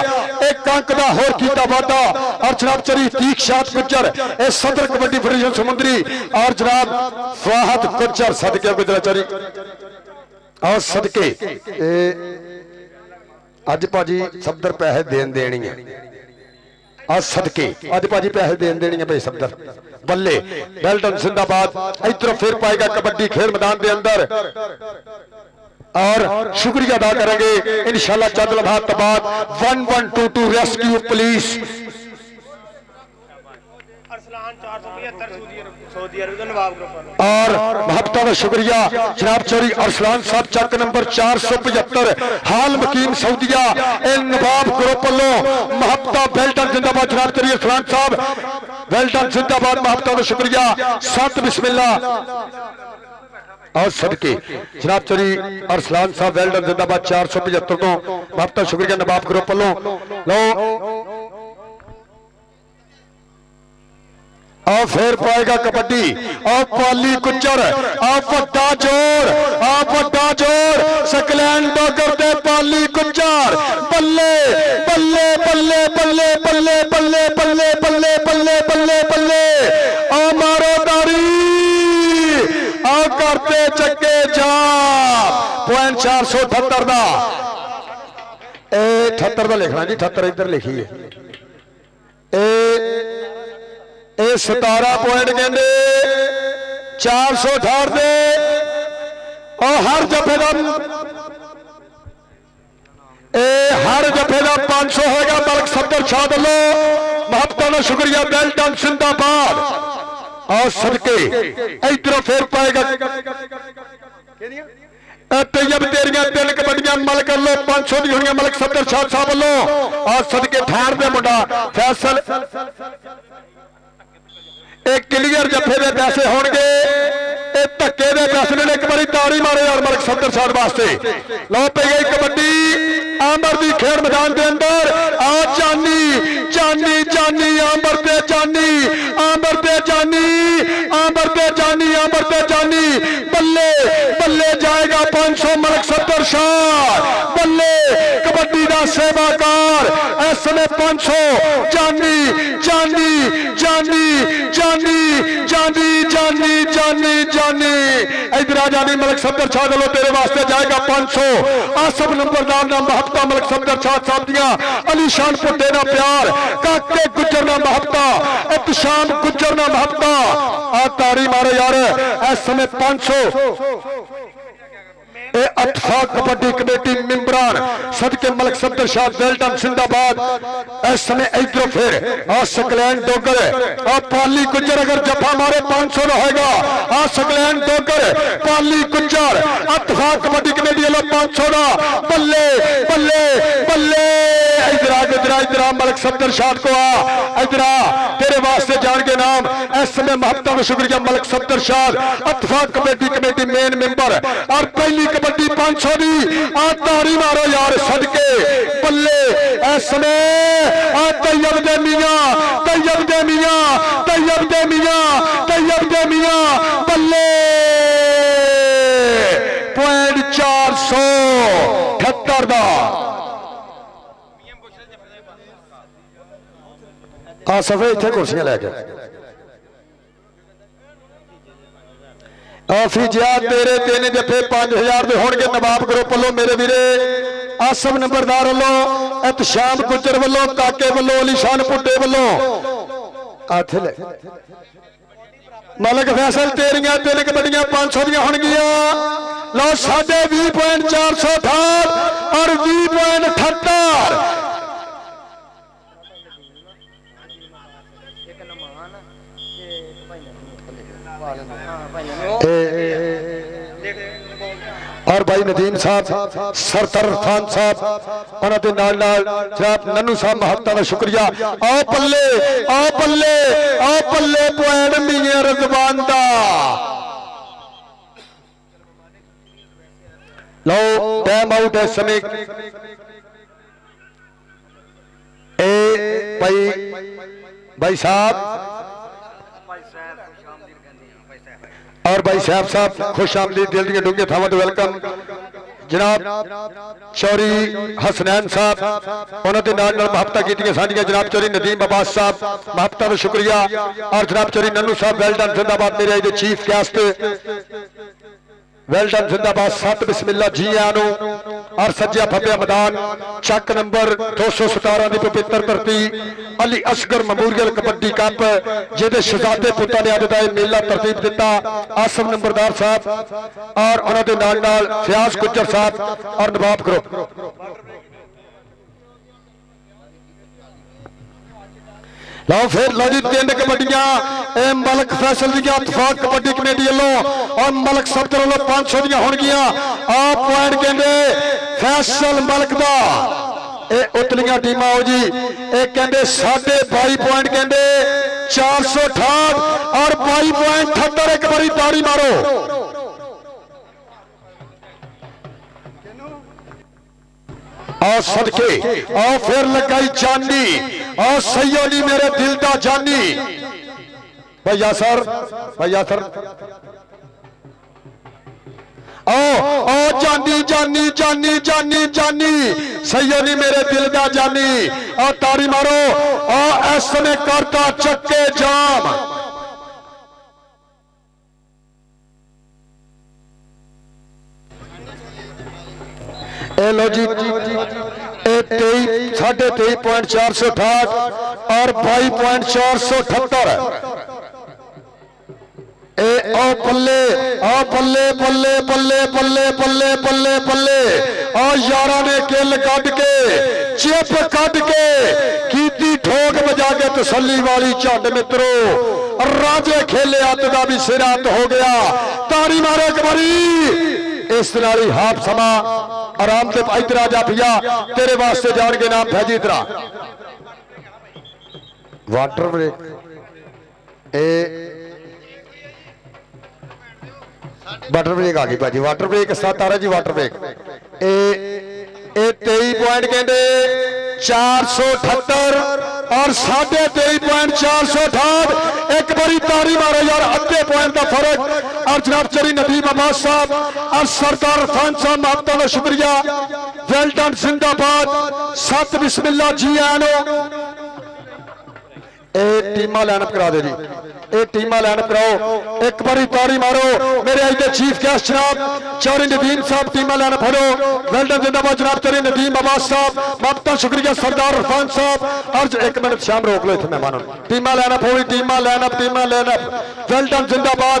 एक अंक का होर कीता वादा और जनाब चरी दीक्षात गुज्जर ए सदर कबड्डी फेडरेशन समुद्री और जनाब स्वाहत गुज्जर सदके गुजरा चरी और सदके अज भाजी सफदर पैसे देन देनी है आज सदके अज भाजी पैसे देन देनी है भाई सफदर बल्ले बेल्टन जिंदाबाद इधर फिर पाएगा कबड्डी खेल मैदान के अंदर और शुक्रिया अदा करेंगे इंशाल्लाह चंद लम्हात बाद 1122 रेस्क्यू पुलिस और महबता का शुक्रिया जनाब चौरी अरसलान साहब चक नंबर 475 हाल मकीम सऊदिया नवाब ग्रुप वालों महबता बेल्टन जिंदाबाद जनाब चौरी अरसलान साहब बेल्टन जिंदाबाद महबता का शुक्रिया सत बिस्मिल्लाह और सदके जनाब चौरी अरसलान साहब वेल्डन जिंदाबाद 475 तो महबता शुक्रिया नवाब ग्रुप वालों लो और फिर पाएगा कबड्डी और पाली गुज्जर और वड्डा जोर सकलैन डॉगर दे पाली गुज्जर बल्ले बल्ले बल्ले बल्ले बल्ले बल्ले बल्ले बल्ले बल्ले बल्ले बल्ले और मारो दारी और करते चक्के जा पॉइंट 478 का 78 का लिखना जी 78 इधर लिखी है 17 पॉइंट कहते 468 दे और हर जफे का 500 होगा मलक सफदर शाह वालों महबता का शुक्रिया बेल्टन जिंदाबाद और सदके इधरों फिर पाएगा तैयब तेरिया 3 कबड्डियां मल कर लो 500 दी होनी मलक सफदर शाह साहब वालों और सदके ठाण दे मुंडा फैसल एक क्लियर जफे के पैसे होंगे धक्के के पैसे ने एक बारी ताड़ी मारे और मलक सफदर शाह वास्ते लो पी गई कबड्डी आंबर की खेल मैदान के अंदर आ जानी जानी जानी आंबर ते जानी आंबर ते जानी आंबर ते जानी आंबर ते जानी बल्ले बल्ले जाएगा 500 मलक सफदर शाह बल्ले कबड्डी का सेवाकार इस समय 500 जानी जानी जानी जानी जानी जानी जानी जानी इधर आ जानी मलक सफदर शाह वालों तेरे वास्ते जाएगा 500 आसफ नंबरदार ना महबता मलक सफदर शाह साहब दिया अलीशान पुट्टे ना प्यार काके गुज्जर ना महबता इत्शाम गुज्जर ना महबता आ तारी मारो यार इस समय 500 अतफाक कबड्डी कमेटी मेंबरान सदके मलक सफदर शाह बेल्टन जिंदाबाद इस समय इधर फिर और सकलैन डोगर और पाली गुज्जर अगर जफा मारे 500 ना होगा और सकलैन डोगर पाली गुज्जर अतफाक कबड्डी कमेटी वालों 500 ना बल्ले बल्ले बल्ले इधर मलक सफदर शाह को आ इधर तेरे वास्ते जान के नाम इस समय महबता का शुक्रिया Malik Safdar Shah Ittefaq committee main member और पहली कबड्डी 500 दी आ तारी मारो यार सदके बल्ले इस समय आ तैयब दे मियां तैयब दे मियां तैयब दे मियां तैयब दे मियां बल्ले पॉइंट 478 का आ सफे इतने कुर्सियां लैके आफिजिया तेरे 3 जफे 5000 के होंगे नवाब ग्रुप वालों मेरे वीरे आसफ नंबरदार वालों इत्शाम गुज्जर वालों काके वालों अलीशान पुट्टे वालों मलक फैसल तेरिया 3 कबड्डियां 500 दी होंगियां लो 20.468 और 20.78 और भाई नदीम साहब सरदार खान साहब उन्होंने नाल नाल जनाब नन्नू साहब महबता का शुक्रिया आओ पल्ले आओ पल्ले आओ पल्ले पॉइंट मियां रजवान दा लो टाइम आउट है समय ए भाई साहब भाई साहब खुश आमदीद दिल दी डूंगे थावां तो वेलकम जनाब चौरी हसनैन साहब उन्होंने दे नाल मुहब्बतां कीतियां साडियां जनाब चौरी नदीम अब्बास साहब मुहब्बतां दा शुक्रिया और जनाब चौरी नन्नू साहब वेल डन जिंदाबाद मेरे आई दे चीफ गेस्ट वेल डन जिंदाबाद सत बिस्मिल्ला जी आनू और सज्जा फब्या मैदान चक नंबर 217 की पवित्र धरती अली असगर मेमोरियल कबड्डी कप जिहदे शहजादे पुत्तां ने अज दा मेला तरतीब दिता आसम नंबरदार साहब और उन्होंने नाल नाल फयाज गुज्जर साहब और नवाब ग्रुप लो फिर लो जी 3 कबड्डियां मलक फैसल दियां इतफाक कबड्डी कमेटी वालों और मलक सब्तर वालों 500 दियां होणगियां आ पॉइंट कहंदे फैसल मलक दा ए उतलियां टीमां हो जी ए कहंदे 22.5 पॉइंट कहंदे 468 और 22.78 एक बारी ताड़ी मारो और सदके और फिर लगाई जानी और सैयदी मेरे दिल दा जानी भैया सर ओ जानी जानी जानी जानी जानी सैयदी मेरे दिल दा जानी और ताड़ी मारो और ऐसे करता चक्के जाम ए लो जी 23.468 और 22.478 ए ओ बल्ले बल्ले बल्ले बल्ले बल्ले बल्ले बल्ले बल्ले और यारा ने किल कट के चिप कट के कीती ठोक बजा के तसल्ली वाली झंड मित्रो राजे खेले अत का भी सिर अंत हो गया ताड़ी मारो एक बारी इस नाली हाफ समा आराम से इधर आ जा भैया तेरे वास्ते जान के नाम फैजी इधर वाटर ब्रेक वाटर ब्रेक आ गई भाजी वाटर ब्रेक 7 आ रहा जी वाटर ब्रेक 23 पॉइंट कहते 478 और 23.468 एक बारी तारी मारो यार अद्धे पॉइंट का फर्क और जनाब चरी नदीम अब्बास साहब और सरदार खान साहब आपका का शुक्रिया वेल डन जिंदाबाद सत बिस्मिल्ला जी आनो टीमा लाइनअप करा दे जी टीमा लाइनअप कराओ एक बारी ताड़ी मारो मेरे आज के चीफ गेस्ट जनाब चौरी नदीम साहब टीमा लाइनअप फड़ो वेल डन जिंदाबाद जनाब चौरी नदीम अब्बास साहब आपका शुक्रिया सरदार इरफान साहब और एक मिनट शाम रोक लो इतने मेहमानों टीमा लाइनअप होगी टीमा लाइनअप वेल डन जिंदाबाद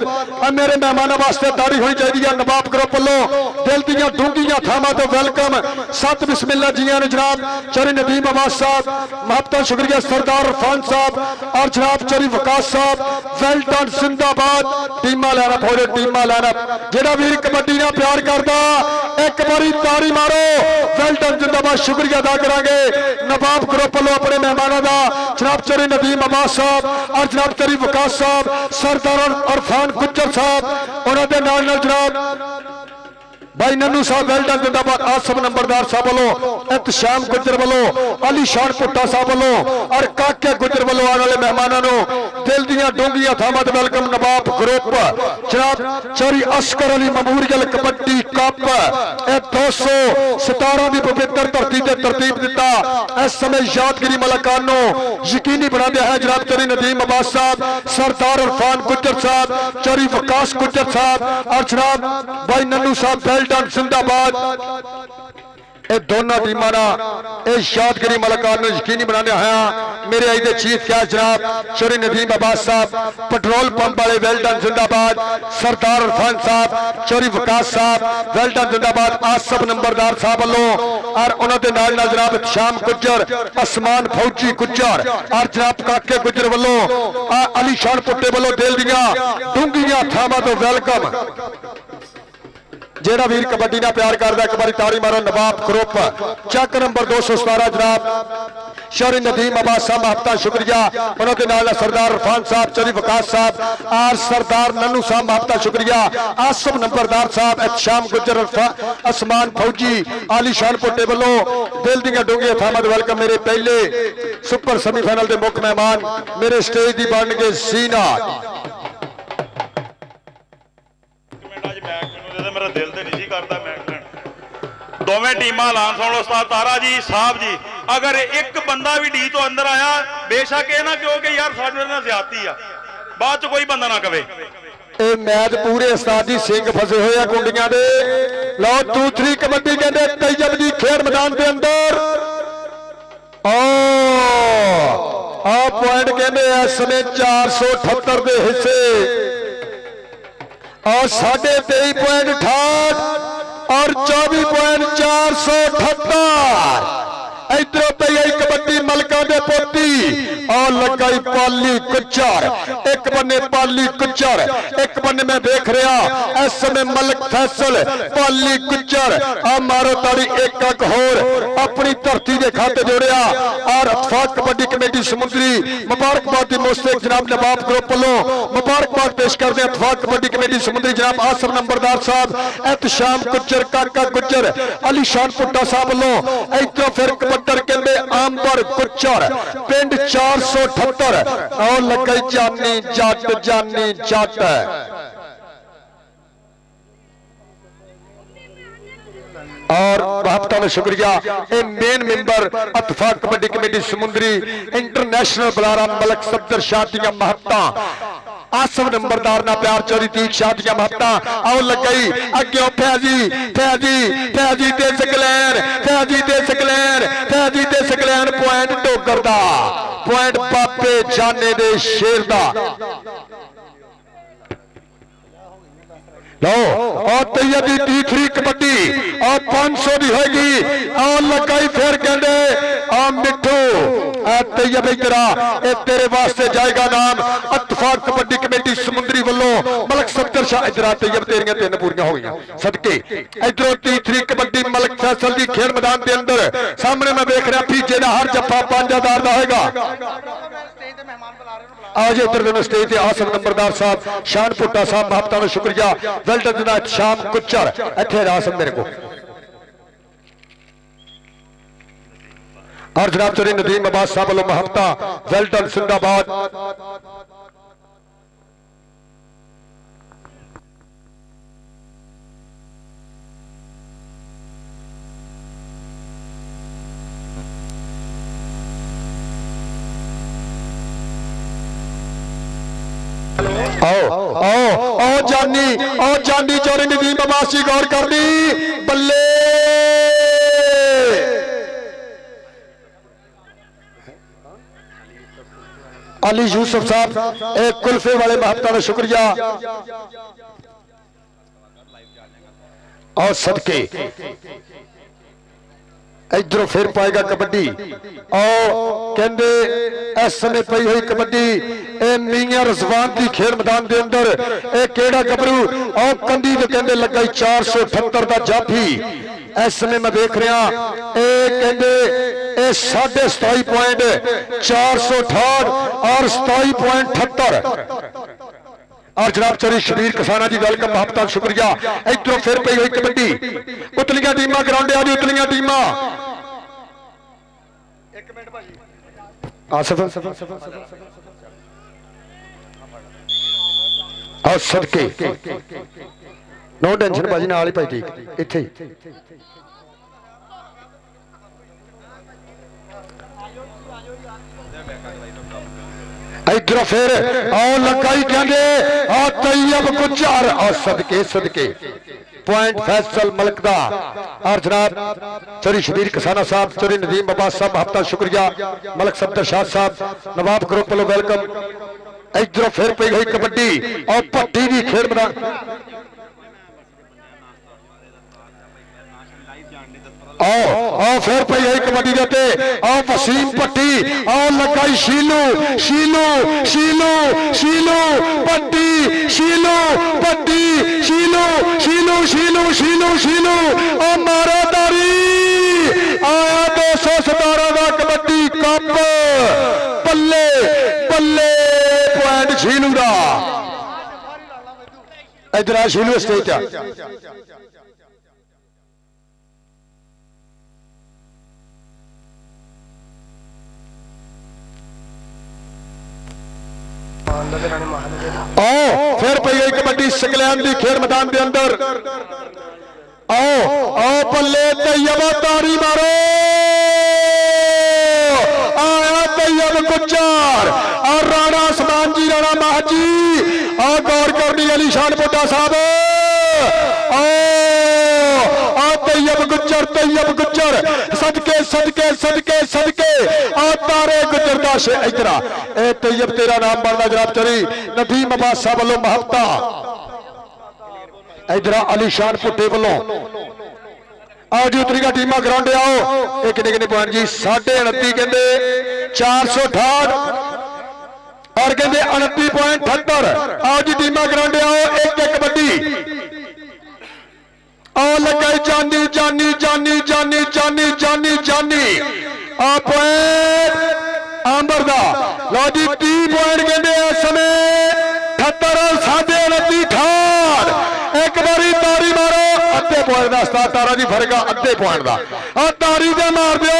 मेरे मेहमानों वास्ते ताड़ी होनी चाहिए नवाब ग्रुप वालों दिल दियां डूंघियां थावां तो वेलकम सत बिस्मिल्ला जी ने जनाब चौरी नदीम अब्बास साहब आपका शुक्रिया सरदार इरफान साहब और जनाब चौरी वकास साहब वेल डन जिंदाबाद टीमा लाइनअप हो रहे टीमा लाइनअप जेड़ा वीर कबड्डी ना प्यार करता एक बारी ताड़ी मारो वेल डन जिंदाबाद शुक्रिया अदा करांगे नवाब ग्रुप वालों अपने मेहमानों का जनाब चौरी नदीम अब्बास साहब और जनाब चौरी वकास साहब सरदार इरफान गुज्जर साहब उन्होंने नाल जनाब भाई नन्नू साहब वेल डन जिंदाबाद आसम नंबरदार साहब वालों एहतशाम गुज्जर वालों अली शान भुट्टा साहब वालों और काके गुज्जर वालों आने वाले मेहमानों दिल दियां डूंघियां थावां ते वेलकम नवाब ग्रुप जनाब चौरी असगर अली मेमोरियल कबड्डी कप 217 की पवित्र धरती से तरतीब दिता इस समय यादगिरी मुलाकात यकीनी बना दिया है जनाब चौरी नदीम अब्बास साहब सरदार इरफान गुज्जर साहब चौरी वकास गुज्जर साहब और जनाब भाई नन्नू साहब डन जिंदाबाद ये दोनों टीमां यादगिरी मुलाकात यकीनी बनाने आया मेरे आज के चीफ गेस्ट जनाब चौरी नदीम अब्बास साहब पेट्रोल पंप वाले वेल डन जिंदाबाद सरदार इरफान साहब चौरी वकास साहब वेल डन जिंदाबाद आसफ नंबरदार साहब वालों और उन्होंने नाल जनाब शाम गुज्जर आसमान फौजी गुज्जर और जनाब काके गुज्जर वालों अली शान पुट्टे वालों दिल दियां डूंघियां थावां तो वेलकम जेड़ा वीर कबड्डी ना प्यार करता एक बारी ताड़ी मारो नवाब ग्रुप चक नंबर 217 जनाब चौरी नदीम अब्बास साहब आपका शुक्रिया उन्होंने नाल सरदार इरफान साहब चौरी वकास साहब और सरदार नन्नू साहब आपका शुक्रिया आसम नंबरदार साहब एहतशाम गुज्जर आसमान फौजी आली शान पुट्टे वालों दिल दियां डूंघियां थावां ते वेलकम मेरे पहले सुपर सेमीफाइनल के मुख्य मेहमान मेरे स्टेज की बन के सीना ਦਿਲ ਤੇ ਨਹੀਂ ਸੀ ਕਰਦਾ ਮੈਂ ਦੋਵੇਂ ਟੀਮਾਂ ਐਲਾਨ ਸੁਣ ਲਓ ਉਸਤਾਦ ਤਾਰਾ ਜੀ ਸਾਹਿਬ ਜੀ ਅਗਰ ਇੱਕ ਬੰਦਾ ਵੀ ਡੀ ਤੋਂ ਅੰਦਰ ਆਇਆ ਬੇਸ਼ੱਕ ਇਹ ਨਾ ਕਿਉਂ ਕਿ ਯਾਰ ਸਾਡੇ ਨਾਲ ਜ਼ਿਆਦਤੀ ਆ ਬਾਅਦ ਚ ਕੋਈ ਬੰਦਾ ਨਾ ਕਵੇ ਇਹ ਮੈਚ ਪੂਰੇ ਉਸਤਾਦ ਜੀ ਸਿੰਘ ਫਸੇ ਹੋਏ ਆ ਕੁੰਡੀਆਂ ਦੇ ਲਓ 2-3 ਕਬੱਡੀ ਕਹਿੰਦੇ ਤੈਯਬ ਜੀ ਖੇਡ ਮੈਦਾਨ ਦੇ ਅੰਦਰ ਆ ਪੁਆਇੰਟ ਕਹਿੰਦੇ ਇਸ ਸਮੇਂ 478 ਦੇ ਹਿੱਸੇ और 23.68 और 24.478 इधरों पे यही कबड्डी मलका दे पोती और लगाई पाली कुचर एक बन्ने पाली कुचर एक बन्ने में देख रहा इस समय मलक फैसल पाली कुचर आ मारो ताड़ी एक होर अपनी धरती के खाते जोड़िया और अतफाक कबड्डी कमेटी समुद्री मुबारकबाद मुस्तक जनाब नवाब ग्रुप वालों मुबारकबाद पेश करते हैं अतफाक कबड्डी कमेटी समुद्री जनाब आसफ नंबरदार साहब एहतशाम कुचर काका गुजर अली शान पुट्टा साहब वालों इधरों फिर कहते आंबर कुचर पिंड 478 और लगे जानी जट और बहुत शुक्रिया मेन मेंबर अतफाक कबड्डी कमेटी समुद्री इंटरनेशनल बुलारा मलक सफदर शादियां महत्ता आसफ नंबरदार ना प्यार चोरी तीक शादियां महत्ता आओ लगई अग्यो फैजी ते सकलैन पॉइंट डोगर दा पॉइंट पापे जाने दे शेर दा लो और तैयब दी तीसरी कबड्डी और 500 दी होगी और लगाई फिर कहते और मिठू तैयब इधरा तेरे वास्ते जाएगा नाम अतफाक कबड्डी कमेटी समुद्री वालों मलक सफदर शाह इधरा तैयब तेरियां 3 पूरियां हो गई सदके इधरों तीसरी कबड्डी मलक फैसल की खेल मैदान के अंदर सामने मैं देख रहा फीजे का हर जफा 5000 का होगा आज इधर स्टेज पे आसफ नंबरदार साहब शान पुट्टा साहब महबता का शुक्रिया वेल्डन शाम कुचर इतने आसफ मेरे को और जनाब चौधरी नदीम अब्बास साहब वालों महबता वेल्डन जिंदाबाद जानी चौधरी नदीम अब्बास जी गौर कर दी बल्ले अली यूसुफ साहब एक कुल्फे वाले महबता का शुक्रिया और सदके इधरों फिर पाएगा कबड्डी और कहते इस समय पई हुई कबड्डी मियां रजवान की खेल मैदान के अंदर केड़ा गबरू और कंधी तो कहते लगा 478 का जाफी इस समय मैं देख रहा कहते 27.468 और 27.78 और जनाब चौधरी शबीर कसाना जी वेलकम महबता शुक्रिया इधरों फिर पई हुई कबड्डी उतलियां टीमां ग्राउंड आ उतलियां टीमां और सदके नो टेंशन भाजी नाल ही भाई ठीक इत्थे इधर फिर और लगाई कहते और तैयब गुजर और सदके पॉइंट फैसल मलक दा और जनाब चौधरी शबीर कसाना साहब चौधरी नदीम अब्बास साहब महबता शुक्रिया मलक सफदर शाह साहब नवाब ग्रुप वालों वेलकम इधरों फिर पई हुई कबड्डी और भट्टी भी खेल मैदान और फिर पई हुई कबड्डी देते और वसीम भट्टी और लगाई शीलू शीलू शीलू शीलू भट्टी शीलू भट्टी शीलू शीलू शीलू शीलू शीलू और मारो दारी आया 217 का कबड्डी कप बल्ले बल्ले पॉइंट शीलू का इधर आ शीलू स्टेज फिर पई गई कबड्डी सकलैन की खेल मैदान के अंदर आओ बल्ले तैयब ताड़ी मारो आया तैयब गुज्जर और राणा आसमान जी राणा महाजी और गौर करनी अली शान बुड्ढा साहब तैयब गुज्जर सदके सदके सदके सदके आ तारे गुज्जर दा शे इधरा ए तैयब तेरा नाम बनना जनाब चरी नदीम अब्बास साहब वालों महबता इधरा अली शान पुट्टे वालों आओ जी उतरी टीमां ग्राउंड आओ एक किन्ने पॉइंट जी 29.5 कहते 468 और कहते 29.78 आओ जी टीमां ग्राउंड आओ एक एक कबड्डी आओ लगाई जानी जानी जानी जानी जानी जानी जानी आ पॉइंट आंबर दा लो जी 30 पॉइंट कहते इस समय 78 29 ठाड़ एक बारी तारी मारो अद्धे पॉइंट का उस्ताद तारा जी फर्क अद्धे पॉइंट का आ तारी दे मार दो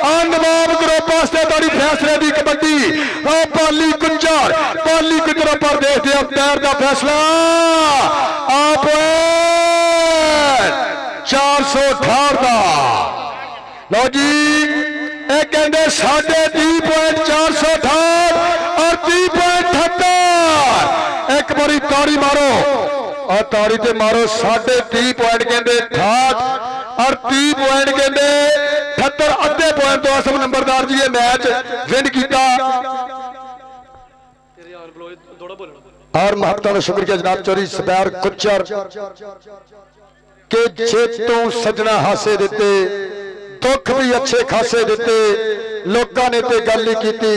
आ नवाब ग्रुप वास्ते तारी फैसले की कबड्डी आ पाली गुज्जर पर देखते अब पैर का फैसला आप 468 का लो जी ये कहते 30.468 और 30.78 एक बारी तारी मारो और तारी ते मारो 30.5 पॉइंट कहते 68 और 30 पॉइंट कहते 78 अद्धे पॉइंट तो असम नंबरदार जी ये मैच विन किया और महत्ता का शुक्रिया जनाब चौरी सपैर गुज्जर के जेतों सजना हासे दिते दुख भी अच्छे खासे दिते लोगों ने ते गल नहीं की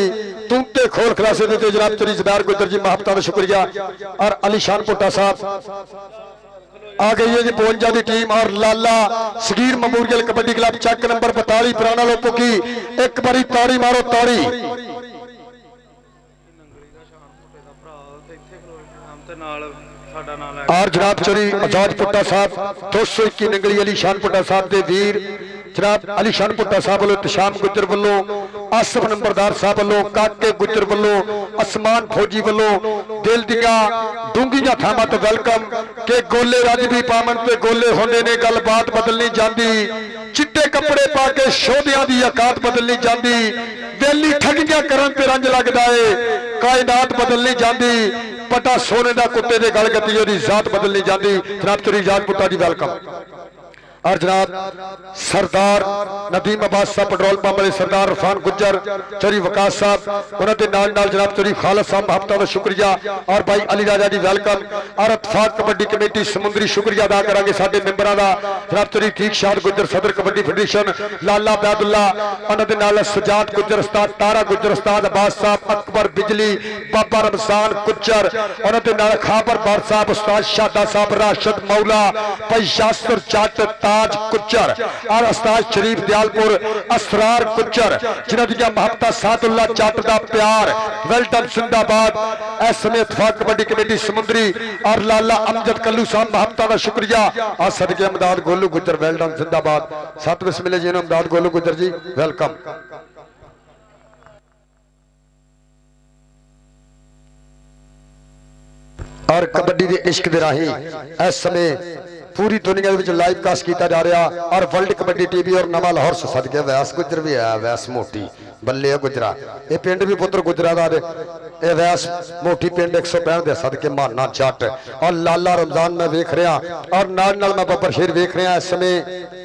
तू ते खोल खलासे दिते जनाब चौरी सपैर गुज्जर जी महत्ता का शुक्रिया और अली शान पुट्टा साहब आ गई है जी 52 की टीम और लाला सगीर मेमोरियल कबड्डी क्लब चक नंबर 42 पुराना लोगों की एक बारी तारी मारो तारी और जनाब चौरी आजाद पुट्टा साहब 221 नंगली अली शान पुट्टा साहब के वीर जनाब अली शान पुट्टा साहब वालों तशाम गुज्जर वालों आसफ नंबरदार साहब वालों काके गुज्जर वालों आसमान फौजी वालों दिल दिया डूंगियां थावां तो वेलकम के गोले रज भी पावन ते गोले होंदे ने गलबात बदलनी जाती चिट्टे कपड़े पा के शोधियां दी औकात बदलनी जाती दिल्ली ठगियां करन ते रंज लगदा है कायनात बदलनी जाती पटा सोने का कुत्ते के गल गती ओदी जात बदलनी जाती जनाब चौरी आजाद पुट्टा जी वेलकम और जनाब सरदार नदीम अब्बास साहब पेट्रोल पंप वाले सरदार इरफान गुज्जर चौरी वकास साहब उन्होंने नाल जनाब चौरी खालिद साहब हफ्ता का शुक्रिया और भाई अली राजा जी वेलकम और इत्तेफाक कबड्डी कमेटी समुद्री शुक्रिया अदा करांगे साडे मेंबरां दा जनाब चौरी ठीक शाद गुज्जर सदर कबड्डी फेडरेशन लाला बैदुल्ला उन्होंने नाल सुजात गुज्जर उस्ताद तारा गुज्जर उस्ताद अब्बास साहब अकबर बिजली बाबा रमजान गुज्जर उन्होंने नाल खाबर बार साहब उस्ताद शादा साहब राशिद मौला भाई यासर जट ताज गुज्जर और उस्ताद शरीफ दयालपुर असरार गुज्जर जिन्हां दी महबता सादुल्ला जट दा प्यार वेल्टन जिंदाबाद इस समय इत्तेफाक कबड्डी कमेटी समुद्री और लाला अमजद कल्लू साहब महबता का शुक्रिया और सदके अमदाद गोलू गुज्जर वेल्टन जिंदाबाद सत बिस्मिल्लाह जी अमदाद गोलू गुज्जर जी वेलकम और कबड्डी के इश्क दे राही इस समय पूरी दुनिया लाइव कास्ट किया जा रहा और वर्ल्ड कबड्डी टीवी और नवा लाहौर से सदके वैस गुजर भी आया वैस मोटी बल्ले गुजरा ये पिंड भी पुत्र गुजरा का वैस मोटी पिंड 165 दे सदके माना जट और लाला रमजान मैं वेख रहा और नाल नाल मैं बब्बर शेर वेख रहा इस समय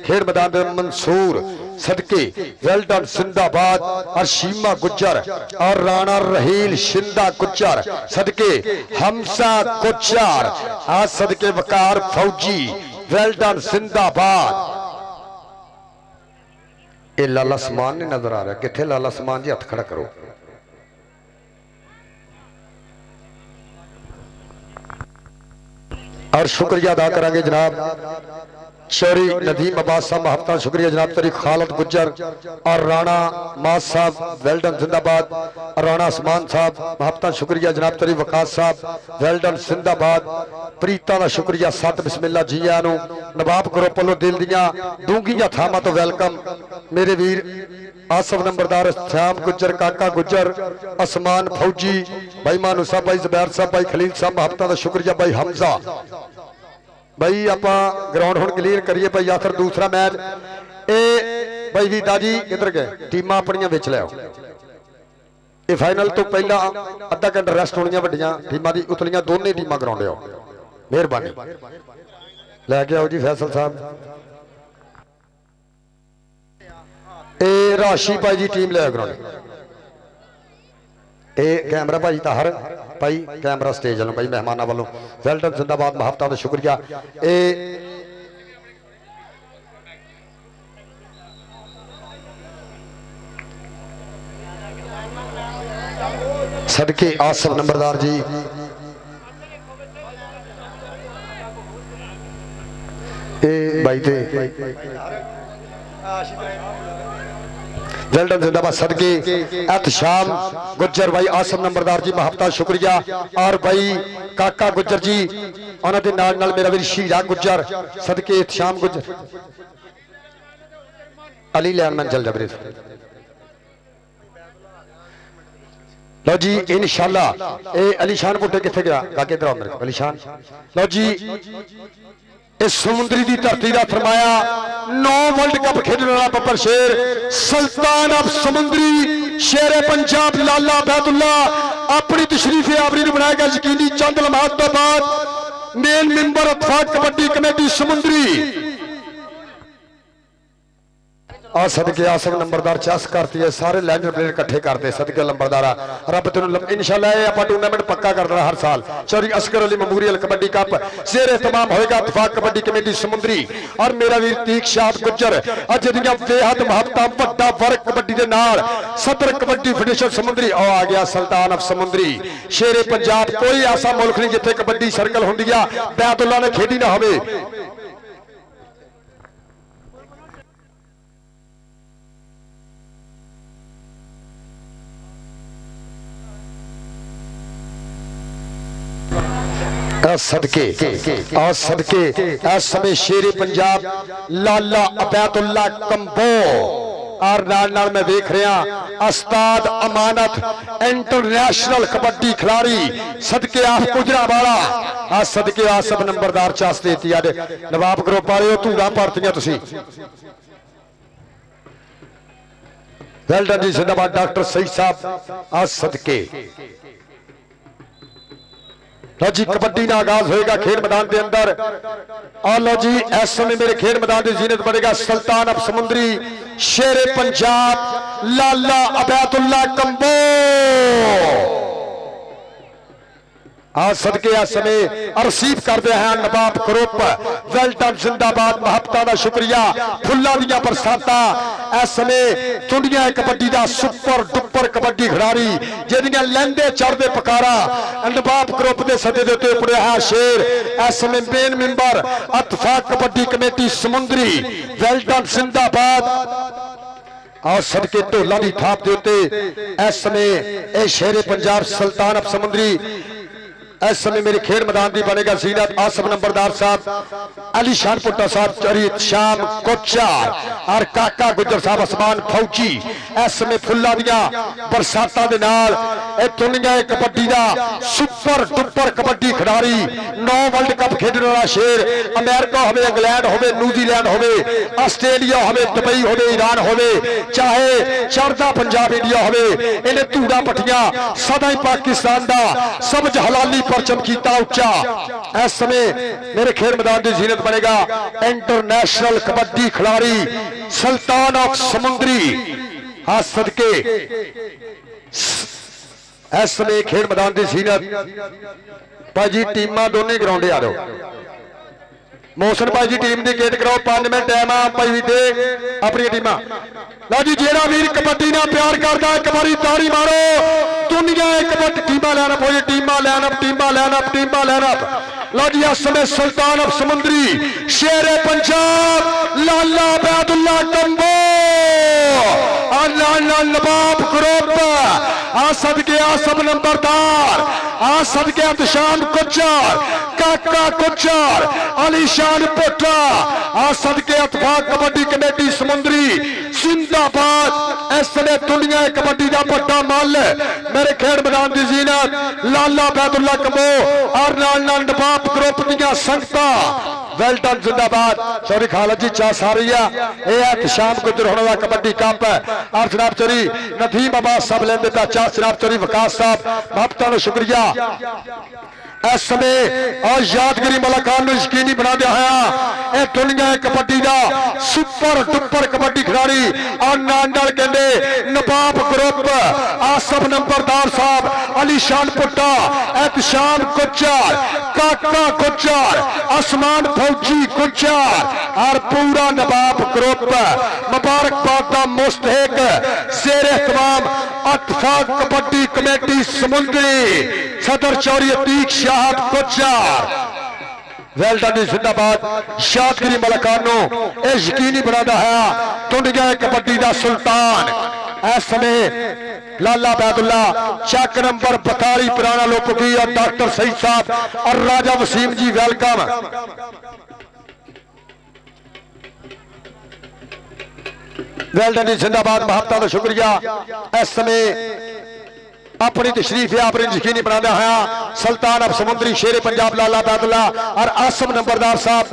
खेड मैदान में मंसूर सदके वेल्टन जिंदाबाद और शीमा गुज्जर और राणा रहील शिंदा गुज्जर सदके हमसा गुज्जर आज सदके वकार फौजी वेल्टन जिंदाबाद ये लाला समान नहीं नजर आ रहा किथे लाला समान जी हथ खड़ा करो और शुक्रिया अदा करांगे जनाब चौरी नदीम अब्बास साहब हफ्ता शुक्रिया जनाब चौरी खालिद गुज्जर और राणा मास साहब वेल्टन जिंदाबाद और राणा आसमान साहब हफ्ता शुक्रिया जनाब चौरी वकास साहब वेल्टन जिंदाबाद प्रीता का शुक्रिया सत बिस्मिल्ला जी आनू नवाब ग्रुप वालों दिल दियां डूंगियां थावां तो वेलकम मेरे वीर आसफ नंबरदार श्याम गुज्जर काका गुज्जर आसमान फौजी भाई मानू साहब भाई जुबैर साहब भाई खलील साहब हफ्ता का शुक्रिया भाई हमजा भाई आप ग्राउंड हुण क्लीयर करिए भाई आखिर दूसरा मैच ए भाई वीदा जी इधर गए टीमां अपनियां विच लिआओ ये फाइनल तो पहला अद्धा घंटा रेस्ट होनी वड्डियां टीमां दी उतलियां दोनों टीमां ग्राउंड आओ मेहरबानी लैके आओ जी फैसल साहब ए राशि भाई जी टीम ले ग्राउंड ए कैमरा भाई ताहर भाई कैमरा स्टेज वालों भाई मेहमानों वालों वेलडन जिंदाबाद मुहब्बतां दा शुक्रिया ए सदके आसफ नंबरदार जी ए भाई थे वेलडन जिंदाबाद सदके एहतशाम गुज्जर भाई आसफ नंबरदार जी मुहब्बतां शुक्रिया और भाई काका गुज्जर जी उन्हां दे नाल नाल मेरा वीर शीरा गुज्जर सदके एहतशाम गुज्जर अली लैनमैन चल जबरे लो जी इंशाल्लाह ए अलीशान बुट्टे किथे गया काके इधर आओ मेरे को अलीशान लो जी इस समुद्री दी धरती दा फरमाया 9 वर्ल्ड कप खेलने वाला बब्बर शेर सुल्तान ऑफ समुद्री शेर पंजाब लाला बैतुल्ला अपनी तशरीफ आवरी नु बनाएगा यकीनी चंद लम्हात तो बाद मेन मेंबर इत्तेफाक कबड्डी कमेटी समुद्री आ सदके आसफ नंबरदार चस करती है सारे लैंडर प्लेयर इकट्ठे करते सदके नंबरदारा रब तेन इंशाल्लाह ये आप टूर्नामेंट पक्का कर देना हर साल चौधरी असगर अली मेमोरियल कबड्डी कप जेर एहतमाम होएगा इत्तेफाक कबड्डी कमेटी समुद्री और मेरा वीर तीक्षात गुज्जर अज दियां बेहद मुहब्बतां वड्डा वर्ग कबड्डी दे नाल सदर कबड्डी फेडरेशन समुद्री आ गया सुल्तान ऑफ समुद्री शेरे पंजाब कोई ऐसा मुल्क नहीं जिथे कबड्डी सर्कल हुंदी आ बैतुल्ला ने खेडी ना होवे सदके इस समय शेरे पंजाब लाला अबैतुल्ला कंबो और नाल नाल मैं देख रहा उस्ताद अमानत इंटरनेशनल कबड्डी खिलाड़ी सदके आफ गुजरावाला आ सदके आसफ नंबरदार चास देती अज नवाब ग्रुप वाले धूड़ा भरतियां तुसी वेलडन जी जिंदाबाद डॉक्टर सईद साहब आ सदके लो जी कबड्डी का आगाज होएगा खेल मैदान के अंदर और लो जी इस समय मेरे खेल मैदान की जीनत बनेगा सुल्तान ऑफ समुद्री शेरे पंजाब लाला अबैतुल्ला कंबो आज सदके इस समय रिसीव करते हैं नवाब ग्रुप वेलडन जिंदाबाद मुहब्बतां दा शुक्रिया फुल्लां दियां बरसातां इस समय दुनिया कबड्डी दा सुपर डुपर कबड्डी खिलाड़ी जिहदियां लैंदे चढ़दे पकारा नवाब ग्रुप दे सदे दे उत्ते उपड़िया है शेर इस समय मेन मेंबर इत्तेफाक कबड्डी कमेटी समुद्री वेलडन जिंदाबाद और सदके ढोला की थाप के उत्ते इस समय यह शेरे पंजाब सुल्तान ऑफ समुद्री इस समय मेरे खेल मैदान की बनेगा जीनत आसफ नंबरदार साहब अली शान पुट्टा साहब चरित शाम कोचार और काका गुजर साहब आसमान फौजी इस समय फुल्ला दियां बरसातां दे नाल दुनिया कबड्डी दा सुपर डुपर कबड्डी खिलाड़ी 9 वर्ल्ड कप खेलने वाला शेर अमेरिका होवे इंग्लैंड होवे न्यूजीलैंड होवे आस्ट्रेलिया होवे दुबई होवे ईरान होवे चाहे चढ़दा पंजाब इंडिया होवे इन्हें धूड़ा पट्टियां सदा ही पाकिस्तान दा समझ हलाली परचम कीता उच्चा इस समय मेरे खेल मैदान की जीनत बनेगा इंटरनेशनल कबड्डी खिलाड़ी सुल्तान ऑफ समुद्री आज सदके इस समय खेल मैदान की जीनत भाजी टीमां दोनों ग्राउंड आ जाओ मोहसन भाई जी टीम की गेट कराओ 5 मिनट टाइम आ भाई भी दे अपनी टीमां लो जी जेड़ा वीर कबड्डी ना प्यार करता है एक बारी ताड़ी मारो दुनिया कबड्डी टीमां लैन अप होई टीमां लैन अप लो जी इस समय सुल्तान ऑफ समुद्री शेरे पंजाब लाला बैतुल्ला कंबो और लाला नवाब ग्रुप आ सदके आसफ नंबरदार आ सदके एहतशाम गुज्जर काका गुज्जर अली शान पुट्टा आ सदके इत्तेफाक कबड्डी कमेटी समुद्री जिंदाबाद इस समय दुनिया कबड्डी का बड़ा मल मेरे खेड मैदान की जीनत लाला बैदुल्ला कमो और नाल नाल नवाब ग्रुप दियां संगतां वेल्टन जिंदाबाद सॉरी खालद जी चा सारी है शाम गुजर होने वाला कबड्डी कप है और जनाब चोरी नदीम अब्बास साहब लेंदे ता चा जनाब चोरी विकास साहब महबता शुक्रिया इस समय और यादगिरी मुलाकात में यकीनी बना दिया है दुनिया कबड्डी का सुपर डुपर कबड्डी खिलाड़ी और नाल कहते नवाब ग्रुप आसफ नंबरदार साहब अलीशान पुट्टा एहतशाम गुज्जर काका गुज्जर आसमान फौजी गुज्जर और पूरा नवाब ग्रुप मुबारकबाद का मुस्तहिक शेर एहतमाम अतफाक कबड्डी कमेटी समुंदरी सदर चौरी अतीक शाहद गुज्जर वेल्टन जिंदाबाद यादगिरी मुलाकात नूं यकीनी बनाता है दुनिया कबड्डी का सुल्तान इस समय लाला बैदुल्ला चक नंबर 42 पुराना लोकगी और डॉक्टर सईद साहब और राजा वसीम जी वेलकम वेल्टन जिंदाबाद महबता का शुक्रिया इस समय अपनी तशरीफ है अपनी यकीनी बनाया है सुल्तान अब समुद्री शेर पंजाब लाला बैदुल्ला और आसम नंबरदार साहब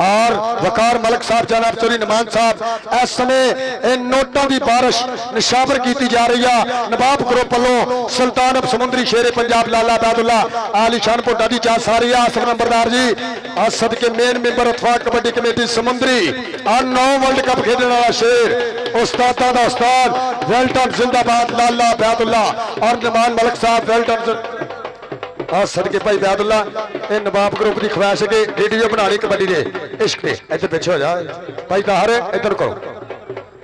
और वकार मलक साहब जनाब चोरी नमान साहब इस समय नोटों की बारिश निशावर की जा रही है नवाब ग्रुप वालों सुल्तान अब समुद्री शेर पंजाब लाला बैदुल्ला आली शान पुट्टा की चाह सारी आसम नंबरदार जी आज सदके मेन मेंबर अथवाक कबड्डी कमेटी समुद्री और 9 वर्ल्ड कप खेलने वाला शेर उस्तादा का उस्ताद वेल्टन जिंदाबाद लाला बैदुल्ला और नमान मलक साहब वेल्टन सदके भाई बैदुल्ला ये नवाब ग्रुप की ख्वाहिश है कि वीडियो बनानी कबड्डी दे इश्क दे इधर पीछे हो जाए भाई ताहर इधर करो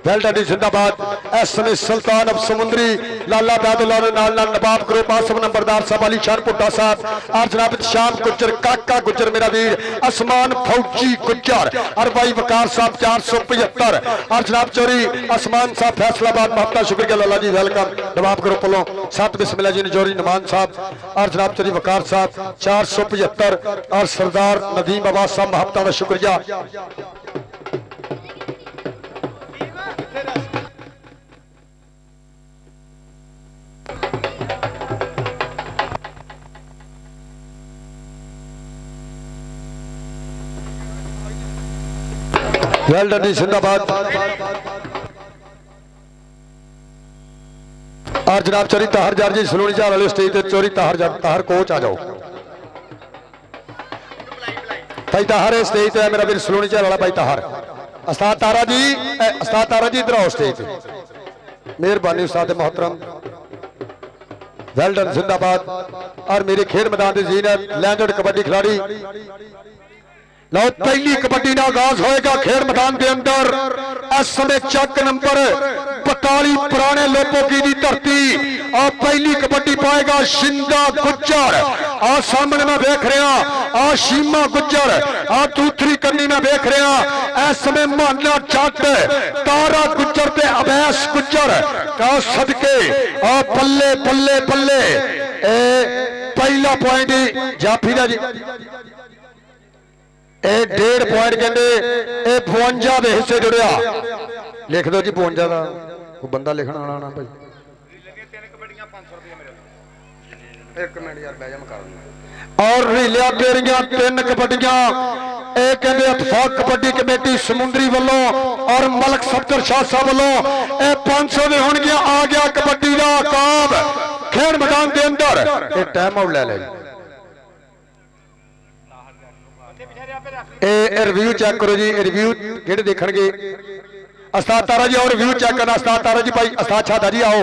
वेल्टन जिंदाबाद इस समय सुल्तान अब समुद्री लाला बैदुल्ला नाल नाल नवाब ग्रुप आसम नंबरदार साहब अली शान पुट्टा साहब और जनाब शाम गुज्जर काका गुज्जर मेरा वीर आसमान फौजी गुज्जर और भाई वकार साहब 475 और जनाब चोरी आसमान साहब फैसलाबाद महबता शुक्रिया लाला जी वेलकम नवाब ग्रुप वालों सत बिस्मिल्लाह जी नजोरी नमान साहब और जनाब चोरी वकार साहब 475 और सरदार नदीम अब्बास साहब महबता का शुक्रिया वेल्टन जिंदाबाद और जनाब चोरी ताहर जार जी सलूनी जार वाले स्टेज पे चोरी ताहर कोच आ जाओ भाई ताहर स्टेज पे है मेरा वीर सलूनी जार वाला भाई ताहर उस्ताद तारा जी इधर आओ स्टेज पे मेहरबानी उस्ताद मोहतरम वेल्टन जिंदाबाद और मेरे खेल मैदान की जीनत लैंडर्ड कबड्डी खिलाड़ी लो पहली कबड्डी का आगाज होएगा खेल मैदान के अंदर इस समय चक नंबर 42 पुराने लोपोगी की धरती और पहली कबड्डी पाएगा शिंदा गुज्जर और सामने मैं देख रहा और शीमा गुज्जर और दूसरी कन्नी में देख रहा इस समय माना जट तारा गुज्जर ते अवैस गुज्जर का सदके और पल्ले पल्ले पल्ले पहला पॉइंट जाफी का जी 1.5 पॉइंट कहते 52 के हिस्से जुड़िया लिख दो जी 52 का कोई बंदा लिखना आना भाई और रीलिया तेरिया 3 कबड्डियां कहते अतफाक कबड्डी कमेटी समुद्री वालों और मलक सफदर शाह साहब वालों 500 दे होणगियां आ गया कबड्डी का आकाब खेल मैदान के अंदर टाइम आउट ले ले रिव्यू चेक करो जी रिव्यू जेडे देखणगे उस्ताद तारा जी और रिव्यू चेक करना उस्ताद तारा जी भाई उस्ताद छादा जी आओ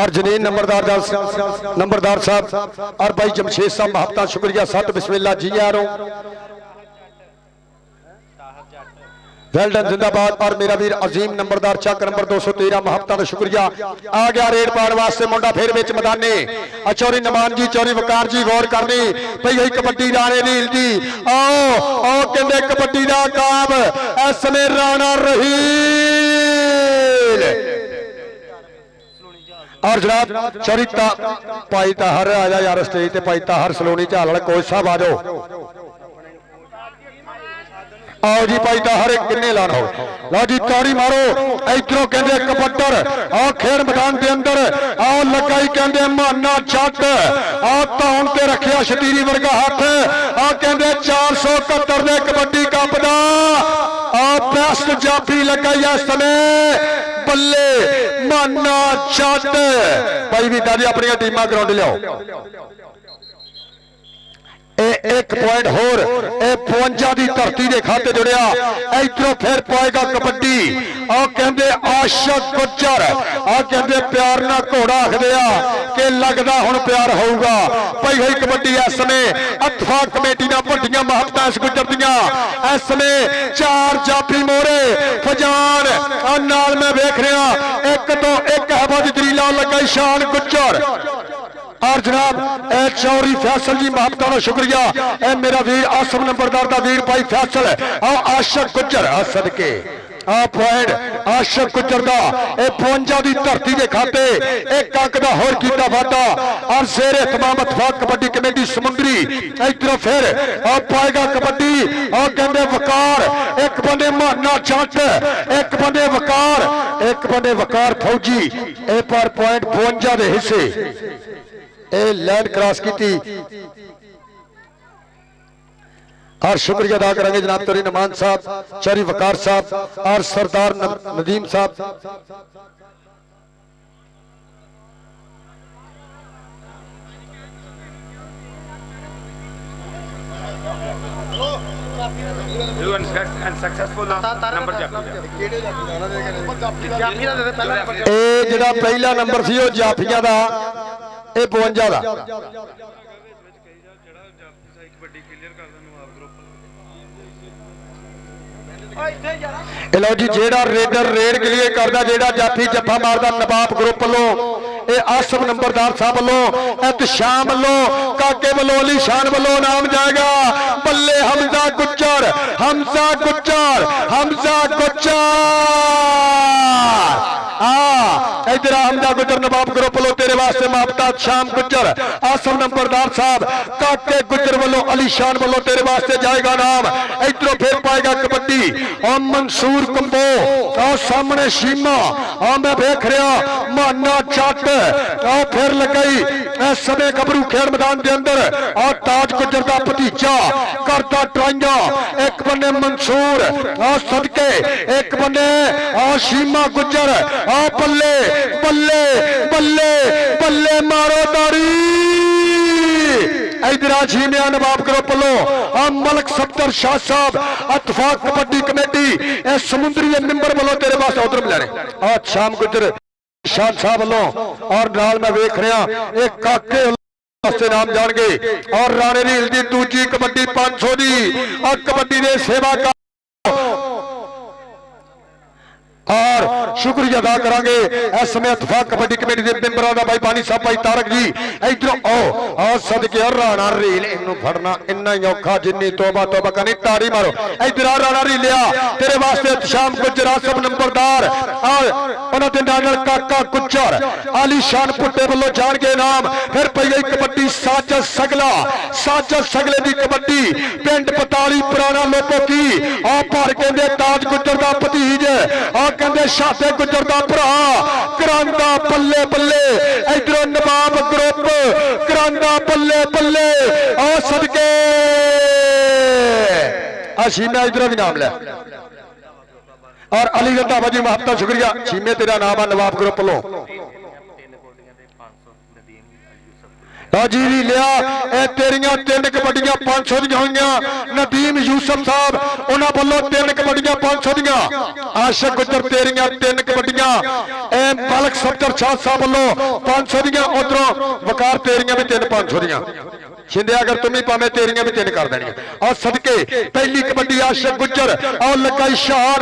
और जनीन नंबरदार साहब और भाई जमशेद साहब महबता शुक्रिया सत बिस्मिल्लाह जी आ रहा वेल्टन जिंदाबाद और मेरा वीर अजीम नंबरदार चक नंबर 213 महबता का शुक्रिया आ गया रेड पाड़ वास्ते मुंडा फिर विच मैदाने चौरी नमान जी चौरी वकार जी गौर करनी भाई यही कबड्डी राणे नील जी आओ कहते कबड्डी का काम इस समय राणा रहील और जनाब चरिता भाई ताहर आ जा यार स्टेज ते भाई ताहर सलोनी झाल वाले कोच साहब आ जाओ आओ जी भाई ताहर किन्ने लाना हो लो जी ताड़ी मारो इधरों कहते कबड्डर आओ खेल मैदान के अंदर आओ लगाई कहते माना जट आओ धौन ते रखिया शतीरी वर्गा हाथ आ कहते 471 दे कबड्डी कप दा आ बेस्ट जाफी लगाई इस समय बल्ले माना जट भाई भी दादी अपनी टीमां ग्राउंड लियाओ एक पॉइंट होर 52 की धरती के खाते जुड़िया इधरों फिर पाएगा कबड्डी आ कहते आशक गुज्जर आ कहते प्यार ना घोड़ा आखदे कि लगता हुण प्यार होगा भाई हुई कबड्डी इस समय अथवा कमेटी ना वड्डियां महबतां इस गुज्जर दियां इस समय 4 जाफी मोहरे फजान नाल मैं वेख रहा एक तो एक हवा दी दलीला लगा शान गुज्जर और जनाब चौरी फैसल जी महबता का शुक्रिया ए मेरा वीर आसम नंबरदार का वीर भाई फैसल आओ आशक गुज्जर आ सदके आ पॉइंट आशक गुज्जर का 52 की धरती के खाते एक अंक का होर कीता वादा और शेर तमाम अथवाक कबड्डी कमेटी समुद्री इधरों फिर आ पाएगा कबड्डी आ कहते वकार एक बंदे माना जट एक बंदे वकार फौजी ए पर पॉइंट 52 के हिस्से लैंड क्रॉस की और शुक्रिया अदा करेंगे जनाब तोरी नमान साहब चौरी वकार साहब और सरदार नदीम साहब जेड़ा पहला नंबर सी जाफिया का 52 का लो जी जेड़ा रेडर रेड क्लियर करता जेड़ा जाफी जफा मारदा नवाब ग्रुप लो ए आसम नंबरदार साहब वालों शाम वालों काके वालों अली शान वालों नाम जाएगा बल्ले हमजा गुज्जर इधर हमजा गुज्जर नवाब ग्रुप लो तेरे वास्ते मापता शाम गुज्जर आसम नंबरदार साहब काके गुज्जर वालों अली शान वालों तेरे वास्ते जाएगा नाम इधरों फिर पाएगा कबड्डी और मंसूर कंबो और सामने शीमा और मैं देख रहा माना जट और फिर लगाई इस समय गबरू खेल मैदान के अंदर और ताज गुज्जर का भतीजा करता ट्राइया एक बने मंसूर और सदके एक बने और शीमा गुज्जर और बल्ले बल्ले बल्ले बल्ले मारो तारी इधर झीमिया नवाब ग्रुप लो मलक सफ्तर शाह साहब अतफाक कबड्डी कमेटी समुद्री मेंबर वालों तेरे पास उधर मिलने और शाम गुजर शान साहब वालों और नाल मैं वेख रहा एक काके वास्ते नाम जान गए और राणे रील दी दूजी कबड्डी 500 दी और कबड्डी दे सेवा का और शुक्रिया अदा करांगे इस समय अतफाक कबड्डी कमेटी के मेंबरों का भाई पानी साहब भाई तारक जी इधरों आओ सदके राणा रील इन्नू फड़ना इन्ना ही औखा जिन्नी तौबा तौबा करनी ताड़ी मारो इधर राणा रील लिया तेरे वास्ते शाम गुज्जर आसम नंबरदार और उन्होंने नाल काका गुज्जर आली शान पुट्टे वालों जान के नाम फिर पई गई कबड्डी साजद सगले की कबड्डी पिंड पताली पुराना लोगों की और भर के ताज गुज्जर का भतीज और कहते शाते गुज्जर का भरा करांदा बल्ले बल्ले इधरों नवाब ग्रुप करांदा बल्ले बल्ले और सदके शीमे इधरों भी नाम ले और अली रंधावा जी महबता शुक्रिया शीमे तेरा नाम है नवाब ग्रुप लो जी लिया तेरिया 3 कबड्डियां 500 दी हुई नदीम यूसुफ साहब उन्होंने वालों 3 कबड्डियां 500 दी आशक गुज्जर तेरिया 3 कबड्डियां मलक सफ्तर शाह साहब वालों 500 दी उधरों वकार तेरिया भी 3 500 दी शिंदे अगर तुम ही पावे तेरिया भी 3 कर देनी और सदके पहली कबड्डी आशक गुज्जर और लगाई शान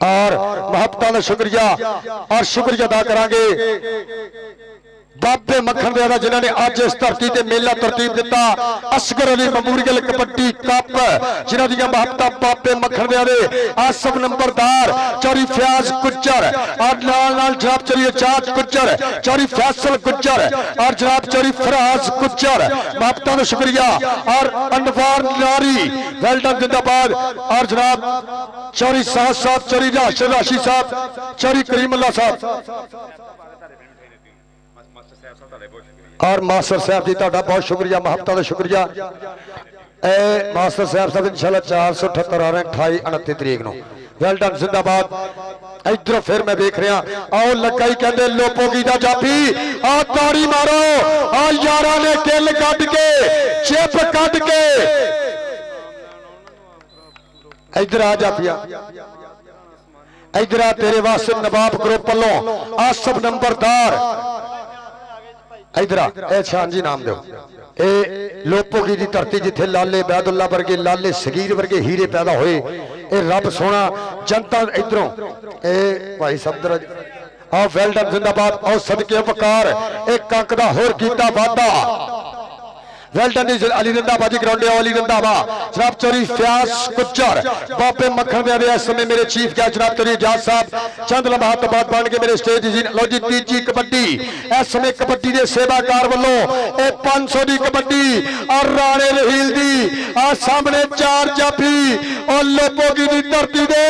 और महबता का शुक्रिया और शुक्रिया अदा करांगे ਬਾਬੇ ਮੱਖਣ ਦੇ ਜਿਨ੍ਹਾਂ ਨੇ ਅੱਜ ਇਸ ਧਰਤੀ ਤੇ ਮੇਲਾ ਤਰਤੀਬ ਦਿੱਤਾ। ਅਸਗਰ ਅਲੀ ਮੈਮੋਰੀਅਲ ਕਬੱਡੀ ਕੱਪ ਜਿਨ੍ਹਾਂ ਦੀਆਂ ਮਹੱਬਤਾਂ ਬਾਬੇ ਮੱਖਣ ਦੇ ਆਸਫ ਨੰਬਰਦਾਰ ਚੌਰੀ ਫਿਆਜ਼ ਗੁੱਜਰ और नाल जनाब चौरी एजाज गुज्जर, चौरी फैसल गुज्जर और जनाब चौरी फराज गुज्जर, महबता का शुक्रिया। और अनवार नारी वेल्डन जिंदाबाद। और जनाब चौरी साहब साहब, चौरी राशि साहब, चौरी करीम अल्लाह साहब और मास्टर साहब जी तुहाडा बहुत शुक्रिया, महबता का शुक्रिया। ए मास्टर साहब साहब इंशाल्लाह 478 आ रहे 28 29 तरीक नूं वेल्डन जिंदाबाद। इधरों फिर मैं देख रहा आओ लगा ही कहते लोपोगी दा जाफी आ ताड़ी मारो आ यारा ने किल कट के चिप कट के इधर आ जाफिया इधर आ तेरे वास्ते नवाब ग्रुप वालों आसफ नंबरदार इधर आ शान जी नाम दो ए लोपोगी दी धरती जिथे लाले बैदुल्ला वर्गे लाले सगीर वर्गे हीरे पैदा होए ए रब सोना जनता इधरों ए भाई सब्दर आओ वेल्डन जिंदाबाद। आओ सदके वकार एक कंक दा होर कीता वादा वेल्डन अली रंधावा जी ग्राउंड अली रंधावा जनाब चौरी फयाज गुज्जर बाबे मक्खन दे इस समय मेरे चीफ गेस्ट जनाब चौरी एजाज साहब चंद लम्हा तो बाद बन के मेरे स्टेज लो जी तीजी कबड्डी इस समय कबड्डी के सेवाकार वालों ए 500 की कबड्डी और राणे रहील दी आ सामने 4 जाफी और लोपोगी दी धरती दे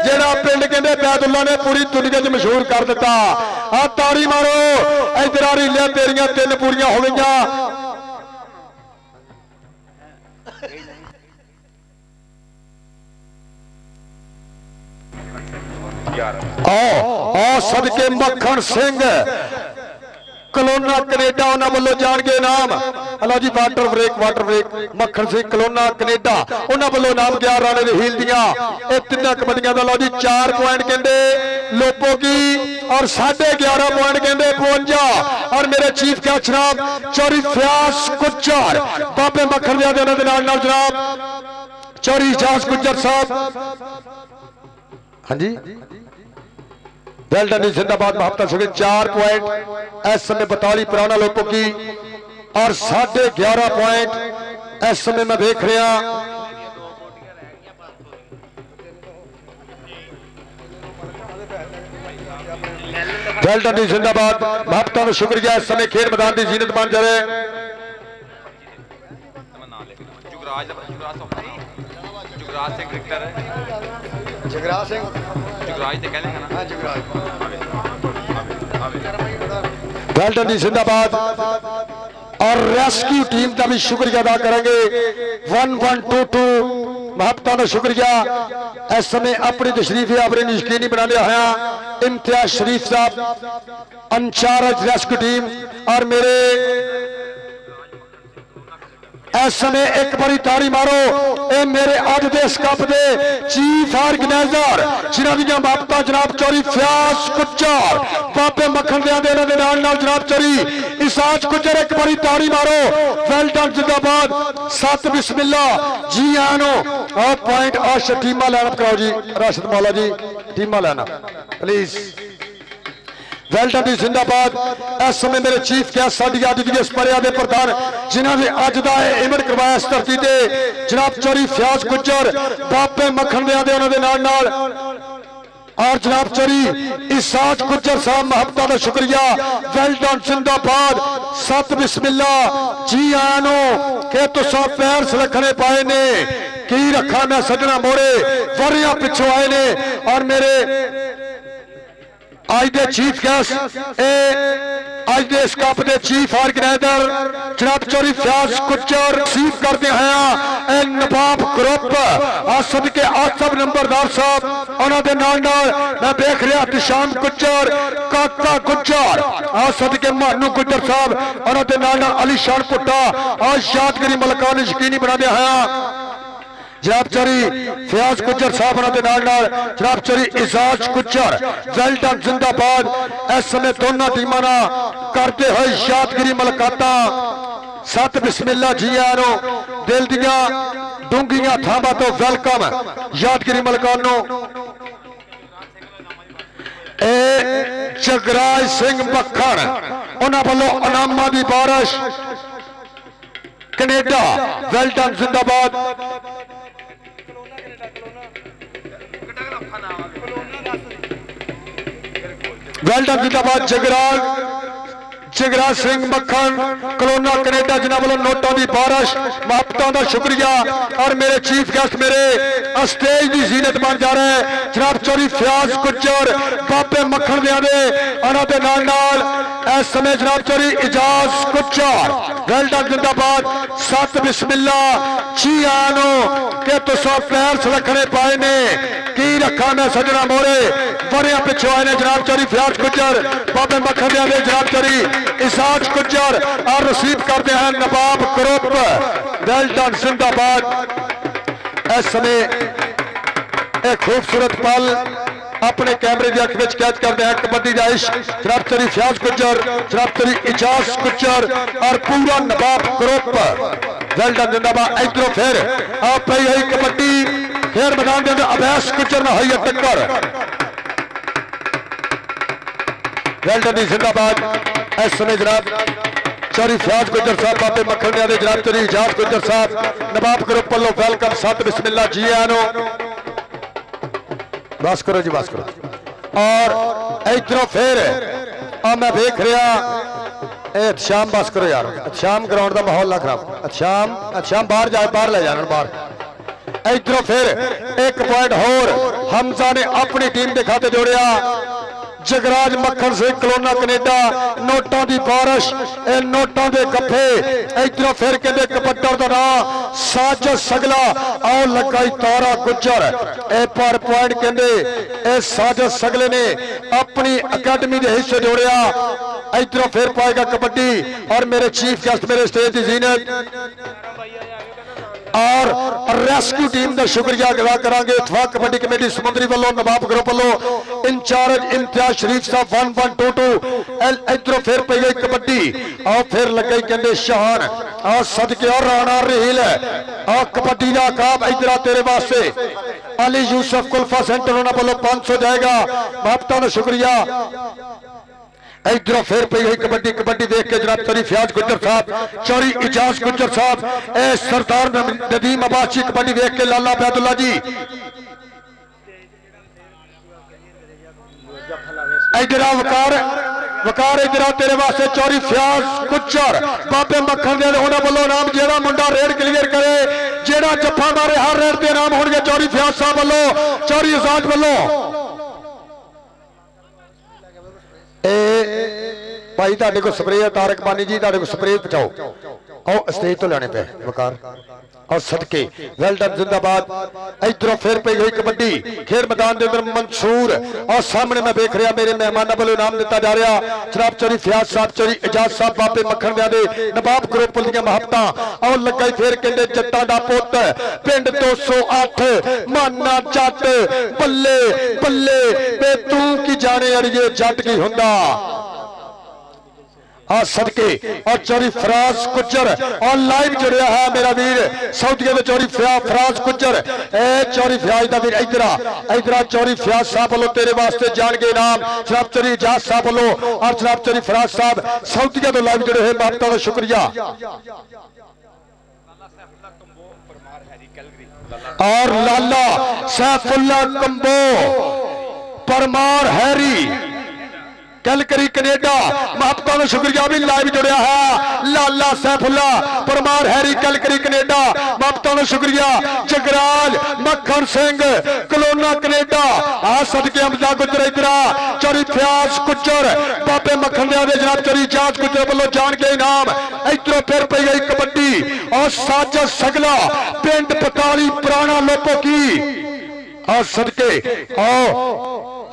जेड़ा पिंड कहंदे बैदुल्ला ने पूरी दुनिया च मशहूर कर दिता। आ ताड़ी मारो इधर आ रीलियां तेरियां 3 पूरियां हो गईयां। आओ सदके मक्खन सिंह कलोना कनेडा उन्होंने वालों जान के नाम अलो जी वाटर ब्रेक मक्खन सिंह कलोना कनेडा उन्होंने वालों नाम गया राणे रहील दिया ये 3 कबड्डियां लो जी 4 पॉइंट कहते लोपोगी और 11.5 पॉइंट कहते 52 और मेरे चीफ गेस्ट जनाब चौरी फयाज गुज्जर बाबे मक्खन जनाब चौरी एजाज गुज्जर साहब हाँ जी वेल्डन जिंदाबाद। महबता शुक्रिया 4 पॉइंट इस समय 42 पुराना लोगों की और 11.5 पॉइंट इस समय मैं देख रहा वेल्डन जिंदाबाद। महबता का शुक्रिया इस समय खेल मैदान की जीनत बन जाए जगराज सिंह जुगराज ते कहले ना हां जुगराज वेल्डन जिंदाबाद। और रेस्क्यू टीम का भी शुक्रिया अदा करेंगे 1122 महबता का शुक्रिया इस समय अपनी तशरीफ अपनी यकीनी बना लिया है इम्तियाज शरीफ साहब इंचार्ज रेस्क्यू टीम और मेरे इस समय एक बारी ताड़ी मारो ए मेरे अज दे इस कप दे चीफ ऑर्गेनाइजर जिन्हां दी महबता जनाब चौरी फयाज गुज्जर बाबे मक्खन दे नाल जनाब चौरी एजाज गुज्जर एक बारी ताड़ी मारो वेल्डन जिंदाबाद 7 बिस्मिल्लाह जी आनो और पॉइंट आश टीमा लाइन कराओ जी राशिद मौला जी टीमा लाइन प्लीज वेल्डन जिंदाबाद। इस समय मेरे चीफ गेस्ट साडी अज दी इस परिया दे प्रधान जिन्हां ने अज दा इवेंट करवाया इस धरती ते जनाब चौरी फयाज गुज्जर बाबे मक्खन दे उन्हां दे नाल और जनाब चौरी एजाज गुज्जर साहब महबता का शुक्रिया वेल्डन जिंदाबाद 7 बिस्मिल्लाह जी आनो के तुसां पैर सलखने पाए ने की रखा मैं सजना मोरे वरियां पिछों आए ने और मेरे आज दे चीफ गेस्ट आज दे इस कप दे चीफ ऑर्गेनाइजर जनाब चौरी फयाज गुज्जर रिसीव करते हैं नवाब ग्रुप आसद के आसफ नंबरदार साहब उन्होंने नाल मैं देख रहा निशान गुज्जर काका गुज्जर आसद के मानू गुज्जर साहब उन्होंने नाल अली शान पुट्टा आज यादगिरी मलकान यकीनी बना दिया है जनाब चौरी फयाज गुज्जर साहब जनाब चौरी एजाज गुज्जर वेल्डन जिंदाबाद। इस समय दोनों टीमों करते हुए यादगिरी मुलाकात 7 बिस्मिल्लाह जी आनो दिल दिया डूंगियां थावां तो वेलकम यादगिरी मुलाकात जगराज सिंह मक्खन ਉਹਨਾਂ ਵੱਲੋਂ ਇਨਾਮਾਂ ਦੀ ਬਾਰਿਸ਼ ਕੈਨੇਡਾ ਵੈਲਡਨ ਜ਼ਿੰਦਾਬਾਦ ਵੈਲਡਨ ਜ਼ਿੰਦਾਬਾਦ ਜਗਰਾਜ ਸਿੰਘ ਮੱਖਣ ਕਲੋਨਾ ਕੈਨੇਡਾ ਜਿਨ੍ਹਾਂ ਵੱਲੋਂ ਨੋਟਾਂ ਦੀ ਬਾਰਿਸ਼ ਮੁਹੱਬਤਾਂ ਦਾ ਸ਼ੁਕਰੀਆ ਔਰ ਮੇਰੇ ਚੀਫ ਗੈਸਟ ਮੇਰੇ ਸਟੇਜ ਦੀ ਜ਼ੀਨਤ ਬਣ ਜਾ ਰਹੇ ਜਨਾਬ ਚੌਧਰੀ ਫਿਆਜ਼ ਗੁੱਜਰ ਬਾਬੇ ਮੱਖਣ ਦਿਆਂ ਦੇ ਉਹਨਾਂ ਦੇ ਨਾਲ ਇਸ ਸਮੇਂ ਜਨਾਬ ਚੌਧਰੀ ਇਜਾਜ਼ ਗੁੱਜਰ ਵੈਲਡਨ ਜ਼ਿੰਦਾਬਾਦ ਸਤ ਬਿਸਮਿल्ला जी आनो कि तुसा पैर सुलखने पाए ने की रखा मैं सजना मोरे वरिया पिछो आए ने जनाब चौधरी फियाज गुज्जर बाबे मक्खन दे जनाब चौधरी इसाज गुज्जर और रिसीव करते हैं नवाब ग्रुप वेल्डन जिंदाबाद। इस समय एक खूबसूरत पल अपने कैमरे की अख विच कैद करते हैं कबड्डी का इश्क जनाब चौधरी फियाज गुज्जर जनाब चौधरी इजाज गुज्जर और पूरा नवाब ग्रुप वेल्डन जिंदाबाद। इधरों फिर आप पई हुई कबड्डी खेल मैदान के अंदर अवैस गुज्जर में हुई टक्कर वेल्डन जिंदाबाद। इस समय जनाब चौधरी फियाज गुज्जर साहब बाबे मक्खन दे जनाब चौधरी इजाज गुज्जर साहब नवाब ग्रुप वालों वेलकम सत बिस्मिल्ला जी आनो बस करो जी बस करो। और इधरों फिर मैं देख रहा शाम बस करो यार शाम ग्राउंड का माहौल ना खराब शाम बाहर जाए बाहर ले जाना बाहर। इधरों फिर एक पॉइंट होर हमजा ने अपनी टीम के खाते जोड़िया जगराज मक्खन सिंह कलोना कनेडा नोटों की बारिश नोटों के कफे। इधरों फिर कहते कबड्डर का नाम साजिद सगला आओ लगाई तारा गुज्जर ए पर पॉइंट कहते साजिद सगले ने अपनी अकेडमी के हिस्से जोड़िया। इधरों फिर पाएगा कबड्डी और मेरे चीफ गेस्ट मेरे स्टेज की जीनत और रेस्क्यू टीम का शुक्रिया अदा करांगे इत्तेफाक कबड्डी कमेटी समुद्री वालों नवाब ग्रुप वालों इंचार्ज इम्तियाज शरीफ साहब 1122 इधरों फिर पई गई कबड्डी और फिर लग गई कहते शहान और सदके और राणा रील और कबड्डी का काम इधर तेरे वास्ते अली यूसुफ कुल्फा सेंटर उन्होंने वालों 500 जाएगा मुहब्बतां का शुक्रिया। इधरों फिर पई हुई कबड्डी कबड्डी देख के जनाब चौधरी फियाज गुज्जर साहब चौधरी इजाज गुज्जर साहब ए सरदार नदीम अब्बासी कबड्डी देख के लाला बैदुल्ला जी इधर वकार इधर तेरे वास्ते चौधरी फियाज गुज्जर बाबे मक्खन दे उन्होंने वालों नाम जेड़ा मुंडा रेड क्लीयर करे जेड़ा जफा मारे हर रेड के नाम होंगे चौधरी फियाज साहब वालों चौधरी इजाज वालों भाई तुहाडे को स्प्रे है तारक बानी जी तुहाडे को स्प्रे पहुंचाओ आओ स्टेज तो लाने पे वकार और सदके वेल्डन जिंदाबाद। इधरों फिर पई हुई कबड्डी खेल मैदान के अंदर मंसूर और सामने मैं देख रहा मेरे मेहमानों वालों इनाम दिता जा रहा जनाब चौधरी फियाज साहब चौधरी इजाज साहब बाबे मक्खन दे नवाब ग्रुप दी मुहब्बतां और लगा फिर कहते जट्टां दा पुत पिंड 208 माना जट बल्ले बल्ले बे तू की जाने अड़िए जट की हुंदा सदके और चौधरी फराज गुज्जर और लाइव जुड़िया है मेरा वीर सऊदी में चौधरी फराज गुज्जर चौधरी फियाज का वीर इधर चौधरी फियाज साहब वालों तेरे वास्ते जान के नाम जनाब चौधरी इजाज साहब वालों और जनाब चौधरी फराज साहब सऊदी तो लाइव जुड़े हुए बात का शुक्रिया। और Lala Saifullah Kamboh Parmar Harry Calgary Canada मुहब्बतां का शुक्रिया भी लाइव जुड़िया है Lala Saifullah Parmar Harry Calgary Canada मुहब्बतां का शुक्रिया। जगराज मक्खन सिंह कलोना कनेडा आ सदके हमजा गुज्जर इधर चौधरी फियाज गुज्जर बाबे मक्खन दे जनाब चौधरी इजाज गुज्जर वालों जान के इनाम। इधरों फिर पई गई कबड्डी और साजिद सगला पिंड 45 पुराना लोपो की और सदके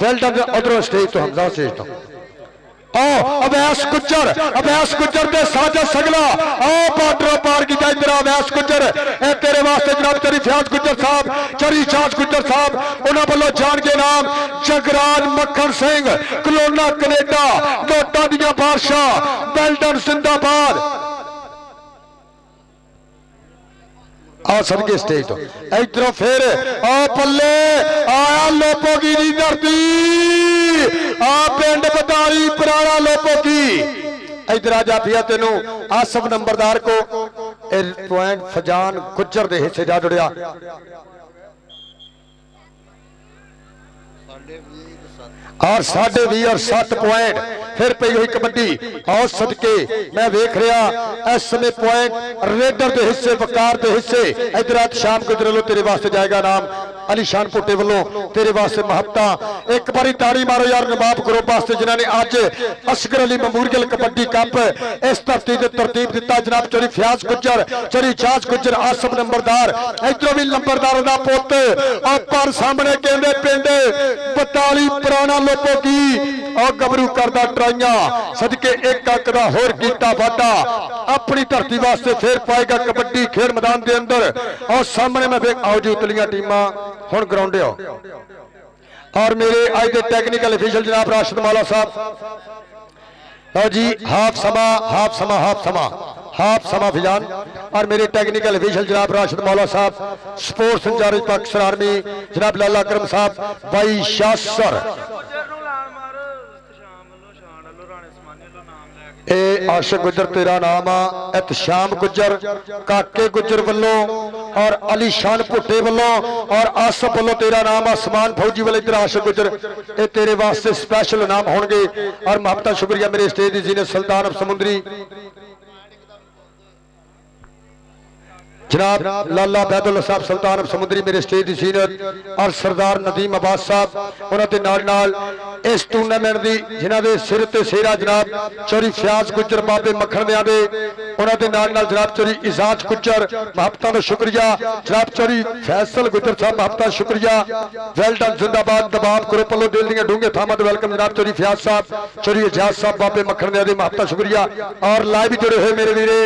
वेल्डन उधरों स्टेज तो हमजा स्टेज तो अवैस गुज्जर दे साजिद सगला बॉर्डर पार किया इधर अवैस गुज्जर तेरे वास्ते जनाब चौधरी फियाज गुज्जर साहब चौधरी इजाज गुज्जर साहब उन्होंने वालों जान के नाम जगराज मक्खन सिंह कलोना कनेडा नोटां दियां बारिशां वेल्डन जिंदाबाद। सदके स्टेज तो इधरों फिर पल्ले आया लोपो की धरती पिंड 42 पुराना लोपो की इधर आ जाफिया तेनू आसफ नंबरदार को पॉइंट फजान गुज्जर दे हिस्से जा जुड़िया और 20.5 और 7 पॉइंट फिर पई हुई कबड्डी और सदके मैं वेख रहा इस समय पॉइंट रेडर के हिस्से वकार के हिस्से इधर शाम गुजर लो तेरे वास्ते जाएगा नाम अली शान पुटे वालों तेरे वास्ते महत्ता एक बारी ताड़ी मारो यार नवाब ग्रुप वास्ते जिन्होंने अज असगर अली मेमोरियल कबड्डी कप इस धरती से तरतीब दिता जनाब चोरी फयाज गुज्जर चोरी जाज गुज्जर आसम नंबरदार इधरों भी नंबरदार का पुत और पर सामने कहते पिंड 42 पुराना लोगों की और गबरू करदा ट्राइया सदके एक अंक का होर कीता वादा अपनी धरती वास्ते फिर पाएगा कबड्डी खेल मैदान के अंदर और सामने मैं देख आओ जी उतलियां टीमां हुण ग्राउंड आओ और मेरे अज के टैक्नीकल ऑफिशियल जनाब राशिद मौला साहब लो जी हाफ समा फिजान और मेरे टेक्निकल ऑफिशियल जनाब राशिद मौला साहब स्पोर्ट्स इंचार्ज पाकिस्तान आर्मी जनाब लाला करम साहब भाई शासर ए आशिक गुजर तेरा नाम आ एहतशाम गुजर काके गुजर वालों और अली शान भुट्टे वालों और आसफ वालों तेरा नाम आसमान फौजी वाले इधर आशिक गुजर ए तेरे वास्ते स्पेशल नाम होंगे और महबता शुक्रिया मेरे स्टेज दी जीने सुल्तान ऑफ समुंदरी जनाब लाला बैदुल्ला साहब सुल्तान ऑफ समुंदरी मेरे स्टेज की सीनियर और सरदार नदीम अब्बास साहब उन्होंने नाल इस टूर्नामेंट की जिन्होंने सिर ते सेरा जनाब चोरी फयाज गुज्जर बाबे मखण दियां दे उन्होंने नाल जनाब चोरी इजाज गुज्जर महबता का शुक्रिया जनाब चोरी फैसल गुज्जर साहब महबता शुक्रिया वेल डन जिंदाबाद दबाव ग्रुप वालों दिल दी डूंगे थामा तो वेलकम जनाब चोरी फयाज साहब चोरी इजाज साहब बाबे मखण दियां दे महबता शुक्रिया और लाइव जुड़े हुए मेरे वीरे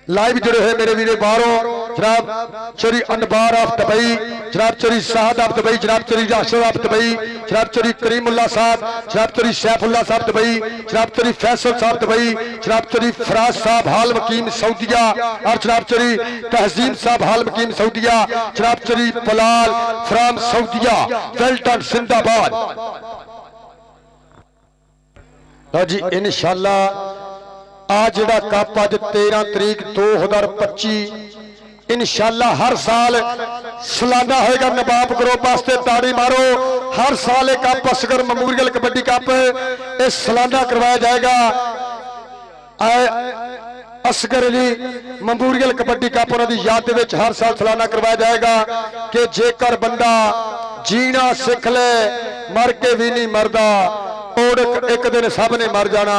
लाइव जुड़े हुए मेरे वीरे बाहरों जनाब चोरी अनबार ऑफ दुबई जनाब चोरी साद ऑफ दुबई जनाब चोरी राशिद ऑफ दुबई जनाब चोरी करीमुल्ला साहब जनाब चोरी सैफुल्ला साहब दुबई जनाब चोरी फैसल साहब दुबई जनाब चोरी फराज साहब हाल मकीम सऊदिया और जनाब चोरी तहजीम साहब हाल मकीम सऊदिया जनाब चोरी पलाल फ्राम सऊदिया वेल डन जिंदाबाद लो जी इंशाअल्लाह आज जिहड़ा कप अज 13 तरीक 2025 इंशाअल्लाह हर साल सालाना होएगा नवाब ग्रुप वास्ते ताड़ी मारो हर साल एक cup Asgar memorial kabaddi cup इस सालाना करवाया जाएगा असगर अली मेमोरियल कबड्डी कप उन्होंने याद विच हर साल सालाना करवाया जाएगा कि जेकर बंदा जीना सिख ले मर के भी नहीं मरदा और एक दिन सब ने मर जाना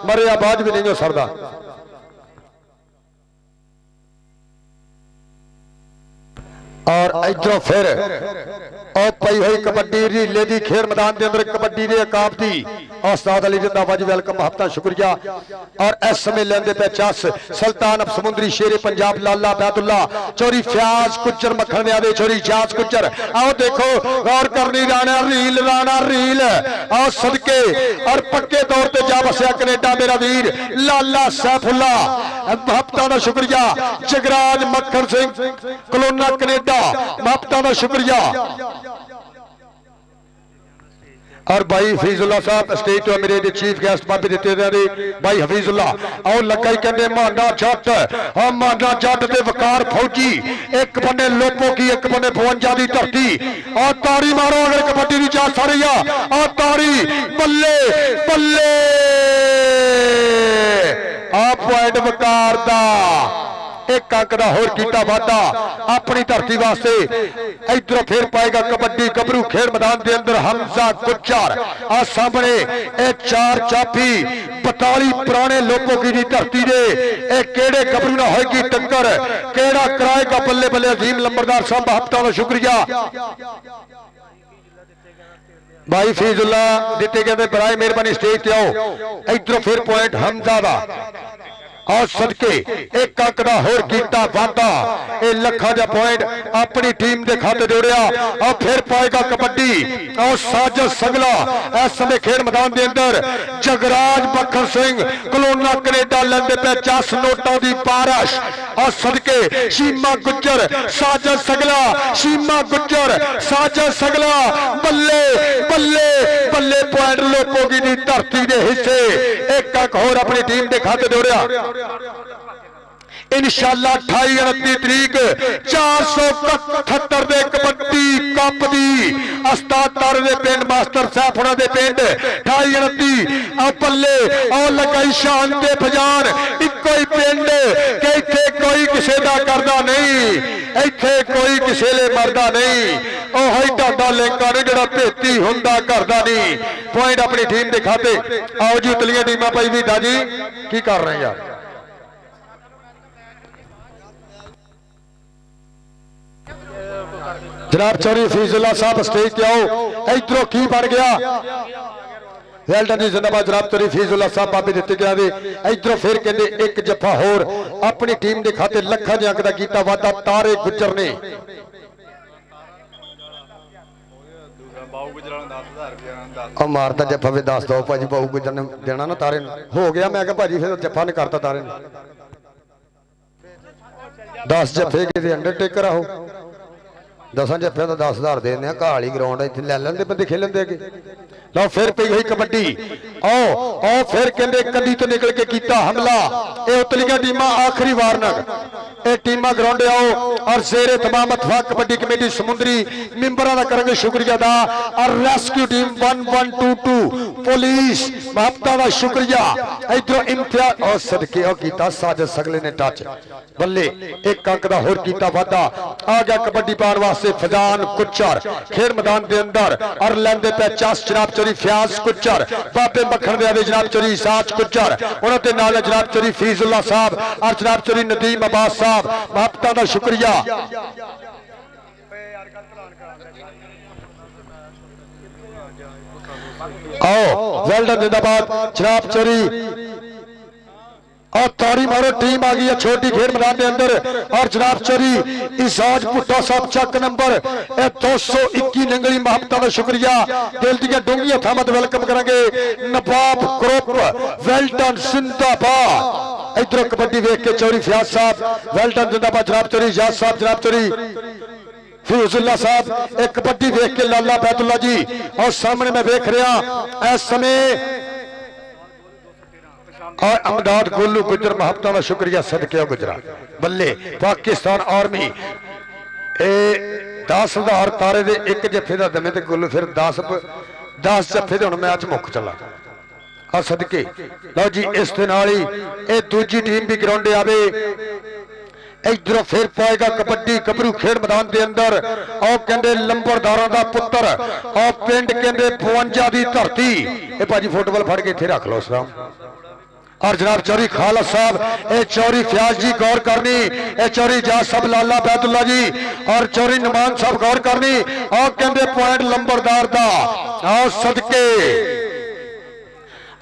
मरिया बाद भी नहीं हो सकता और इधरों फिर पई हुई कबड्डी रीले की खेल मैदान के अंदर कबड्डी के अकाब की उस्ताद अली जिंदाबाद जी वेलकम महबता शुक्रिया और इस समय लेंदे पे चस सुल्तान ऑफ समुंदरी शेरे पंजाब लाला बैदुल्ला चोरी फयाज गुज्जर मखण दे चोरी जाज गुज्जर आओ देखो गौर करनी राणा रील आओ सदके और पक्के तौर पर जा बसिया कनेडा मेरा वीर लाला सैफुल्ला महबता का शुक्रिया जगराज मक्खन सिंह कलोना कनेडा महबता का शुक्रिया और भाई हफीजुल्ला साहब स्टेज तो मेरे चीफ गेस्ट बाबे दिते भाई हफीजुल्ला और लगा ही कहते मांडा जट हाँ मांडा जट ते वकार फौजी एक बने लोपो की एक बने 52 की धरती और ताड़ी मारो अगर कबड्डी की जा सारी और ताड़ी बल्ले बल्ले आ पॉइंट वकार दा एक अंक का होर कीता वादा अपनी धरती वास्ते इधरों फिर पाएगा कबड्डी गबरू खेल मैदान के अंदर हमजा गुज्जर आ सामने ए चार चापी 42 पुराने लोगों की धरती दे ए केड़े गबरू ना होगी टक्कर केड़ा कराएगा बल्ले बल्ले अजीम लंबरदार साहब हफ्ता का शुक्रिया भाई फीजुल्ला दिते गए बराए मेहरबानी स्टेज पे आओ इधरों फिर पॉइंट हमजा दा और सदके एक अंक का होर कीता वादा ए लखा जा पॉइंट अपनी टीम के खाते जोड़िया और फिर पाएगा कबड्डी और साजद सगला इस समय खेल मैदान के अंदर जगराज मक्खन सिंह कलोना कनेडा लेंदे पे 10 नोटों की बारिश और सदके शीमा गुज्जर साजद सगला शीमा गुज्जर साजद सगला बल्ले बल्ले ਬੱਲੇ ਪੁਆਇੰਟ ਲੋਪੋਗੀ ਦੀ ਧਰਤੀ ਦੇ ਹਿੱਸੇ ਇੱਕ ਹੋਰ ਆਪਣੀ ਟੀਮ ਦੇ ਖਾਤੇ ਜੋੜਿਆ इंशाअल्लाह 28-29 तरीक 478 दे कबड्डी कप दी उस्ताद तारे दे पिंड मास्टर साहब हुणां दे पिंड 28-29 आ पल्ले आ लगाई शान ते फजान इक्को ही पिंड कि इत्थे कोई किसे दा करदा नहीं इत्थे कोई किसे ले मरदा नहीं ओ है ढाडा लिंका ने जिहड़ा भेती हुंदा करदा नहीं पॉइंट अपनी टीम दे खाते आओ जी उतलियां टीमां भाई भी दाजी की कर रहे हैं यार जनाब चौधरी फीजुल्ला साहब स्टेज पे आओ इधरों की बन गया वेल्डन जी जिंदाबाद जनाब चौधरी फीजुल्ला साहब बाबे दिते गया दे इधरों फिर कहंदे एक जफा होर अपनी टीम के खाते लखां दे अंक दा कीता वादा तारे गुजर ने मारता जफा भी दस दो भाजी बाऊ गुजर ने देना ना तारे हो गया मैं क्या भाजी फिर जफा ने करता तारे 10 जफे के अंडरटेकर आओ 10 जफे तो 10,000 देने घाली ग्राउंड इतने ले लेंदे बंदे खेलन दे लो फिर पई हुई कबड्डी आओ फिर कहंदे कदी तो निकल के कीता हमला ये उतलियां टीमां आखिरी वारनग ये टीमां ग्राउंड आओ और शेरे तमाम अथवा कबड्डी कमेटी समुद्री मेंबरां दा करेंगे शुक्रिया अदा और रेस्क्यू टीम 1122 पुलिस महबता दा शुक्रिया इधरों इम्तियाज और सदके ओ कीता साजिद सगले ने टच बल्ले एक अंक दा होर कीता वादा आ गया कबड्डी पार वास्ते फजान कुचर खेल मैदान के अंदर और लेंदे पे चास जनाब चौधरी फयाज कुचर बाबे मखण दे जनाब चौधरी साज कुचर उन्हां दे नाल जनाब चौधरी फीजुल्ला साहब और जनाब चौधरी नदीम अब्बास साहब महबता दा शुक्रिया आओ वेल्डन जिंदाबाद जनाब चौधरी और तारी मारो टीम आ गई है छोटी खेल मैदान के अंदर और जनाब चौधरी इजाज भुट्टो साहब चक नंबर 221 नंगली महबता का शुक्रिया दिल दी डूंगी थामत वेलकम करेंगे नवाब ग्रुप वेल्टन जिंदाबाद इधर कबड्डी वेख के चौधरी फयाज साहब वेल्टन जिंदाबाद जनाब चौधरी इजाज साहब जनाब चौधरी फीजुल्ला साहब एक कबड्डी वेख के लाला बैतुल्ला जी और सामने मैं वेख रहा इस समय और अमदाद गोलू गुजर महबता का शुक्रिया सदके गुजरा बल्ले पाकिस्तान आर्मी 10,000 तारे दे एक जफे का दमे ते गोलू फिर 10 जफे दे हुण मैच मुक चला आ सदके लो जी इस दे नाल ही ए दूजी टीम भी ग्राउंड आवे इधरों फिर पाएगा कबड्डी गबरू खेल मैदान के अंदर और कहते लंबरदारों का पुत्र और पिंड कहते 52 की धरती ये भाजी फुटबॉल फड़ के इत्थे रख लो सलाम और जनाब चौधरी खालद साहब ए चौधरी फयाज जी गौर करनी ए चौधरी जाज साहब लाला बैतुल्ला जी और चौधरी नुमान साहब गौर करनी और कहते पॉइंट लंबरदार दा और सदके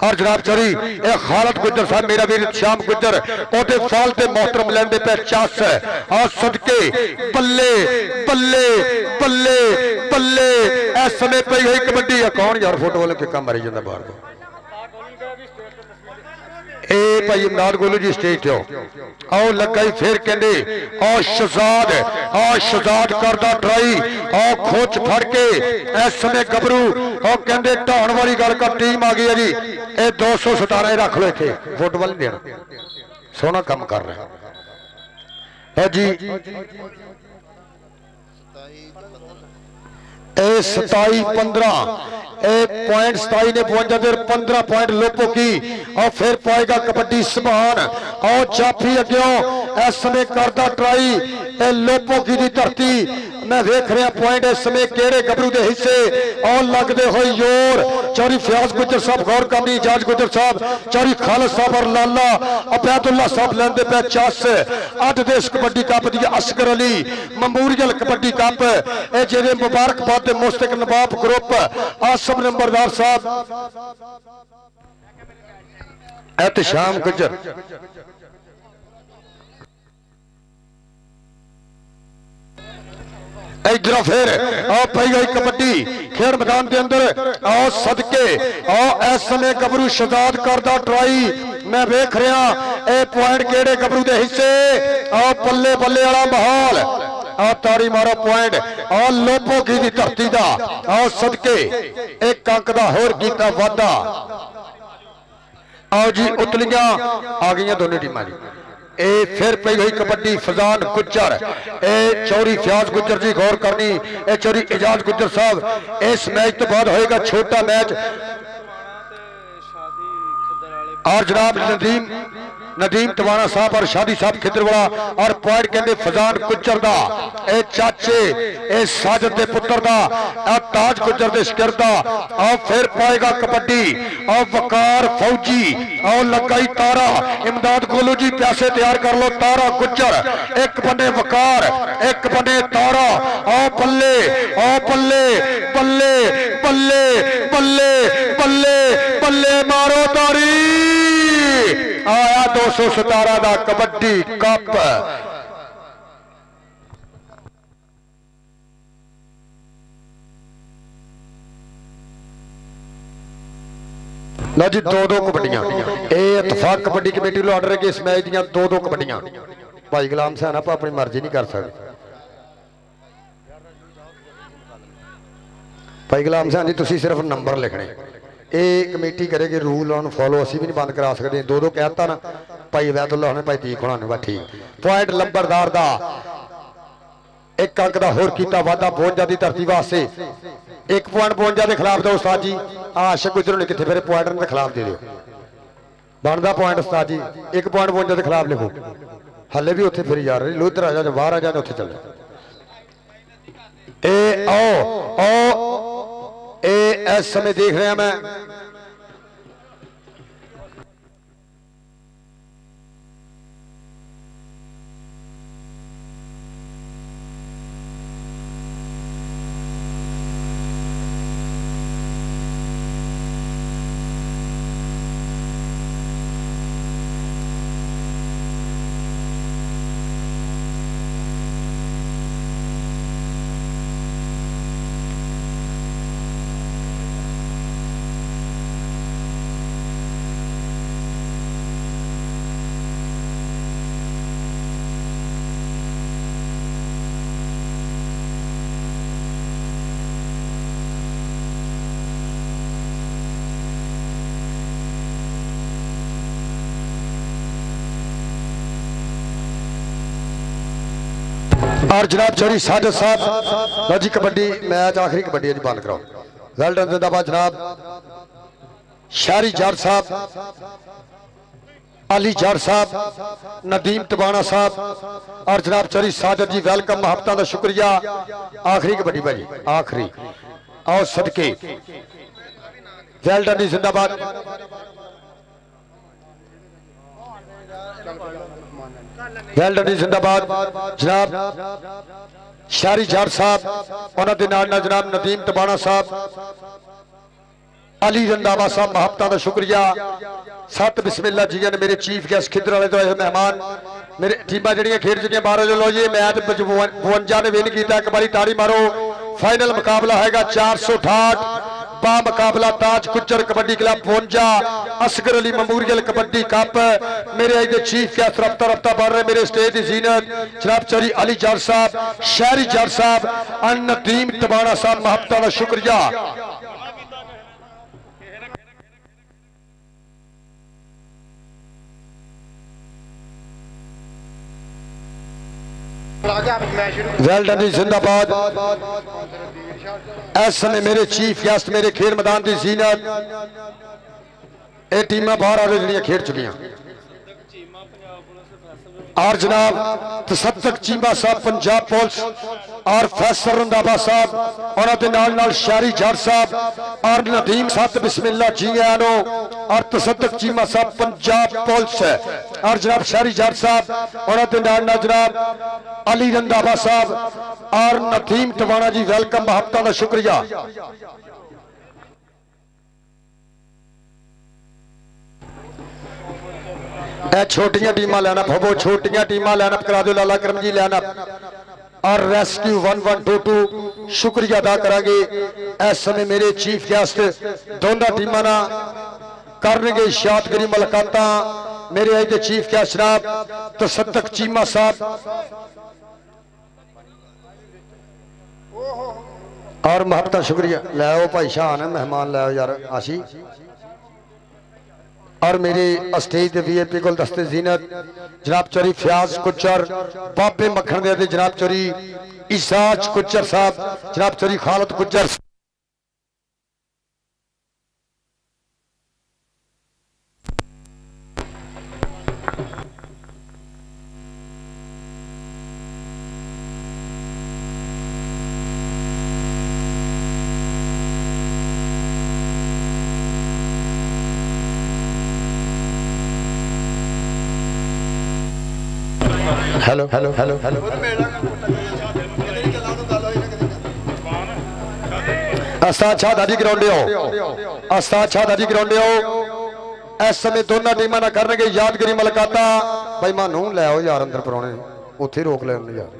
और जनाब चौधरी ए खालद गुजर साहब मेरा वीर श्याम गुजर ओदे फाल ते मोहतरम लेंदे पे चस और सदके बल्ले बल्ले बल्ले बल्ले इस समय पई हुई कबड्डी कौन यार फुटबॉल के काम मारी जांदा बाहर को ए भाई इमदाद गोलू जी स्टेज तो आओ लगाई फिर कहते और शहजाद करदा ट्राई और खोच फड़ के इस समय गबरू और कहते ढाण वाली गल का टीम आ गई है जी ये 217 रख लो इतने फुटबॉल नहीं देना सोहना काम कर रहा है जी 27-15 पॉइंट 27 ने 52 पॉइंट लोपो की और फिर पाएगा कबड्डी समान और जाफी अग्यों इस समय करदा ट्राई लोपो की धरती मैं देख रहा पॉइंट इस समय केड़े गबरू के हिस्से और लगते हुए योर चौधरी फयाज गुजर साहब गौर करनी इजाज गुजर साहब चौधरी खालद साहब और लाला अबैदुल्ला साहब लेंदे पे चस 8 देश कबड्डी कप दी असगर अली मेमोरियल कबड्डी कप ए जेदे मुबारकबाद दे मुस्तक नवाब ग्रुप आसम नंबरदार साहब एहतशाम गुजर इधर फिर पई गई कबड्डी खेल मैदान के अंदर आओ सदके आओ इस समय गबरू शहजाद करदा ट्राई मैं वेख रहा ए पॉइंट केड़े गबरू के हिस्से आओ बल्ले बल्ले वाला माहौल आ ताड़ी मारो पॉइंट आ लोपो की दी धरती दा आ सदके एक अंक दा होर कीता वादा। आओ जी उतलियां आ गई दोनों टीमां जी। ए फिर पई हुई कबड्डी फजान गुज्जर ए चौरी फयाज गुज्जर जी गौर करनी ए चौरी एजाज गुज्जर साहब इस मैच तो बाद होएगा छोटा मैच और जनाब नदीम टवाना साहब और शादी साहब खिदरवाला और पॉइंट कहते फजान गुज्जर दा ए चाचे ए साजद दे पुत्र दा आ ताज गुज्जर दे शकर दा आ फिर पाएगा कबड्डी आ वकार फौजी आ लगाई तारा इमदाद गोलू जी प्यासे तैयार कर लो तारा गुज्जर एक बने वकार एक बने तारा आ बल्ले बल्ले बल्ले बल्ले बल्ले बल्ले बल्ले मारो तारी आया 217 दा कबड्डी कप। लो जी दो कबड्डियां इतफाक कबड्डी कमेटी लो ऑर्डर है कि इस मैच दियां दो कबड्डियां भाई गुलाम सैन आप अपनी मर्जी नहीं कर सकते। भाई गुलाम सैन जी तुसी सिर्फ नंबर लिखने ये कमेटी करेगी रूल ऑन फॉलो असी भी नहीं बंद करा सकते दो कहता ना भाई वैदुल्ला ने भाई तीख होना बस ठीक पॉइंट लंबरदार दा एक अंक का होर कीता वादा 52 की धरती वास्ते 1 पॉइंट 52 के खिलाफ दो उस्ताद जी आशक गुजरों ने कितने फिर पॉइंट के खिलाफ दे दो बनता पॉइंट उस्ताद जी 1 पॉइंट 52 के खिलाफ लिखो हले भी उत्थे फिर जा रहे लो इधर आ जा बाहर आ जाए उत्थे चल ए आओ इस समय देख रहा मैं और जनाब चौरी साजिद साहब लो जी कबड्डी मैच आखिरी कबड्डी है जी बंद कराओ वेल डन जिंदाबाद जनाब शहरी जट साहब अली जट साहब नदीम टवाना साहब और जनाब चौरी साजिद जी वेलकम मोहब्बत का शुक्रिया आखिरी कबड्डी भाजी आखिरी आओ सदके वेल डन जिंदाबाद वेल डन जिंदाबाद जनाब शहरी जट साहब उन्होंने जनाब नदीम टवाना साहब अली रंधावा साहब मोहब्बत का शुक्रिया सत बिस्मिल्ला जी ने मेरे चीफ गेस्ट खिदर वाले तो मेहमान मेरे टीमां जड़ियां खेड चुकी बाहर लो जी मैच 52 ने विन किया एक बारी ताड़ी मारो फाइनल मुकाबला है 468 बा मुकाबला Taj Gujjar kabaddi club 52 Asghar Ali memorial kabaddi cup मेरे आज के चीफ गेस्ट रफ्ता रफ्ता बढ़ रहे मेरे स्टेज की जीनत जनाब चौरी अली जट साहब शहरी जट साहब नदीम टवाना साहब मोहब्बत का शुक्रिया वेल डन जिंदाबाद इस समय मेरे चीफ गेस्ट मेरे खेल मैदान की जीनत ये टीमां बाहर आ रही खेड चुकी और जनाब तसद्दक चीमा साहब पंजाब पुलिस और फैसल रंधावा साहब उन्होंने शहरी जट साहब और नदीम सत बिस्मिल्ला जी आनो और तसद्दक चीमा साहब पंजाब पुलिस और जनाब शहरी जट साहब उन्होंने जनाब अली रंधावा साहब और नदीम टवाना जी वेलकम मोहब्बत का शुक्रिया छोटियां टीमां लैनअप हो छोटियां टीमां लैनअप करा दो लाला करम जी लैनअप और रेस्क्यू 1122 शुक्रिया अदा करांगे इस समय मेरे चीफ गेस्ट दोनों टीमां ना करनगे यादगिरी मुलाकातां मेरे आज के चीफ गेस्ट जनाब तसद्दक चीमा साहब और महत्ता शुक्रिया लै भाई शाह मेहमान लै यार आशी और मेरे स्टेज के वीआईपी को दस्ते जीनत जनाब चौरी फयाज कुचर बाबे मखन दे जनाब चौरी इसाज कुचर साहब जनाब Chaudhry Khalid Kuchar hello hello hello hello Ustad Shah Dadi ground अस्ताद शाह दादी ग्राउंड इस समय दोनों टीमां ना करनगे यादगिरी मुलाकातां भाई मानू लै आओ यार अंदर परौने उत्थे रोक ले यार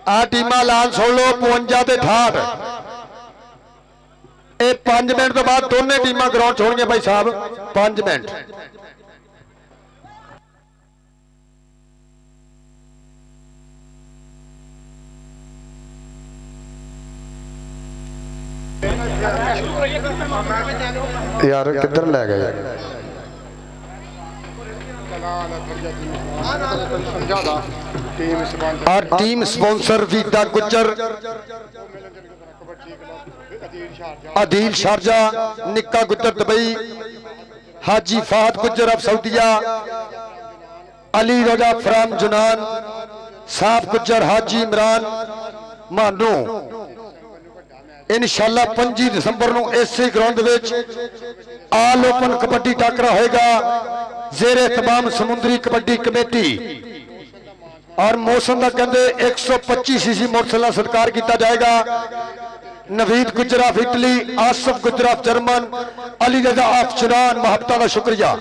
आ टीमां ऐलान सुन लो 52 ते 68 ये 5 मिनट तो बाद दोनों टीमां ग्राउंड छोड़नगे भाई साहब 5 मिनट यार किधर ले गए और टीम स्पॉन्सर वीदा Gujjar Adeel Sharjah Nikka Gujjar Dubai Haji Fahad Gujjar of सऊदिया अली रजा फ्राम जुनान साहब गुज्जर हाजी इमरान मानू इंशाअल्लाह 25 दिसंबर को इसी ग्राउंड आल ओपन कबड्डी टाकरा होगा जेरे तमाम समुद्री कबड्डी कमेटी और मौसम का कहते 125 सीसी मोटरसाइकिल सत्कार किया जाएगा नवीद गुजर of Italy Asif Gujjar of German Ali Raza of Chunian मोहब्बत का शुक्रिया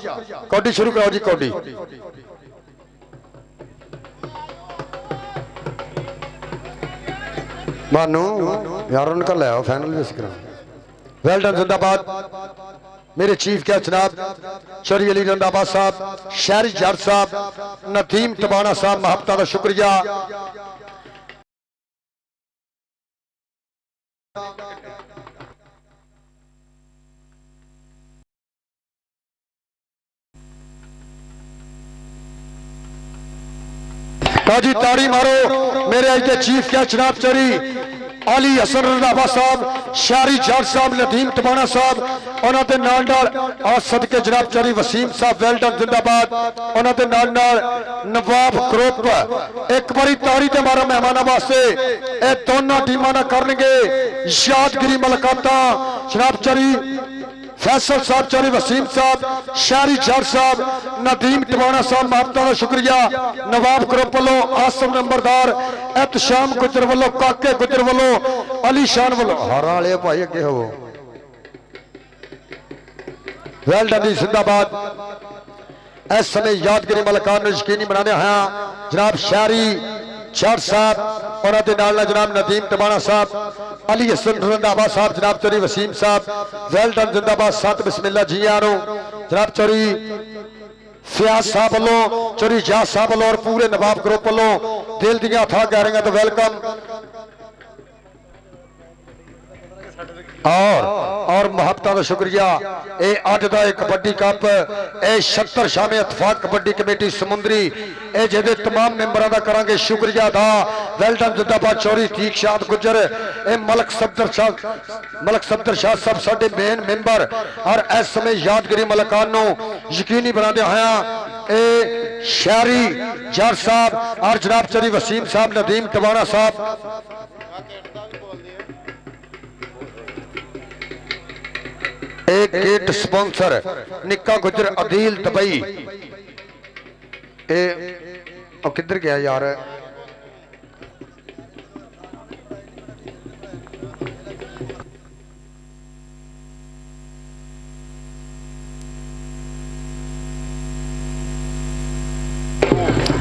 कौडी शुरू करो जी कौडी मानू यार उनका ले आओ फाइनल भी करो वेल डन जिंदाबाद मेरे चीफ क्या जनाब शरी अली रंदाबाद साहब शहरी जट साहब नदीम तबाना साहब मोहब्बत का शुक्रिया जी ताड़ी मारो मेरे आज के चीफ क्या जनाब चौरी अली हसन रंधावा साहब शारी जट साहब नदीम तबाना साहब उन्होंने नाल नाल आज सदके जनाब चौरी वसीम साहब वेल डन जिंदाबाद उन्होंने नाल नाल नवाब ग्रुप एक बारी ताड़ी ते मारो मेहमानों वास्ते ये दोनों टीमां ना करनगे यादगिरी मुलाकातां जनाब चौरी फैसल साहब चौरी वसीम साहब शारी जट साहब नदीम टवाना साहब मोहब्बत का शुक्रिया नवाब ग्रुप वालों आसम नंबरदार एहतशाम गुजर वालों काके गुजर वालों अली शान वालों हर वाले भाई अगे हो वेल डन जिंदाबाद इस समय यादगिरी मुलाकात में यकीनी बनाने हैं जनाब शारी जट साहब और जनाब नदीम टबाना साहब अली हसन रंधावा साहब जनाब चौरी वसीम साहब वेल डन जिंदाबाद साथ बिस्मिल्लाह जी आरो जनाब चौरी फयाज साहब वालों चौरी जाज साहब वालों और पूरे नवाब ग्रुप वालों दिल दियां था गहरियां तो वेलकम और मोहब्बत का शुक्रिया ये अज का कबड्डी कप ए 76 शामे इतफाक कबड्डी कमेटी समुद्री ए जेदे तमाम मेंबरों का करांगे शुक्रिया अदा वेल डन जिंदाबाद चौरी दीक्षात गुजर ए मलक सफदर शाह सब साडे मेन मेंबर और इस समय यादगिरी मुलाकात नूं यकीनी बनाते हैं ए शहरी जट साहब और जनाब चौरी वसीम साहब नदीम टवाना साहब एक गेट स्पॉन्सर निक्का गुजर अदील दुबई किधर गया यार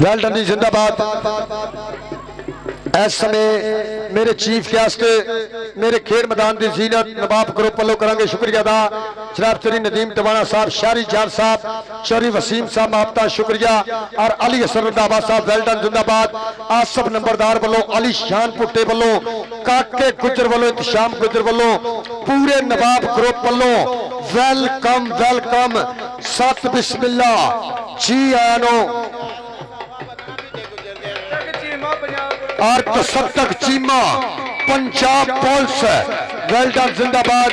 वेल डन जिंदाबाद इस समय मेरे चीफ गेस्ट मेरे खेड मैदान की जीनत नवाब ग्रुप वालों करांगे शुक्रिया अदा जनाब चौधरी नदीम टवाना साहब, शारी जान साहब, चौधरी वसीम साहब माफता शुक्रिया और अली हसन रंधावा साहब वेल्डन जिंदाबाद। आसफ नंबरदार वालों, अली शान पुट्टे वालों, काके गुजर वालों, इंतशाम गुजर वालों, पूरे नवाब ग्रुप वालों वेलकम वेलकम, सत बिस्मिल्ला जी आनो और तसद्दक चीमा पंजाब पुलिस वेल्डन जिंदाबाद।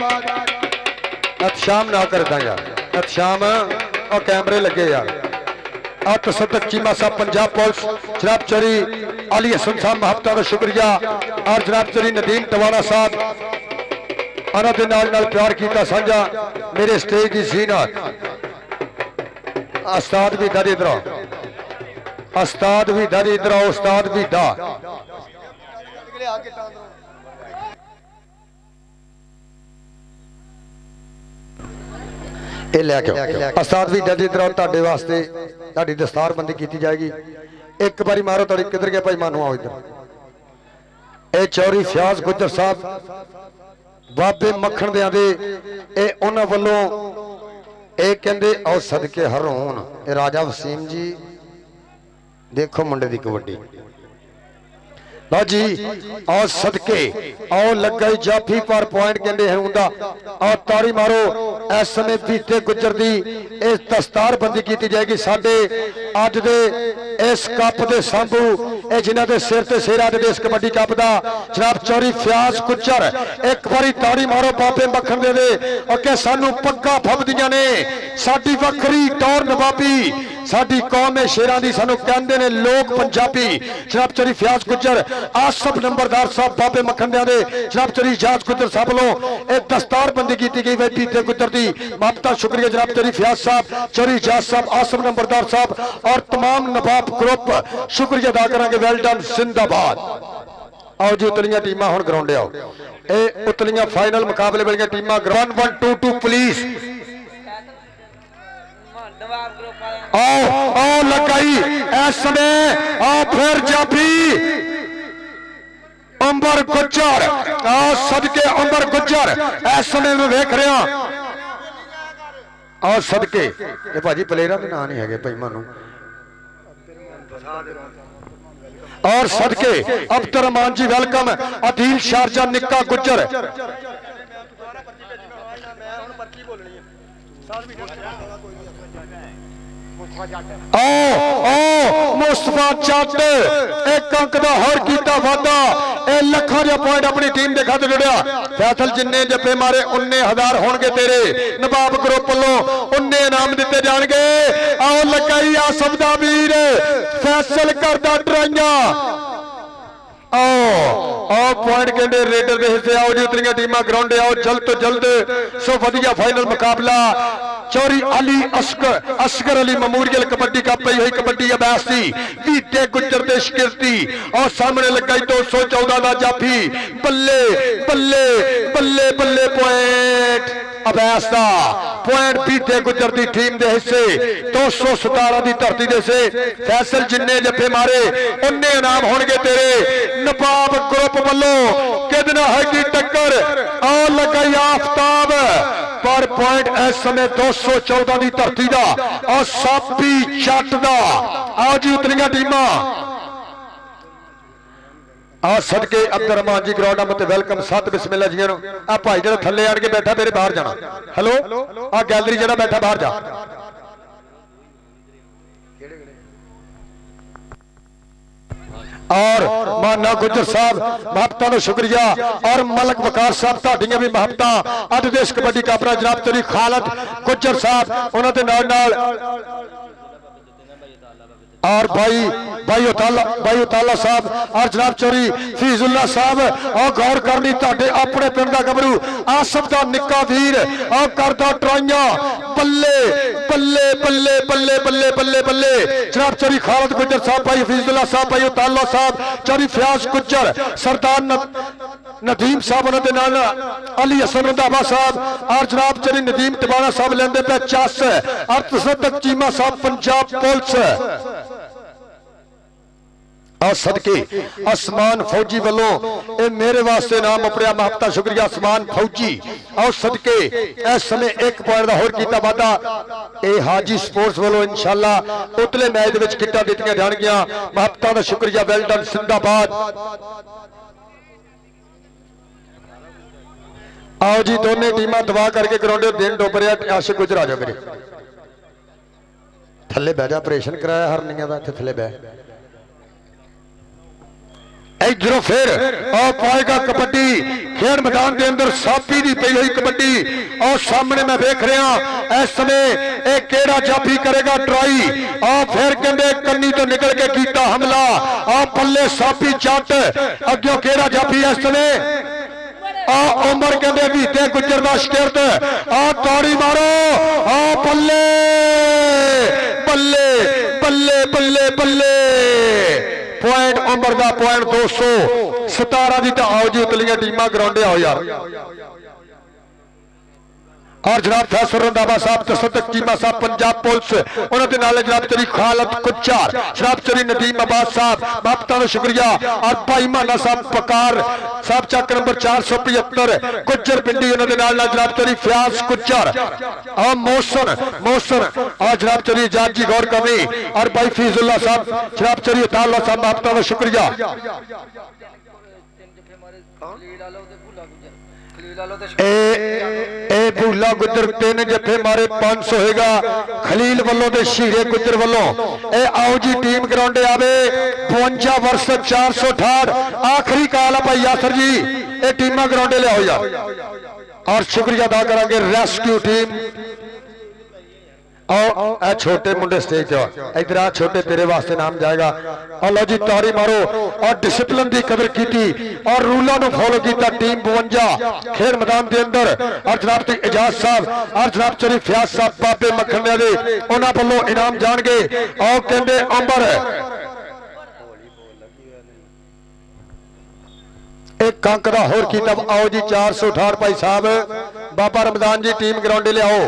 एहतशाम ना करता यार, एहतशाम और कैमरे लगे यार। और तसद्दक चीमा साहब पंजाब पुलिस, जनाब चौधरी अली हसन साहब महबता का शुक्रिया और जनाब चौधरी नदीम टवाना साहब उन्होंने नाल प्यार किया साझा। मेरे स्टेज की जीनत उस्ताद भी इधर इधर आओ, उस्ताद भी इधर इधर आओ, उस्ताद भी दा उस्ताद भी इधर इधर आओ। तुहाडे वास्ते तुहाडी दस्तार बंदी की जाएगी। एक बारी मारो ताड़ी, किधर गए भाई मानो आओ इधर। ए चौधरी फयाज गुजर साहब बाबे मक्खण दियां दे ए उन्हां वल्लों ए कहंदे आओ सदके हर होण। ए राजा वसीम जी देखो मुंडे दी कबड्डी लो जी, आओ सदके आओ लगा जाफी पर पॉइंट कहते हैं उनका। और ताड़ी मारो इस समय बीते गुजर दी इस दस्तार बंदी की जाएगी। साडे अज दे इस कप दे संभू ए जिन्हां दे सिर ते सिर अज दे इस कबड्डी कप दा जनाब चौधरी फयाज गुजर। एक बारी ताड़ी मारो बाबे मक्खण दे ओके सानू पग्गा फबदियां ने, साडी वखरी टौर नवाबी, साडी कौम है शेरां दी, सानू कहंदे ने लोक पंजाबी। जनाब चौधरी फयाज गुजर, आसफ नंबरदार साहब बाबे मक्खण दे जनाब चौधरी इजाज गुजर साहब वालों एक दस्तार बंदी की गई है बीते गुजर दी मापता शुक्रिया जनाब चौधरी फयाज साहब, चौधरी इजाज साहब, आसफ नंबरदार साहब और तमाम नवाब ग्रुप शुक्रिया अदा करांगे। वेल डन जिंदाबाद। आओ जी उतलियां टीमां हुण ग्राउंड आओ। ए उतलियां फाइनल मुकाबले वालियां टीमां 1-1-2-2 पुलिस आओ आओ लगाई इस समय आओ फिर जाफी अंबर गुजर आओ सदके अंबर गुजर इस समय मैं वेख रहा आओ सदके ये भाजी प्लेयरां दे नाम नहीं है भाई मानू और सदके अब्दुल रहमान जी वेलकम, अदील शारजा निक्का गुजर मुस्तफा जट एक अंक का होर किया वादा लखा जो पॉइंट अपनी टीम के खाते जुड़िया। फैसल जिन्ने जप्पे मारे 19,000 होंगे तेरे नवाब ग्रुप वालों, 19 इनाम दिते जाएंगे। आओ लगाई आसफ दा वीर फैसल करदा ड्राइया आओ पॉइंट कहते रेडर के हिस्से आओ जी उतरिया टीमां ग्राउंड आओ जल्द तो जल्द। सो वधिया फाइनल मुकाबला चौधरी अली असगर अली मेमोरियल कबड्डी कप पई हुई कबड्डी अबैस दी बीते गुजर दे शिकस्ती और सामने लगाई 214 का जाफी बल्ले बल्ले बल्ले बल्ले पॉइंट अबैस का पॉइंट बीते गुजर दी टीम दे हिस्से 217 की धरती दे से फैसल जिन्ने जफे मारे 19 इनाम होंगे तेरे नवाब ग्रुप वालों कितना हैगी टक्कर। आओ लगाई आफताब पर पॉइंट इस समय 214 की धरती का और सापी जट का। आओ जी उतरिया टीमां आ सदके अब्दुल रहमान जी ग्राउंड मत वेलकम सत बिस्मिल्ला जी। आ भाई जो थले आन के बैठा मेरे बाहर जाना। हेलो आ गैलरी जरा बैठा बाहर जा। और माना गुजर साहब महबता का शुक्रिया और मलक वकार साहब तुहाडियां भी महबता अज देश कबड्डी कप जनाब चौधरी खालद गुजर साहब उन्होंने नाल और भाई उताला साहब और जनाब चौधरी फीजुल्ला साहब और गौर करनी ताडे अपने पिंड दा गबरू आसफ दा निक्का वीर और करदा ट्राइयां बल्ले बल्ले बल्ले बल्ले बल्ले बल्ले बल्ले जनाब चौधरी खालद गुजर साहब, भाई फीजुल्ला साहब, भाई उताला साहब, चौधरी फयाज गुजर, सरदार नदीम साहब उन्होंने नाल अली हसन रंधावा साहब और जनाब चौधरी नदीम टवाना साहब लेंदे पे चस और तसद्दक चीमा साहब पंजाब पुलिस और सदके आसमान फौजी वालों ये मेरे वास्ते नाम अपने महत्ता शुक्रिया आसमान फौजी और सदके इस समय एक पॉइंट का होर कीता वादा ये हाजी स्पोर्ट्स वालों इंशाअल्लाह उतले मैच दे विच किट्टां दित्तियां जाणगियां महत्ता दा शुक्रिया वेल डन जिंदाबाद। आओ जी दोनों टीमां दवा करके ग्राउंड दिन डोबरिया आशिक गुजर आ जाओ मेरे थले बह जा ऑपरेशन कराया हरनिया का इत्थे थले बह इधरों फिर और पाएगा कबड्डी खेल मैदान के अंदर सापी दी पई हुई कबड्डी और सामने मैं देख रहा इस समय एक केड़ा जाफी करेगा ट्राई और फिर कहते कन्नी तो निकल के कीता हमला और पल्ले सापी चट अग्यों केड़ा जाफी इस समय आ उमर कहते बीते गुजर का शिकरत आ ताड़ी मारो आ बल्ले बल्ले बल्ले बल्ले बल्ले पॉइंट उमर का पॉइंट 217 की तो आओ जी उतलियां टीमां ग्राउंडे आओ यार और जनाब फैसल रंधावा साहब तसद्दुक चीमा साहब पंजाब पुलिस उन्होंने नाले जनाब चरी खालद कुच्चार जनाब चरी नदीम अब्बास साहब बापता का शुक्रिया और भाई माना साहब पकार साहब चक नंबर 475 गुज्जर पिंडी उन्होंने नाल जनाब चरी फयाज कुच्चार और मोहसन मोहसन और जनाब चरी जाजी गौर कमी और भाई फीजुल्ला साहब जनाब चरी अताउल्लाह साहब बापता का शुक्रिया ए भूला गुजर 3 जफे मारे 500 होगा खलील वालों दे शीरे गुजर वालों ए आओ जी टीम ग्राउंडे आवे 52 वर्ष 468 आखिरी काल है भाई यासर जी ए टीमां ग्राउंडे ले आओ यार और शुक्रिया अदा करांगे रेस्क्यू टीम और छोटे मुंडे स्टेज इधर आ छोटे तेरे वास्ते नाम जाएगा और लो जी तारी मारो और डिसिप्लिन की कदर की और रूलों को फॉलो किया टीम 52 खेल मैदान के अंदर और जनाब एजाज साहब और जनाब चरी फयाज साहब बाबे मखनिया दे उन्होंने वालों इनाम जाएंगे और कहते अंबर एक अंक का होर की तब आओ जी 468 भाई साहब बाबा रमजान जी टीम ग्राउंडे ले आओ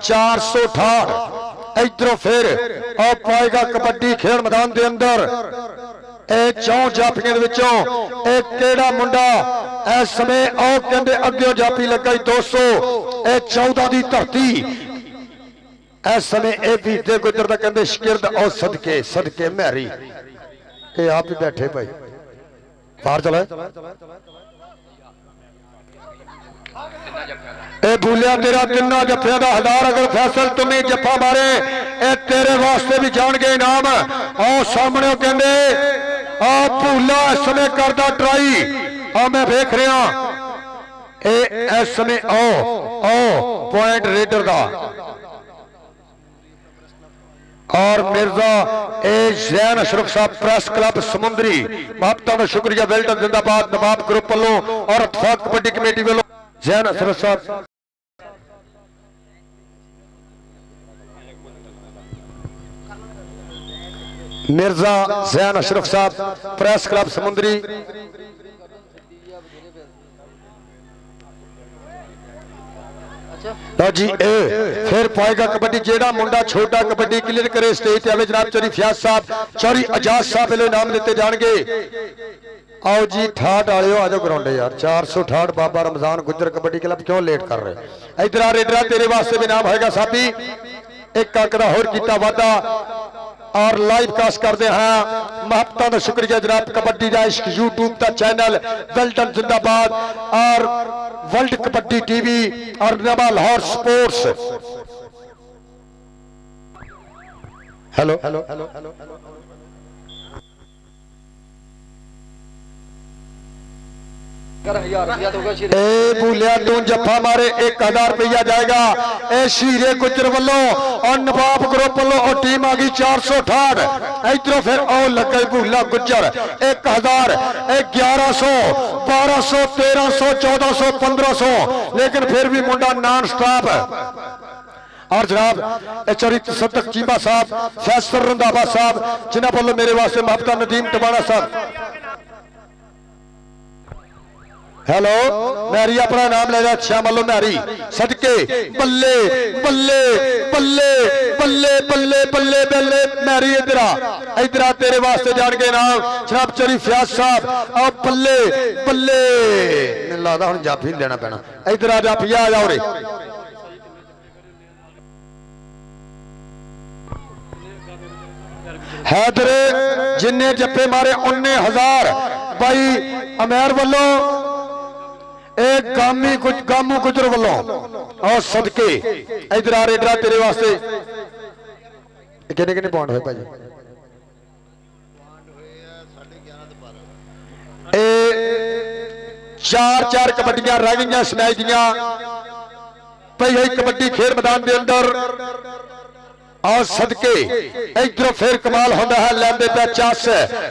468 इधरों फिर और पाएगा कबड्डी खेल मैदान के अंदर ए चौ जाफियों एक केड़ा मुंडा इस समय और कहते अगे जाफी लगा 200 ए 14 की धरती इस समय ए बीते गुजर का कहते शिकिरत और सदके सदके मैरी ये आप ही बैठे भाई बाहर चलो ए भूलिया तेरा तिना जफिया का 1000 अगर फैसल तुम्हें जफा मारे ए तेरे वास्ते भी जान गए इनाम और सामने कहते आ भूला इस समय करता ट्राई आ मैं देख रहा ए इस समय ओ पॉइंट रेडर का और मिर्जा ए जैन अशरफ साहब प्रेस क्लब समुंदरी महत्ता का शुक्रिया वेल्डन जिंदाबाद नवाब ग्रुप वालों और इत्तेफाक कबड्डी कमेटी वालों जैन अशरफ साहब मिर्जा जैन अशरफ साहब प्रेस क्लब समुंदरी जी ए फिर पाएगा कबड्डी जेड़ा मुंडा छोटा कबड्डी क्लियर करे स्टेज पे आवे जनाब चौरी फयाज साहब चौरी एजाज साहब वाले नाम दिते जाएंगे आओ जी ठाठ आलियो आ जाओ ग्राउंड यार 468 बाबा रमजान गुजर कबड्डी क्लब क्यों लेट कर रहे इधर आ रेडरा तेरे वास्ते भी नाम होगा साथी एक अंक का होर कीता वादा और लाइव कास्ट करते हैं महत्ता का शुक्रिया जनाब कबड्डी का इश्क यूट्यूब का चैनल वेल्डन जिंदाबाद और वर्ल्ड कबड्डी टीवी और नवा Lahore sports hello hello hello hello ए भूलिया तू जफा मारे 1000 रुपया जाएगा ए शीरे गुजर वालों और नवाब ग्रुप वालों और टीम आ गई 468 इधरों फिर और लगे भूला गुजर 1000 1100 1200 1300 1400 1500 लेकिन फिर भी मुंडा नॉन स्टॉप और जनाब चरित सदक चीमा साहब फैसल रंधावा साहब जिन्होंने वालों मेरे वास्ते महबता नदीम टबाना साहब हेलो मैरी अपना नाम ले रहा श्याम वालों मैरी सदके बल्ले बल्ले बल्ले बल्ले बल्ले बल्ले बल्ले मैरी इधर आ तेरे वास्ते जान के नाम जनाब चौधरी फयाज साहब और बल्ले बल्ले मैनूं लगदा हुण जाफी देना पैना इधर आ जाफिया आ जाओ रे हैदर जिन्ने जप्पे मारे 19,000 भाई अमेर वालों एक गामू गुजर वालों और सदके इधर आ रेडरा तेरे वास्ते किन्ने किन्ने पॉइंट होए भाजी चार कबड्डियां रह गई इस मैच दियां पई है कबड्डी खेल मैदान के अंदर और सदके इधरों फिर कमाल होता है लैंदे पे चास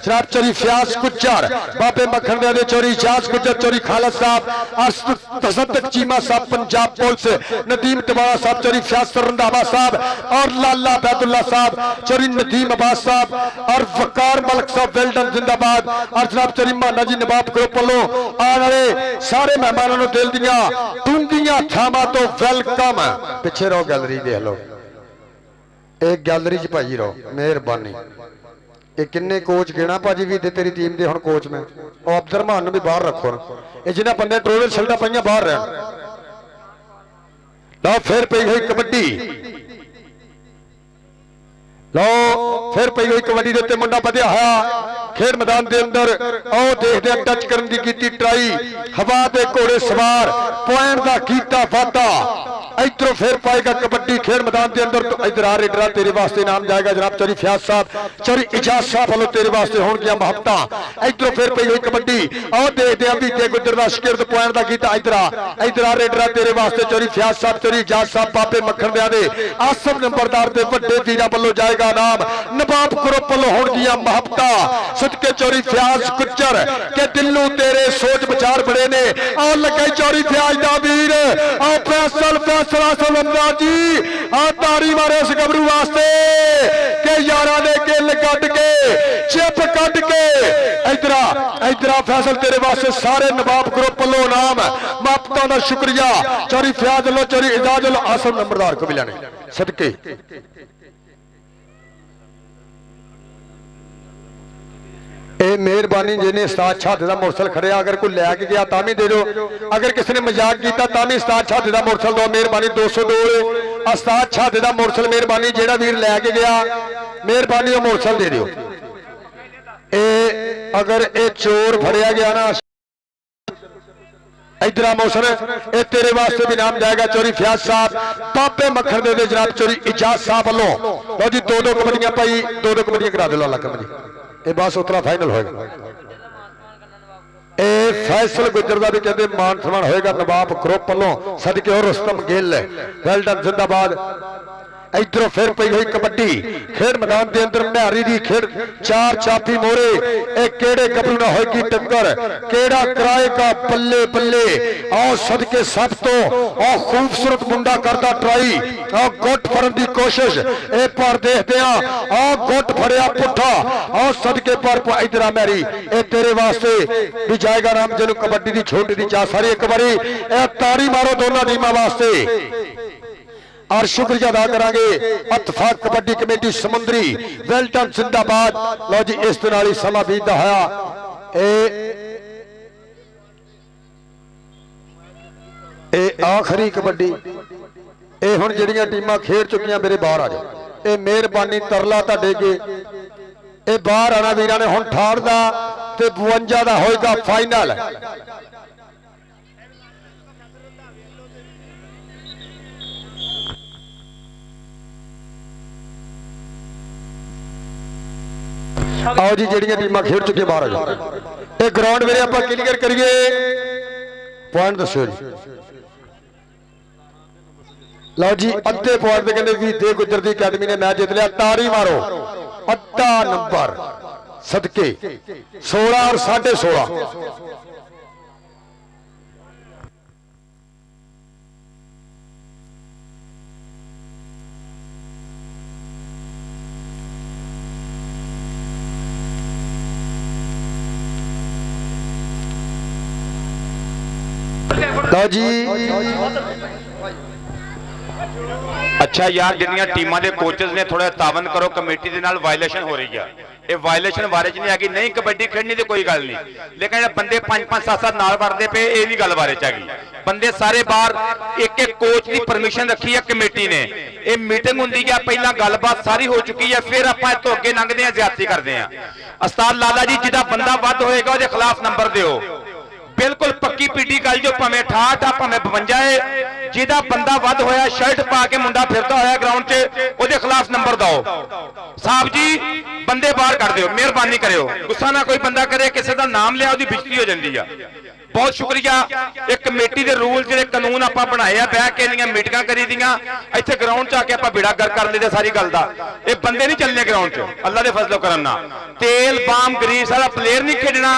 जनाब चौधरी फयाज गुज्जर बाबे मखन दे चौधरी इजाज गुज्जर चौधरी खालिद साहब तसद्दुक चीमा साहब पंजाब पुलिस नदीम तिवाड़ा साहब चौधरी फयाज रंधावा साहब और लाला बैदुल्ला साहब चौधरी नदीम अब्बास साहब और वकार मलक साहब वेल्डन जिंदाबाद और जनाब चौधरी माना जी नवाब ग्रुप वालों आने वाले सारे मेहमानों को दिल दियां डूंघियां थावां तो वेलकम पिछे रहो गैलरी देख लो एक गैलरी च भाजी रहो मेहरबानी ये किन्ने कोच गिना भाजी भी तेरी टीम के हुण कोच में और अब्दुल रहमान भी बाहर रखो ये जिन्हें बंदे ट्रोलर शल्टा पाइया बाहर रह लो फिर पई हुई कबड्डी लो फिर पई हुई कबड्डी के उत्ते मुंडा बढ़िया होया खेड मैदान के अंदर आओ देखते हैं टच करने की कीती ट्राई हवा के घोड़े सवार पॉइंट का कीता वादा इधरों फिर पाएगा कबड्डी खेल मैदान के अंदर तो इधर आ रेडरा तेरे वास्ते नाम जाएगा जनाब चौधरी फयाज साहब चौधरी इजाज साहब वालों तेरे वास्ते होन गया मोहब्बत इधरों फिर पई हुई कबड्डी और देखते हैं बीते गुजर का शिकिरत पॉइंट का कीता इधर आ रेडरा तेरे वास्ते चौधरी फयाज साहब चौधरी इजाज साहब बाबे मखन दे आसम नंबरदार के वड्डे वीरां वालों जाएगा नाम नवाब ग्रुप वालों होन गया मोहब्बत सदके चौधरी फयाज गुज्जर के दिलों तेरे सोच विचार बड़े ने और लगे चौधरी फयाज दा वीर और फैसल जी तारी मारे इस गबरू वास्ते के यारा ने किल कट के चिप कट के इधर फैसल तेरे वास्ते सारे नवाब ग्रुप वालों नाम मापता का शुक्रिया चौधरी फयाज वालों चौधरी इजाज वालों आसम नंबरदार को मिलाने सदके मेहरबानी जिन्हें उस्ताद छाते का मोटरसाइकिल खड़े अगर कोई लैके गया तामी दे दो अगर किसी ने मजाक किया तामी उस्ताद छाते का मोटरसाइकिल दो मेहरबानी 202 उस्ताद छाते का मोटरसाइकिल मेहरबानी जेड़ा वीर लैके गया मेहरबानी वो मोटरसाइकिल दे दियो अगर ये चोर फड़िया गया ना इधर मौसम ये तेरे वास्ते भी नाम जाएगा चौधरी फयाज साहब बाबे मखन दे जनाब चौधरी इजाज साहब वालों लो जी दो कबड्डियां पाई दो कबड्डियां करा दो लाला कबड्डी ये बस उतना फाइनल होगा फैसल गुजर का भी कहते मान सम्मान होगा नवाब ग्रुप वालों सदके और रुस्तम गिल वेल्डन जिंदाबाद इधरों फिर पई हुई कबड्डी खेड मैदान के अंदर मैरी दी खेड चार चापी मोरे एक केड़े गबरू ना होगी टक्कर केड़ा कराएगा बल्ले बल्ले और सदके सब तो और खूबसूरत मुंडा करता ट्राई और गुट फड़न की कोशिश ए पर देखते हैं और गुट फड़िया पुठा और सदके पर इधर मैरी ए तेरे वास्ते भी जाएगा नाम जिन्हों कबड्डी की छोटी दी चाह सारी एक बारी तारी मारो दोनों टीमों वास्ते और शुक्रिया अदा करांगे इत्तेफाक कबड्डी कमेटी समुंदरी वेल्टन जिंदाबाद लो जी इस दिन वाली समा बीतदा होया आखिरी कबड्डी ये हुण जिहड़ियां टीमां खेड चुकियां मेरे बाहर आ जाओ ये मेहरबानी तरला तुहाडे अगे ये बाहर आना वीरां ने हुण 68 दा ते 52 दा होएगा फाइनल आओ जी जेड़ियां टीमां खेड चुके बाहर आ जाओ ये ग्राउंड मेरे आप क्लीयर करिए पॉइंट दसो जी लो जी अद्धे पॉइंट कहते वीते गुजर की अकेडमी ने मैच जीत लिया तारी मारो अद्धा नंबर सदके 16 और 16.5 लो जी ਅੱਛਾ ਯਾਰ, ਜਿਹੜੀਆਂ ਟੀਮਾਂ ਦੇ ਕੋਚਸ ਨੇ ਥੋੜਾ ਤਾਵਨ ਕਰੋ, ਕਮੇਟੀ ਦੇ ਨਾਲ ਵਾਇਲੇਸ਼ਨ ਹੋ ਰਹੀ ਆ। ਇਹ ਵਾਇਲੇਸ਼ਨ ਬਾਰੇ ਚ ਨਹੀਂ ਆ ਕਿ ਨਹੀਂ ਕਬੱਡੀ ਖੇਡਣੀ ਤੇ ਕੋਈ ਗੱਲ ਨਹੀਂ, ਲੇਕਿਨ ਜਿਹੜੇ ਬੰਦੇ 5-5 7-7 ਨਾਲ ਵੜਦੇ ਪਏ ਇਹ ਵੀ ਗੱਲ ਬਾਰੇ ਚ ਆ ਗਈ। ਬੰਦੇ ਸਾਰੇ ਬਾਹਰ, ਇੱਕ ਕੋਚ ਦੀ ਪਰਮਿਸ਼ਨ ਰੱਖੀ ਆ ਕਮੇਟੀ ਨੇ। ਇਹ ਮੀਟਿੰਗ ਹੁੰਦੀ ਆ, ਪਹਿਲਾਂ ਗੱਲਬਾਤ ਸਾਰੀ ਹੋ ਚੁੱਕੀ ਆ, ਫਿਰ ਆਪਾਂ ਇੱਥੋਂ ਅੱਗੇ ਲੰਘਦੇ ਆ, ਜ਼ਿਆਦਤੀ ਕਰਦੇ ਆ। ਉਸਤਾਦ ਲਾਲਾ ਜੀ, ਜਿਹਦਾ ਬੰਦਾ ਵੱਧ ਹੋਏਗਾ ਉਹਦੇ ਖਿਲਾਫ ਨੰਬਰ ਦਿਓ। ਬਿਲਕੁਲ ਪੱਕੀ ਪੀਟੀ ਗੱਲ ਜੋ, ਭਾਵੇਂ 68 ਆ ਭਾਵੇਂ 52 ਹੈ, ਜਿਹਦਾ ਬੰਦਾ ਵੱਧ ਹੋਇਆ ਸ਼ਰਟ ਪਾ ਕੇ ਮੁੰਡਾ ਫਿਰਦਾ ਹੋਇਆ ਗਰਾਊਂਡ 'ਚ, ਉਹਦੇ ਖਿਲਾਫ ਨੰਬਰ ਦਿਓ। ਸਾਹਿਬ ਜੀ ਬੰਦੇ ਬਾਹਰ ਕੱਢ ਦਿਓ, ਮਿਹਰਬਾਨੀ ਕਰਿਓ। ਗੁੱਸਾ ਨਾ ਕੋਈ ਬੰਦਾ ਕਰੇ, ਕਿਸੇ ਦਾ ਨਾਮ ਲਿਆ ਉਹਦੀ ਬੇਇੱਜ਼ਤੀ ਹੋ ਜਾਂਦੀ ਆ। ਬਹੁਤ ਸ਼ੁਕਰੀਆ। ਇਹ ਕਮੇਟੀ ਦੇ ਰੂਲ ਜਿਹੜੇ ਕਾਨੂੰਨ ਆਪਾਂ ਬਣਾਏ ਆ, ਬਹਿ ਕੇ ਇਹਦੀਆਂ ਮੀਟਿੰਗਾਂ ਕਰੀ ਦੀਆਂ, ਇੱਥੇ ਗਰਾਊਂਡ 'ਚ ਆ ਕੇ ਆਪਾਂ ਬੇੜਾ ਗਰ ਕਰ ਲਈਦਾ ਸਾਰੀ ਗੱਲ ਦਾ। ਇਹ ਬੰਦੇ ਨਹੀਂ ਚੱਲਣੇ ਗਰਾਊਂਡ 'ਚ, ਅੱਲਾ ਦੇ ਫਜ਼ਲੋ ਕਰਮ ਨਾਲ। ਤੇਲ ਬਾਮ ਗਰੀਸ ਵਾਲਾ ਪਲੇਅਰ ਨਹੀਂ ਖੇਡਣਾ।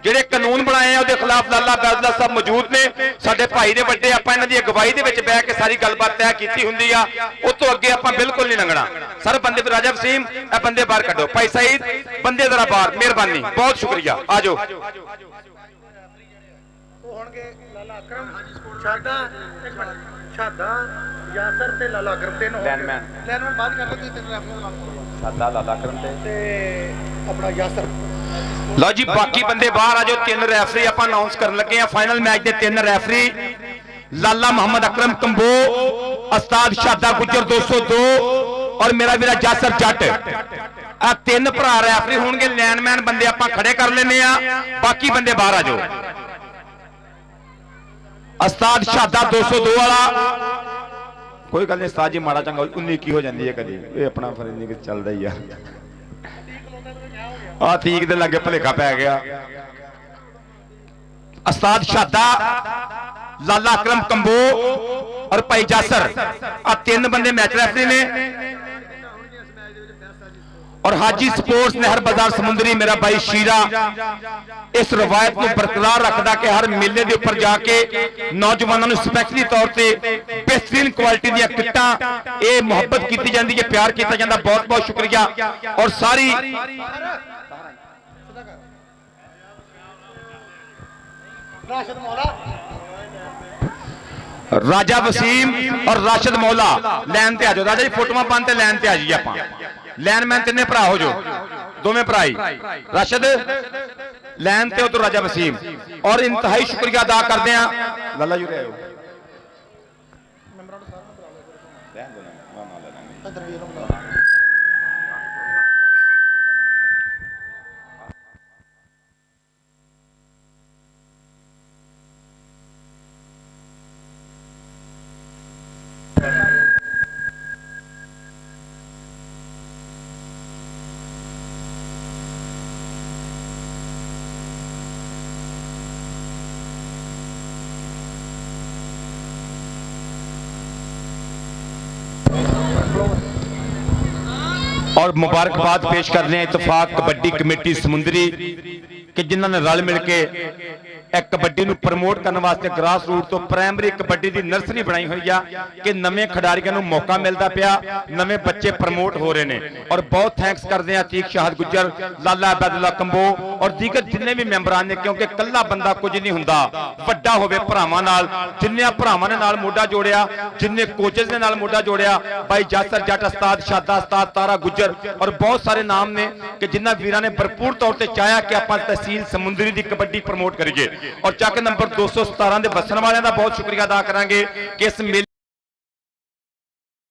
ਜਿਹੜੇ ਕਾਨੂੰਨ ਬਣਾਏ ਆ ਉਹਦੇ ਖਿਲਾਫ ਲਾਲਾ ਬੈਦਲਾ ਸਾਹਿਬ ਮੌਜੂਦ ਨੇ, ਸਾਡੇ ਭਾਈ ਦੇ ਵੱਡੇ। ਆਪਾਂ ਇਹਨਾਂ ਦੀ ਅਗਵਾਈ ਦੇ ਵਿੱਚ ਬਹਿ ਕੇ ਸਾਰੀ ਗੱਲਬਾਤ ਤੈਅ ਕੀਤੀ ਹੁੰਦੀ ਆ, ਉਸ ਤੋਂ ਅੱਗੇ ਆਪਾਂ ਬਿਲਕੁਲ ਨਹੀਂ ਲੰਘਣਾ। ਸਰ ਬੰਦੇ ਰਾਜਾ ਵਸੀਮ, ਇਹ ਬੰਦੇ ਬਾਹਰ ਕੱਢੋ। ਭਾਈ ਸਈਦ, ਬੰਦੇ ਜ਼ਰਾ ਬਾਹਰ, ਮਿਹਰਬਾਨੀ, ਬਹੁਤ ਸ਼ੁਕਰੀਆ। ਆਜੋ ਹੋਣਗੇ ਲਾਲਾ ਅਕਰਮ, ਸ਼ਾਦਾ, ਯਾਸਰ ਤੇ ਲਾਲਾ ਅਕਰਮ, ਤਿੰਨ ਹੋਣਗੇ। ਲੈਨਮੈਨ ਬਾਅਦ ਕਰ ਲਓ, ਤੁਸੀਂ ਤਿੰਨ ਰੈਫਰੀਆਂ ਦਾ ਨਾਮ। ਸਾਦਾ ਲਾਲਾ ਕਰਮ ਤੇ ਆਪਣਾ ਯਾਸਰ। ਲਓ ਜੀ, ਬਾਕੀ ਬੰਦੇ ਬਾਹਰ ਆ ਜਾਓ। 3 ਰੈਫਰੀ ਆਪਾਂ ਅਨਾਉਂਸ ਕਰਨ ਲੱਗੇ ਆ। ਫਾਈਨਲ ਮੈਚ ਦੇ 3 ਰੈਫਰੀ, ਲਾਲਾ ਮੁਹੰਮਦ ਅਕਰਮ ਕੰਬੋ, ਉਸਤਾਦ ਸ਼ਾਦਾ ਗੁੱਜਰ 202 ਔਰ ਮੇਰਾ ਵੀਰਾ ਜਾਸਰ ਜੱਟ। ਆ 3 ਭਰਾ ਰੈਫਰੀ ਹੋਣਗੇ। ਲੈਨਮੈਨ ਬੰਦੇ ਆਪਾਂ ਖੜੇ ਕਰ ਲੈਨੇ ਆ, ਬਾਕੀ ਬੰਦੇ ਬਾਹਰ ਆ ਜਾਓ। ਉਸਤਾਦ ਸ਼ਾਦਾ 202 ਵਾਲਾ, ਕੋਈ ਗੱਲ ਨਹੀਂ ਉਸਤਾਦ ਜੀ, ਮਾੜਾ ਚੰਗਾ 19 ਹੋ ਜਾਂਦੀ ਹੈ ਕਦੀ, ਇਹ ਆਪਣਾ ਫਰਜ਼ ਚੱਲਦਾ ਹੀ ਆ। ਆ ਤੀਕ ਦੇ ਲੱਗੇ ਭਲੇਖਾ ਪੈ ਗਿਆ। ਉਸਤਾਦ ਸ਼ਾਦਾ, ਲਾਲਾ ਅਕਰਮ ਕੰਬੋ ਔਰ ਭਾਈ ਜਾਸਰ, ਆ 3 ਬੰਦੇ ਮੈਚ ਰੈਫਰੀ ਨੇ। ਔਰ ਹਾਜੀ ਸਪੋਰਟਸ ਨਹਿਰ ਬਾਜ਼ਾਰ ਸਮੁੰਦਰੀ ਮੇਰਾ ਭਾਈ ਸ਼ੀਰਾ ਇਸ ਰਵਾਇਤ ਨੂੰ ਬਰਕਰਾਰ ਰੱਖਦਾ ਕਿ ਹਰ ਮੇਲੇ ਦੇ ਉੱਪਰ ਜਾ ਕੇ ਨੌਜਵਾਨਾਂ ਨੂੰ ਸਪੈਸ਼ਲੀ ਤੌਰ ਤੇ ਬਿਹਤਰੀਨ ਕੁਆਲਿਟੀ ਦੀਆਂ ਕਿੱਟਾਂ, ਇਹ ਮੁਹੱਬਤ ਕੀਤੀ ਜਾਂਦੀ ਹੈ, ਪਿਆਰ ਕੀਤਾ ਜਾਂਦਾ। ਬਹੁਤ ਬਹੁਤ ਸ਼ੁਕਰੀਆ। ਔਰ ਸਾਰੀ ਰਾਸ਼ਦ ਮੌਲਾ, ਰਾਜਾ ਵਸੀਮ ਔਰ ਰਾਸ਼ਦ ਮੌਲਾ ਲਾਈਨ ਤੇ ਆ ਜਾਓ। ਰਾਜਾ ਜੀ ਫੋਟੋਆਂ ਪਾਣ ਤੇ ਲਾਈਨ ਤੇ ਆ ਜਾਈਏ ਆਪਾਂ। ਲਾਈਨਮੈਨ ਤਿੰਨੇ ਭਰਾ ਹੋ ਜਾਓ, ਦੋਵੇਂ ਭਰਾ ਹੀ। ਰਾਸ਼ਦ ਲਾਈਨ ਤੇ, ਉਧਰ ਰਾਜਾ ਵਸੀਮ। ਔਰ ਇੰਤਹਾਈ ਸ਼ੁਕਰੀਆ ਅਦਾ ਕਰਦੇ ਆ ਲਾਲਾ ਜੀ ਰਹੇ ਹੋ। और मुबारकबाद पेश कर रहे हैं इत्तेफाक कबड्डी कमेटी समुंदरी कि जिन्होंने रल मिल के एक कबड्डी ਨੂੰ ਪ੍ਰਮੋਟ ਕਰਨ ਵਾਸਤੇ ਗ੍ਰਾਸ ਰੂਟ ਤੋਂ ਪ੍ਰਾਇਮਰੀ ਕਬੱਡੀ ਦੀ ਨਰਸਰੀ ਬਣਾਈ ਹੋਈ ਆ ਕਿ ਨਵੇਂ ਖਿਡਾਰੀਆਂ ਨੂੰ ਮੌਕਾ ਮਿਲਦਾ ਪਿਆ, ਨਵੇਂ ਬੱਚੇ ਪ੍ਰਮੋਟ ਹੋ ਰਹੇ ਨੇ। ਔਰ ਬਹੁਤ ਥੈਂਕਸ ਕਰਦੇ ਆ ਅਤੀਕ ਸ਼ਾਹਦ ਗੁੱਜਰ, ਲਾਲਾ ਅਬਦੁੱਲਾ ਕੰਬੋ ਔਰ ਦੀਗਰ ਜਿੰਨੇ ਵੀ ਮੈਂਬਰਾਂ ਨੇ, ਕਿਉਂਕਿ ਕੱਲਾ ਬੰਦਾ ਕੁਝ ਨਹੀਂ ਹੁੰਦਾ, ਵੱਡਾ ਹੋਵੇ ਭਰਾਵਾਂ ਨਾਲ। ਜਿੰਨੇ ਭਰਾਵਾਂ ਨੇ ਨਾਲ ਮੋਢਾ ਜੋੜਿਆ, ਜਿੰਨੇ ਕੋਚਸ ਦੇ ਨਾਲ ਮੋਢਾ ਜੋੜਿਆ, ਭਾਈ ਜਾਸਰ ਜੱਟ, ਉਸਤਾਦ ਸ਼ਾਦਾ, ਉਸਤਾਦ ਤਾਰਾ ਗੁੱਜਰ ਔਰ ਬਹੁਤ ਸਾਰੇ ਨਾਮ ਨੇ ਕਿ ਜਿਨ੍ਹਾਂ ਵੀਰਾਂ ਨੇ ਭਰਪੂਰ ਤੌਰ ਤੇ ਚਾਹਿਆ ਕਿ ਆਪਾਂ ਤਹਿਸੀਲ ਸਮੁੰਦਰੀ ਦੀ ਕਬੱਡੀ ਪ੍ਰਮੋਟ ਕਰੀਏ। ਔਰ ਚੱਕ ਨੰਬਰ 217 ਦੇ ਵਸਣ ਵਾਲਿਆਂ ਦਾ ਬਹੁਤ ਸ਼ੁਕਰੀਆ ਅਦਾ ਕਰਾਂਗੇ ਕਿ ਇਸ ਮੇਲੇ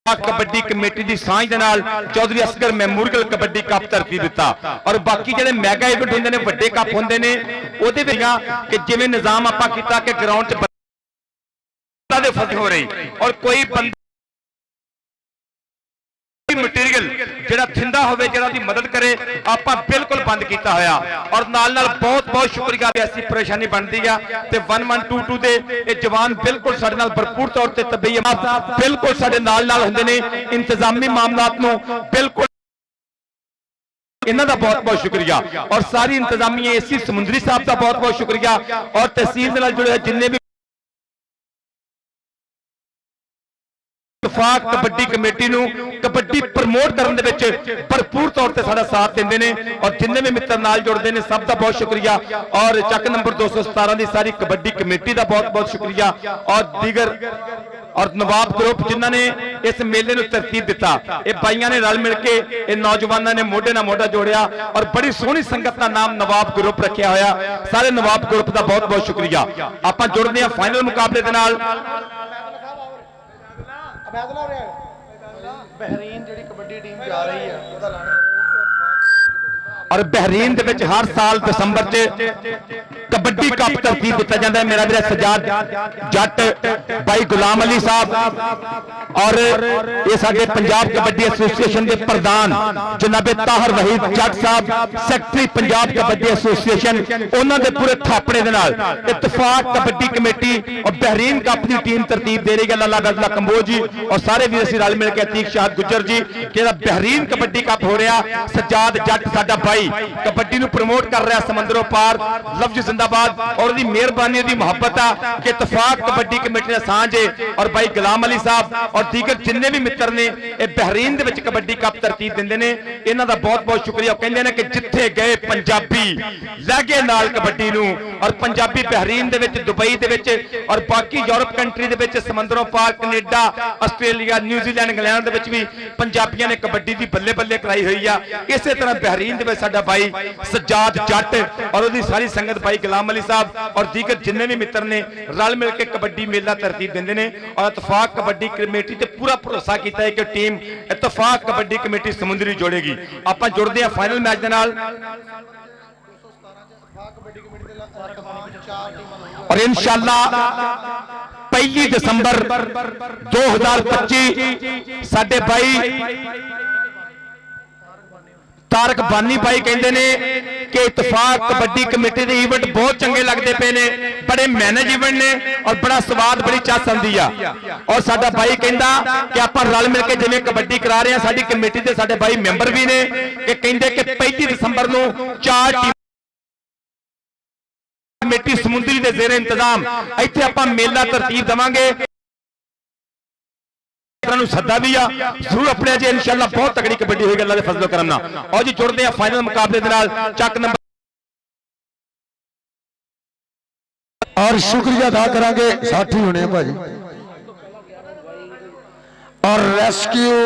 कबड्डी कमेटी की सांझ दे नाल चौधरी असगर मैमोरियल कबड्डी कप तरतीब दिता। और बाकी जेडे मैगा इवेंट होंदे ने, वड्डे कप होंदे ने, ओहदे विच कि जिवें निजाम आपां कीता कि ग्राउंड च बंदा दे फतह हो रही और कोई बंदा मटीरियल जेड़ा थिंदा होवे, जेड़ा दी मदद करे, आपां बिल्कुल बंद कीता होया। और नाल नाल बहुत बहुत शुक्रिया। ऐसी परेशानी बनती है ते 1122 दे ये जवान बिल्कुल साडे नाल भरपूर तौर ते तबई बिल्कुल साडे नाल नाल हुंदे ने, इंतजामी मामलात नूं बिल्कुल इन्हां दा बहुत बहुत शुक्रिया। और सारी इंतजामिया एसी समुंदरी साहब का बहुत बहुत शुक्रिया। और तहसील दे नाल जुड़े जिन्ने भी ਇਤਫਾਕ ਕਬੱਡੀ ਕਮੇਟੀ ਨੂੰ ਕਬੱਡੀ ਪ੍ਰਮੋਟ ਕਰਨ ਦੇ ਵਿੱਚ ਭਰਪੂਰ ਤੌਰ ਤੇ ਸਾਡਾ ਸਾਥ ਦਿੰਦੇ ਨੇ ਔਰ ਜਿੰਨੇ ਵੀ ਮਿੱਤਰ ਨਾਲ ਜੁੜਦੇ ਨੇ ਸਭ ਦਾ ਬਹੁਤ ਸ਼ੁਕਰੀਆ ਔਰ ਚੱਕ ਨੰਬਰ 217 ਦੀ ਸਾਰੀ ਕਬੱਡੀ ਕਮੇਟੀ ਦਾ ਬਹੁਤ ਬਹੁਤ ਸ਼ੁਕਰੀਆ ਔਰ ਦੀਗਰ ਔਰ ਨਵਾਬ ਗਰੁੱਪ ਜਿਨ੍ਹਾਂ ਨੇ ਇਸ ਮੇਲੇ ਨੂੰ ਤਰਤੀਬ ਦਿੱਤਾ ਇਹ ਬਾਈਆਂ ਨੇ ਰਲ ਮਿਲ ਕੇ ਇਹ ਨੌਜਵਾਨਾਂ ਨੇ ਮੋਢੇ ਨਾਲ ਮੋਢਾ ਜੋੜਿਆ ਔਰ ਬੜੀ ਸੋਹਣੀ ਸੰਗਤ ਦਾ ਨਾਮ ਨਵਾਬ ਗਰੁੱਪ ਰੱਖਿਆ ਹੋਇਆ ਸਾਰੇ ਨਵਾਬ ਗਰੁੱਪ ਦਾ ਬਹੁਤ ਬਹੁਤ ਸ਼ੁਕਰੀਆ ਆਪਾਂ ਜੁੜਦੇ ਹਾਂ ਫਾਈਨਲ ਮੁਕਾਬਲੇ ਦੇ ਨਾਲ ਬਹਿਰੀਨ ਜਿਹੜੀ ਕਬੱਡੀ ਟੀਮ ਜਾ ਰਹੀ ਹੈ ਉਹਦਾ ਐਲਾਨ ਔਰ ਬਹਿਰੀਨ ਦੇ ਵਿੱਚ ਹਰ ਸਾਲ ਦਸੰਬਰ 'ਚ ਕਬੱਡੀ ਕੱਪ ਤਰਤੀਬ ਦਿੱਤਾ ਜਾਂਦਾ ਹੈ ਮੇਰਾ ਵੀਰ ਸਜਾਦ ਜੱਟ ਭਾਈ ਗੁਲਾਮ ਅਲੀ ਸਾਹਿਬ ਔਰ ਇਹ ਸਾਡੇ ਪੰਜਾਬ ਕਬੱਡੀ ਐਸੋਸੀਏਸ਼ਨ ਦੇ ਪ੍ਰਧਾਨ ਜਨਾਬੇ ਤਾਹਰ ਵਹੀਦ ਜੱਟ ਸਾਹਿਬ ਸੈਕਟਰੀ ਪੰਜਾਬ ਕਬੱਡੀ ਐਸੋਸੀਏਸ਼ਨ ਉਹਨਾਂ ਦੇ ਪੂਰੇ ਥਾਪੜੇ ਦੇ ਨਾਲ ਇਤਫਾਕ ਕਬੱਡੀ ਕਮੇਟੀ ਔਰ ਬਹਿਰੀਨ ਕੱਪ ਦੀ ਟੀਮ ਤਰਤੀਬ ਦੇ ਰਹੀ ਹੈ ਲਾਲਾ ਗਜ਼ਲਾ ਕੰਬੋਜ ਜੀ ਔਰ ਸਾਰੇ ਵੀਰ ਅਸੀਂ ਰਲ ਮਿਲ ਕੇ ਅਤੀਕ ਸ਼ਾਹ ਗੁੱਜਰ ਜੀ ਜਿਹੜਾ ਬਹਿਰੀਨ ਕਬੱਡੀ ਕੱਪ ਹੋ ਰਿਹਾ ਸਜਾਦ ਜੱਟ ਸਾਡਾ ਭਾਈ ਕਬੱਡੀ ਨੂੰ ਪ੍ਰਮੋਟ ਕਰ ਰਿਹਾ ਸਮੁੰਦਰੋਂ ਪਾਰ ਲਫ਼ਜ਼ ਜ਼ਿੰਦਾਬਾਦ ਔਰ ਉਹਦੀ ਮਿਹਰਬਾਨੀ ਉਹਦੀ ਮੁਹੱਬਤ ਆ ਕਿ ਇਤਫਾਕ ਕਬੱਡੀ ਕਮੇਟੀ ਦਾ ਸਾਂਝ ਹੈ ਔਰ ਭਾਈ ਗੁਲਾਮ ਅਲੀ ਸਾਹਿਬ ਔਰ ਦੀਗਰ ਜਿੰਨੇ ਵੀ ਮਿੱਤਰ ਨੇ ਇਹ ਬਹਿਰੀਨ ਦੇ ਵਿੱਚ ਕਬੱਡੀ ਕੱਪ ਤਰਤੀਬ ਦਿੰਦੇ ਨੇ ਇਹਨਾਂ ਦਾ ਬਹੁਤ ਬਹੁਤ ਸ਼ੁਕਰੀਆ ਉਹ ਕਹਿੰਦੇ ਨੇ ਕਿ ਜਿੱਥੇ ਗਏ ਪੰਜਾਬੀ ਲੈ ਗਏ ਨਾਲ ਕਬੱਡੀ ਨੂੰ ਔਰ ਪੰਜਾਬੀ ਬਹਿਰੀਨ ਦੇ ਵਿੱਚ ਦੁਬਈ ਦੇ ਵਿੱਚ ਔਰ ਬਾਕੀ ਯੂਰਪ ਕੰਟਰੀ ਦੇ ਵਿੱਚ ਸਮੁੰਦਰੋਂ ਪਾਰ ਕੈਨੇਡਾ ਆਸਟ੍ਰੇਲੀਆ ਨਿਊਜ਼ੀਲੈਂਡ ਇੰਗਲੈਂਡ ਦੇ ਵਿੱਚ ਵੀ ਪੰਜਾਬੀਆਂ ਨੇ ਕਬੱਡੀ ਦੀ ਬੱਲੇ ਬੱਲੇ ਕਰਾਈ ਹੋਈ ਆ ਇਸੇ ਤਰ੍ਹਾਂ ਬਹਿਰੀਨ ਦੇ ਵਿੱਚ ਸਾਡਾ ਭਾਈ ਸਜਾਦ ਜੱਟ ਔਰ ਉਹਦੀ ਸਾਰੀ ਸੰਗਤ ਭਾਈ ਗੁਲਾਮ ਅਲੀ ਸਾਹਿਬ ਔਰ ਦੀਗਰ ਜਿੰਨੇ ਵੀ ਮਿੱਤਰ ਨੇ ਰਲ ਮਿਲ ਕੇ ਕਬੱਡੀ ਮੇਲਾ ਤਰਤੀਬ ਦਿੰਦੇ ਨੇ ਔਰ ਇਤਫਾਕ ਕਬੱਡੀ ਕਮੇਟੀ ਤੇ ਪੂਰਾ ਭਰੋਸਾ ਕੀਤਾ ਹੈ ਕਿ ਟੀਮ ਇਤਫਾਕ ਕਬੱਡੀ ਕਮੇਟੀ ਸਮੁੰਦਰੀ ਜੋੜੇਗੀ ਆਪਾਂ ਜੁੜਦੇ ਹਾਂ ਫਾਈਨਲ ਮੈਚ ਦੇ ਨਾਲ ਔਰ ਇਨਸ਼ਾਅੱਲਾ 1 ਦਸੰਬਰ 2025 ਸਾਡੇ ਭਾਈ ਤਾਰਕ ਬਾਨੀ ਭਾਈ ਕਹਿੰਦੇ ਨੇ ਕਿ ਇਤਫਾਕ ਕਬੱਡੀ ਕਮੇਟੀ ਦੇ ਇਵੈਂਟ ਬਹੁਤ ਚੰਗੇ ਲੱਗਦੇ ਪਏ ਨੇ ਬੜੇ ਮੈਨੇਜ ਇਵੈਂਟ ਨੇ ਔਰ ਬੜਾ ਸਵਾਦ ਬੜੀ ਚਾਸ ਆਉਂਦੀ ਆ ਔਰ ਸਾਡਾ ਭਾਈ ਕਹਿੰਦਾ ਕਿ ਆਪਾਂ ਰਲ ਮਿਲ ਕੇ ਜਿਵੇਂ ਕਬੱਡੀ ਕਰਾ ਰਹੇ ਆ ਸਾਡੀ ਕਮੇਟੀ ਦੇ ਸਾਡੇ ਭਾਈ ਮੈਂਬਰ ਵੀ ਨੇ ਕਿ ਕਹਿੰਦੇ ਕਿ 25 ਦਸੰਬਰ ਨੂੰ 4 ਟੀਮ ਕਮੇਟੀ ਸਮੁੰਦਰੀ ਦੇ ਜ਼ੇਰੇ ਇੰਤਜ਼ਾਮ ਇੱਥੇ ਆਪਾਂ ਮੇਲਾ ਤਰਤੀਬ ਦਵਾਂਗੇ ਨੂੰ ਸੱਦਾ ਵੀ ਆ ਜ਼ਰੂਰ ਆਪਣੇ ਜੇ ਇਨਸ਼ਾਅੱਲਾ ਬਹੁਤ ਤਕੜੀ ਕਬੱਡੀ ਹੋਏਗੀ ਅੱਲਾਹ ਦੇ ਫਜ਼ਲ ਕਰਮ ਨਾਲ ਔਰ ਜੀ ਜੁੜਦੇ ਆ ਫਾਈਨਲ ਮੁਕਾਬਲੇ ਦੇ ਨਾਲ ਚੱਕ ਨੰਬਰ ਔਰ ਸ਼ੁਕਰੀਆ ਅਦਾ ਕਰਾਂਗੇ ਸਾਥੀ ਹੋਣੇ ਭਾਜੀ ਔਰ ਰੈਸਕਿਊ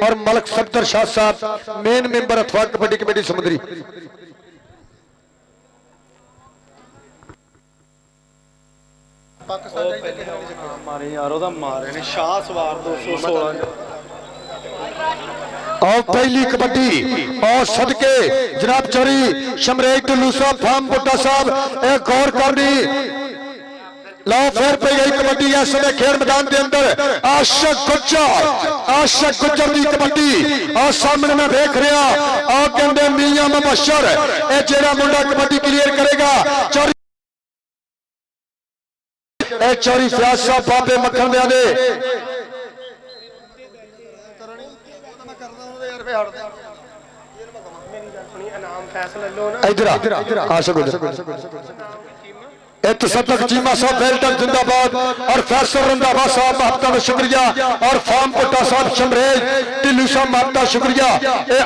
और मलक सफदर शाह साहब मेन मेंबर इत्तेफाक कबड्डी कमेटी समुद्री ਮਾਰੇ ਯਾਰ ਉਹਦਾ ਮਾਰੇ ਨੇ ਸ਼ਾਹ ਸਵਾਰ 216 और पहली कबड्डी और सदके जनाब चौरी शमरेज टुल्लू साहब फार्म बुट्टा साहब एक गौर करनी लो फिर पे गई कबड्डी इस समय खेल मैदान के अंदर आशक गुज्जर की कबड्डी और सामने मैं देख रहा और कहते मियां मुबशर ये जेड़ा मुंडा कबड्डी क्लियर करेगा चौरी फयाज साहब बाबे मक्खन दे इधर तसद्दुक चीमा साहब बेल्टन जिंदाबाद और फैसल रंधावा साहब महता शुक्रिया और फार्म पुट्टा साहब शमरेज ढिल्लू साहब महता शुक्रिया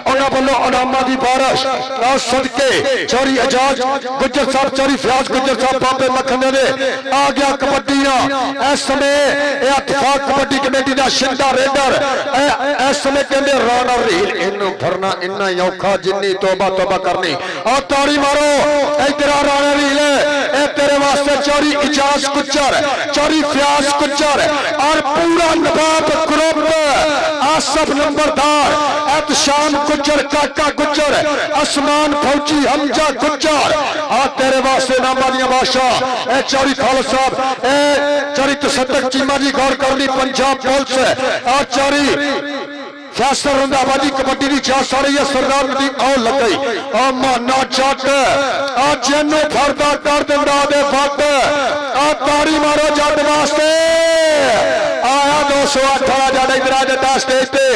उन्होंने वालों इनामा की बारिश और सदके चौरी एजाज गुज्जर साहब चौरी फयाज गुज्जर साहब बाबे मखने ने आ गया कबड्डी इस समय इत्तेफाक कबड्डी कमेटी का शिंदा रेडर इस समय कहते रन और रील इनू भरना इन्ना ही औखा जिन्नी तौबा तौबा करनी और ताड़ी मारो इधर राणा रील तेरे वास्ते चौरी इजाज गुज्जर चौरी फयाज गुज्जर और पूरा नवाब ग्रुप आसफ नंबरदार एहतशाम गुज्जर काका गुज्जर आसमान फौजी हमजा गुज्जर और तेरे वास्ते नामानिया बादशाह चौरी खालिद साहब चौरी तसद्दुक चीमा जी गौर करनी पंजाब पुलिस और चौरी फैसल रंधावा की कबड्डी की चास आ रही है सरदार दी आओ लग गई और माना जट आ जेनू फरदा कर दिंदा दे फट आ ताड़ी मारो जट वास्ते आया 218 जट इधर आ जाता स्टेज पे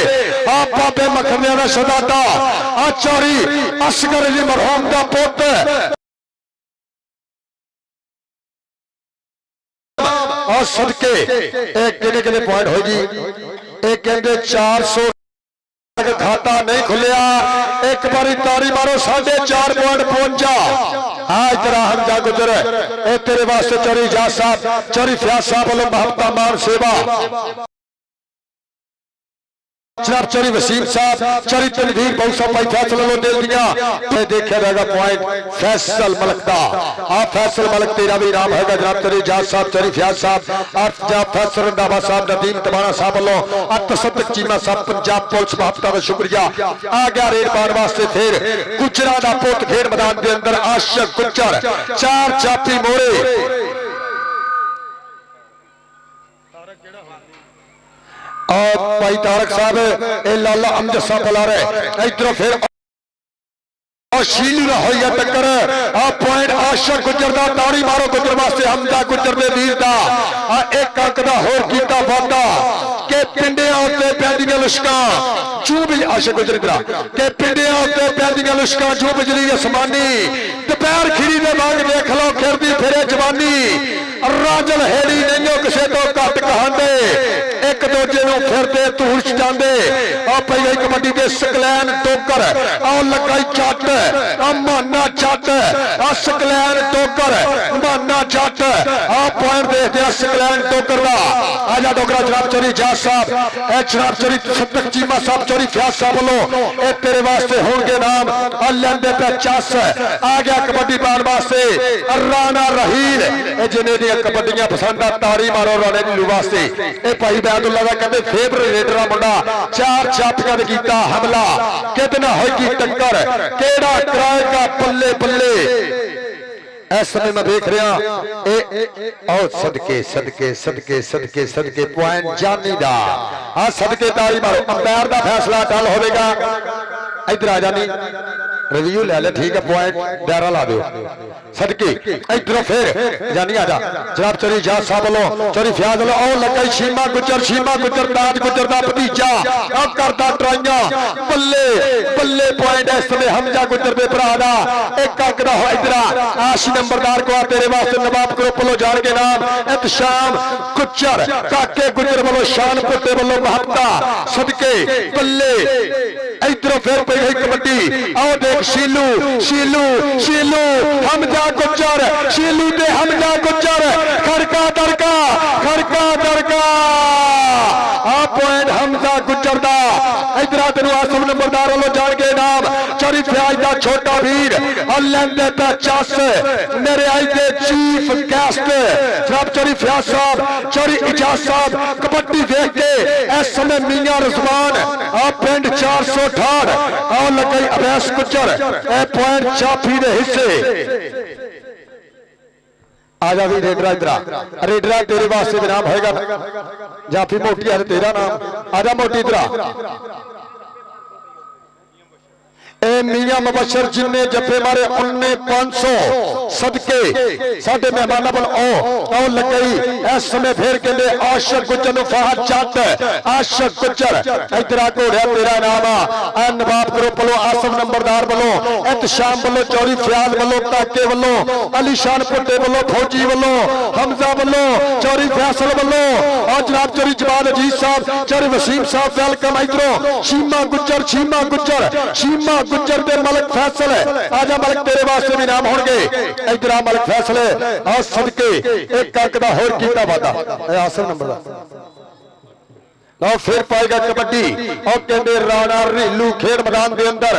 आ बाबे मखनिया दा शहजादा आ चौरी असगर अली मरहूम दा पुत और सदके किने किने पॉइंट हो जी एक कहते 400 खाता नहीं खुलिया एक बारी तारी मारो 4.5 पॉइंट पहुंचा हाँ इतना हमजा गुजर ए तेरे वास्ते चौरी जाट साहब चौरी फयाज साहब वालों महबता मान सेवा जनाब चौरी वसीम साहब चौरी तनवीर बहुत सा भाई फैसल लो दिल दिया देखा जाएगा पॉइंट फैसल मलक का आप फैसल मलक तेरा भी नाम है जनाब चौरी जाट साहब चौरी फयाज साहब आप जनाब फैसल रंधावा साहब नदीम तबाना साहब वालों आप तसद्दुक चीमा साहब पंजाब पुलिस महबता का शुक्रिया आ गया रेड पार वास्ते फिर गुजरा दा पुत खेड मैदान के अंदर आशिक गुजर 4 चापी मोरे और भाई तारक साहब ए लाला अमजद साहब बुला रहे इधरों फिर और शीलू ना हो या टक्कर आ पॉइंट आशिक गुजर दा ताड़ी मारो गुजर वास्ते हमजा गुजर दे वीर दा आ एक अंक दा होर कीता वादा के पिंडियां उत्ते पैंदियां लुशकां चू बिज आशिक गुजर दा के पिंडियां उत्ते पैंदियां लुशकां चू बिजली आसमानी दोपहर खिरी दे बाग देख लो खिरदी फिरे जवानी राजल हेड़ी नहीं किसे तो घट कहांदे एक दूजे नूं फिरदे धूड़ छांदे आ पहले कबड्डी दे सकलैन टोकर आ लगाई चट आ माना चट आ सकलैन टोकर माना चट आ पॉइंट देखते आ सकलैन टोकर दा आजा डोगरा जनाब चौरी जाट साहब ए जनाब चौरी सदक चीमा साहब चौरी फयाज साहब वालों ए तेरे वास्ते होणगे नाम आ लैंदे पे चस आ गया कबड्डी पाण वास्ते राणा रहील ए जिन्हें दी कबड्डियां पसंद आ ताड़ी मारो राणे दी वास्ते ए भाई बैदुल्ला दा कहंदे फेवरेट रेडरा मुंडा 4 छापियां ने कीता हमला कितना होगी टक्कर केड़ा कराएगा बल्ले बल्ले इस समय मैं देख रहा और सदके सदके सदके सदके सदके पॉइंट जानी दा हाँ सदके ताड़ी मारो अंपायर दा फैसला टल होगा इधर आ जानी रिव्यू ले ले ठीक है पॉइंट दायरा ला दो सदके इधरों फिर जानी आजा जनाब चौरी जाट साहब वालों चौरी फयाज वालों और लगाई शीमा गुजर ताज गुजर दा भतीजा अब करदा ट्राइयां बल्ले बल्ले पॉइंट इस समय हमजा गुजर दे भरा दा एक अंक दा हो इधर आशी नंबरदार को तेरे वास्ते नवाब ग्रुप वालों जान के नाम इत्शाम गुजर काके गुजर वालों शान पुते वालों महबता सदके बल्ले इधरों फिर पे गई कबड्डी आओ देख शीलू शीलू शीलू हमजा गुजर शीलू दे हमजा गुजर खड़का दरका आ पॉइंट हमजा गुजर दा इधर तेन आसम नंबरदार वालों जान के नाम चौरी फयाज दा छोटा वीर और लैंदे पे चस मेरे आई दे चीफ गेस्ट जनाब चौरी फयाज साहब चौरी इजाज साहब कबड्डी देख के इस समय मियां रिजवान आ पिंड 468 और लगाई अवैस गुजर ए पॉइंट चापी दे हिस्से आजा भी रेडरा इधर रेडरा तेरे वास्ते नाम होगा जाफी मोटी है तेरा नाम आजा मोटी इधर ए मियां मुबशर जिन्ने जफे मारे उन्ने 500 सदके साडे मेहमाना बल ओ लगई इस समय फिर कहंदे आशिक गुजर नु फहद चट आशिक गुजर इधर आ घोड़िया तेरा नाम आ नवाब ग्रुप वालों आसम नंबरदार वालों इत्शाम वालों चौरी फयाज वालों ताके वालों अली शान पुट्टे वालों फौजी वालों हमजा वालों चौरी फैसल वालों और जनाब चौरी जमाल अजीज साहब चौरी वसीम साहब वेलकम इधरों शीमा गुजर गुजर दे मलक फैसल है आजा मलक तेरे वास्ते भी नाम होंगे इधर आ मलक फैसल और सदके एक अंक दा होर कीता वादा आसम नंबर लो फिर पाएगा कबड्डी और कहते राणा रीलू खेड मैदान के अंदर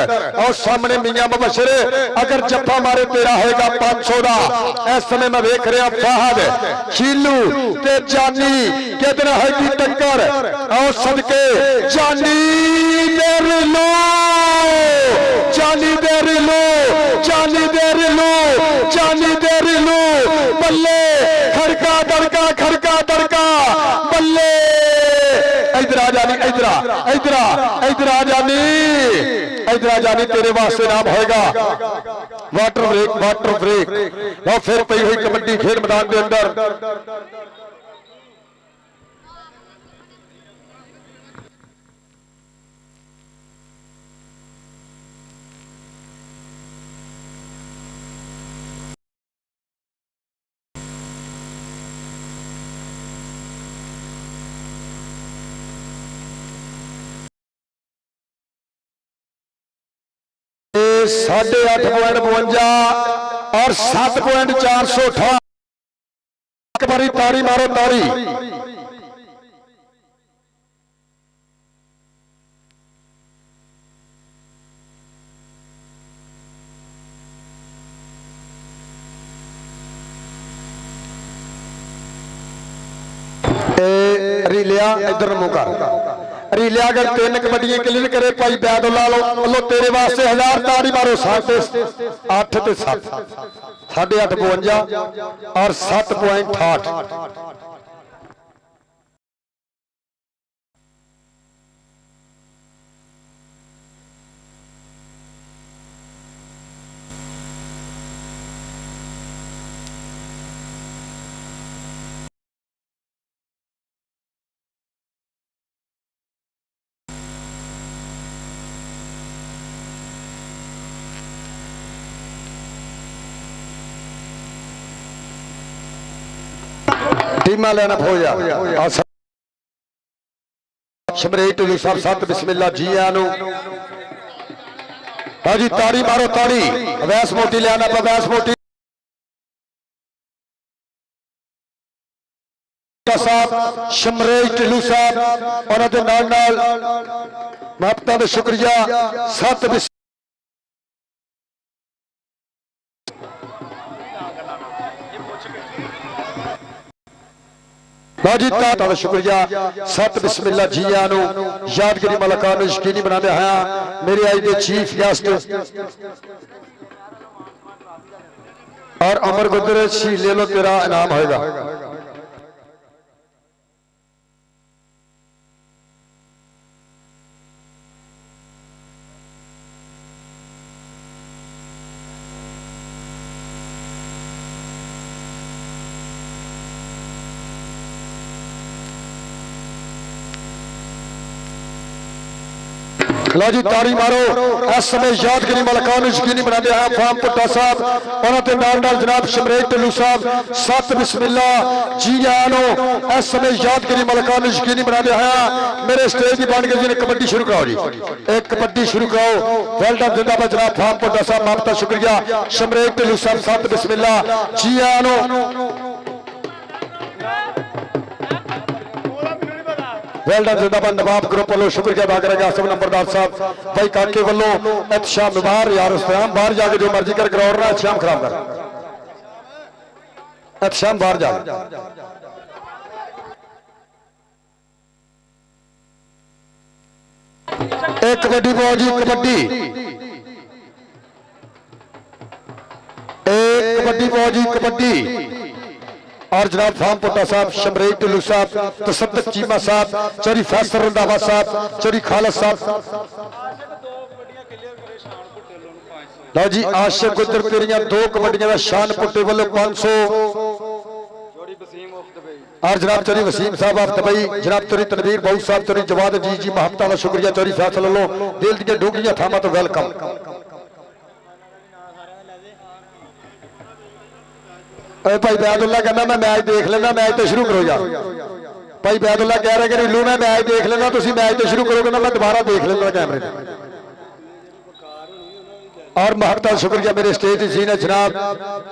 और सामने मियां मुबशर अगर जफ्फा मारे तेरा होगा 500 दा इस समय मैं देख रहा फहद शीलू ते जानी कितना होगी टक्कर और सदके जानी दे रीलू जानी दे रिलू बल्ले खड़का दरका बल्ले इधर आ जानी तेरे वास्ते नाम होगा वाटर ब्रेक और फिर पई हुई कबड्डी खेल मैदान के अंदर 8.52 और 7.418। एक बारी ताड़ी मारो ताड़ी। रीलिया इधर मुंह कर। रीलिया अगर 3 कबड्डियां क्लियर करे भाई बैदुल्ला वालों तेरे वास्ते 1000 ताड़ी मारो। 8 ते 7 8.52 और 7.68। टीमा लेना हो जा शमरेट टुल्लू साहब 7 बिस्मिल्लाह जी आनो। हाँ जी ताड़ी मारो ताड़ी। अवैस मोटी लिया अवैस मोटी साहब शमरेट टुल्लू साहब उन्होंने नाल महत्ता का शुक्रिया। 7 का शुक्रिया। 7 बिस्मिल्लाह जी आनो। यादगिरी मलकान यकीनी बनाने आया मेरे आज के चीफ गेस्ट और अमर गुदर सी ले लो तेरा इनाम होगा। लो जी ताड़ी मारो। इस समय यादगिरी मलकान यकीनी बनाते हैं फार्म पुट्टा साहब उन्होंने नाल जनाब शमरेट टुल्लू साहब 7 बिस्मिल्लाह जी आनो। इस समय यादगिरी मलकान यकीनी बनाते हैं मेरे स्टेज की बन गई जी कबड्डी शुरू कराओ जी। एक कबड्डी शुरू कराओ। वेल डन जिंदाबाद जनाब फार्म पुट्टा साहब मामता शुक्रिया। शमरेट टुल्लू साहब 7 बिस्मिल्लाह जी आनो। वेल डन जिंदाबाद नवाब ग्रुप वालों शुक्रिया अदा करेगा। आसम नंबरदार साहब भाई काके वालों एहतशाम बाहर यार उस्ताम बाहर जाके जो मर्जी कर ग्राउंड ना एहतशाम खराब कर एहतशाम बाहर जा। एक कबड्डी फौजी कबड्डी एक कबड्डी फौजी कबड्डी और जनाब फार्म पुट्टा साहब शमरेट टुल्लू साहब तसद्दुक चीमा साहब चौरी फैसल रंधावा साहब चौरी खालस साहब। लो जी आशिक गुजर तेरियां 2 कबड्डियां का शान पुट्टे वालों 500 और जनाब चौरी वसीम साहब आप तबई जनाब चौरी तनवीर बहु साहब चौरी जवाद जी जी महमता का शुक्रिया। चौरी फैसल लो दिल दी डूंगियां थामा तो वेलकम। भाई बैदुल्ला कहना मैं मैच देख लेना मैच तो शुरू करो यार। भाई बैदुल्ला कह रहे कि रीलू मैं मैच देख लेना तुम मैच तो शुरू करोगे ना मैं दोबारा देख लेना कैमरे। और महत्ता शुक्रिया मेरे स्टेज जी ने जनाब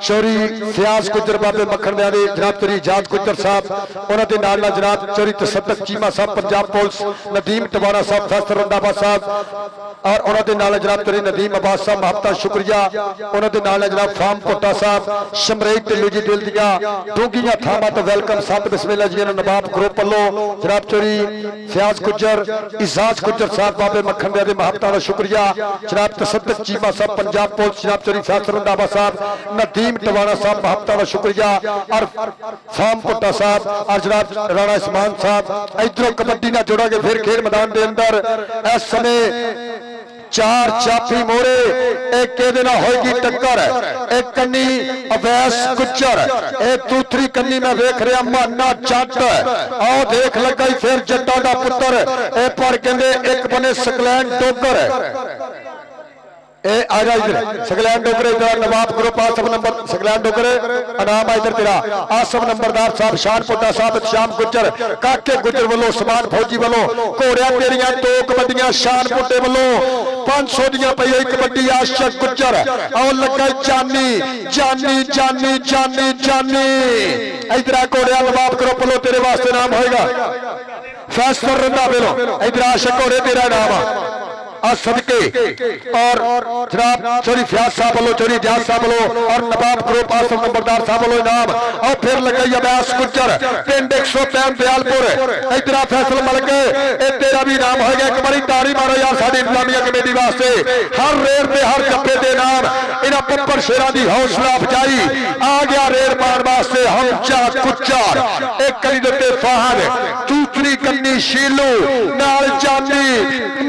चौरी फयाज गुजर बाबे मक्खन दे जनाब चौरी इजाज गुजर साहब उन्होंने नाल जनाब चौरी तसद्दुक चीमा साहब पंजाब पुलिस नदीम टवाना साहब फैसल रंधावा साहब और उन्होंने नाल जनाब चौरी नदीम अब्बास साहब महत्ता शुक्रिया। उन्होंने नाल जनाब फार्म पुट्टा साहब शमरेट टुल्लू जी दिल दियां डूंगियां थामा तो वेलकम। 7 बिस्मिल्लाह जी नवाब ग्रुप वालों जनाब चौरी फयाज गुजर इजाज गुजर साहब बाबे मक्खन दे महत्ता का शुक्रिया। जनाब तसद्दुक चीमा साहब पंजाब पुलिस जनाब चौरी फैसल रंधावा साहब नदीम टवाना साहब महत्ता का शुक्रिया और फार्म पुट्टा साहब और जनाब राणा इस्मान साहब। इधरों कबड्डी ना जोड़ा के फिर खेल मैदान के अंदर इस समय 4 चापी मोरे एक होगी टक्कर। एक कन्नी अवैस गुज्जर एक दूसरी कन्नी में वेख रहा माना जट आओ देख लगा फिर जट्टा का पुत्र ए पर कहते एक बने सकलैन डोगर ए आजा इधर सगलैन डोगरे इधर नवाब ग्रुप आसम नंबर सगलैन डोगरे इनाम इधर तेरा आसम नंबरदार साहब शानपुटा साहब श्याम गुज्जर काके गुज्जर वालों समान फौजी वालों घोड़िया तेरिया 2 कबड्डियां शानपुटे वालों 500 दियां पई एक कबड्डी आशक गुज्जर और लगा जानी जानी जानी जानी जानी इधर घोड़िया नवाब ग्रुप वालों तेरे वास्ते नाम होएगा फैसल रंधा वेलो इधर आशक घोड़े तेरा नाम सदके और जनाब चोरी फ्याज साहब वालों चोरी इजाज साहब वालों और नवाब ग्रुप आसम नंबरदार साहब वालों इनाम और फिर लगाई अब्बास गुज्जर पिंड 103 दयालपुर इधर फैसल मल के तेरा भी नाम होगा एक बारी ताड़ी मारो यार साडी इंतजामिया कमेटी वास्ते हर रेर पे हर जप्पे दे नाम इन्हां पप्पर शेरां दी हौसला अफजाई आ गया रेर पार वास्ते हमचा गुज्जर एक कली दे फहद दूसरी कन्नी शीलू नाल जानी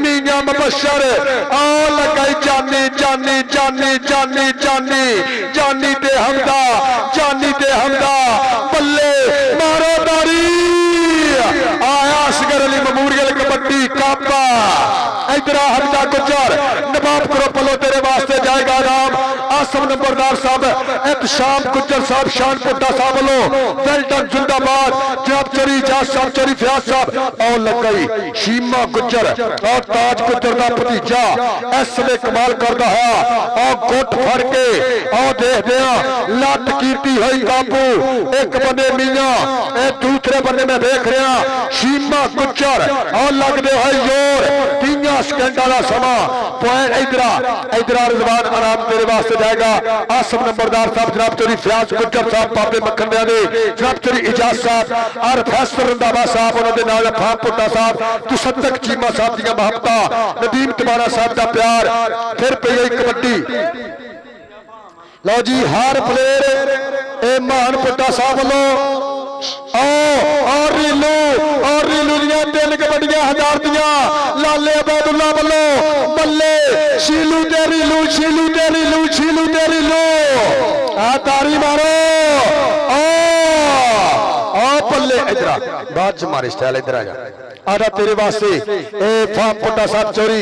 मीयां मबशर आ लगाई जानी जानी जानी जानी जानी जानी ते हमदा बल्ले मारो दारी आया असगर अली मेमोरियल कबड्डी कापा इधर हमदा गुज्जर नवाब ग्रुप वालों तेरे वास्ते जाएगा नाम आसम नंबरदार साहब एहतशाम गुज्जर साहब शानपुटा साहब वालों वेल्टन जिंदाबाद जनाब चोरी इजाज साहब चोरी फ्याज साहब और लगाई शीमा गुज्जर और ताज गुज्जर का भतीजा इसमें कमाल करता है और गुट फड़ के और देखते हैं लत कीर्ति हुई काबू एक बने मियां दूसरे बने में देख रहा शीमा गुज्जर और लगते है जोर 3 सेकंड का समा पॉइंट इधर रिजवान आराम तेरे वास्ते जाएगा आसम नंबरदार साहब जनाब चोरी फ्याज गुज्जर साहब बाबे मक्खन दे जनाब चोरी इजाज साहब और फैसल रंधावा साहब उन्होंने नाल फाम पुट्टा साहब तुसदक चीमा साहब दी महबता नदीम तिवारा साहब का प्यार फिर पई कबड्डी लो जी हर प्लेयर ए महान पुट्टा साहब वालों और रीलू दियां 3 कबड्डियां 1000 दियां लाले अबैदुल्ला वालों बल्ले शीलू ते रीलू आ तारी मारो बल्ले इधर बाद च मारे स्टाइल इधर आ जा आजा तेरे वास्ते ए फाम पुट्टा साहब चोरी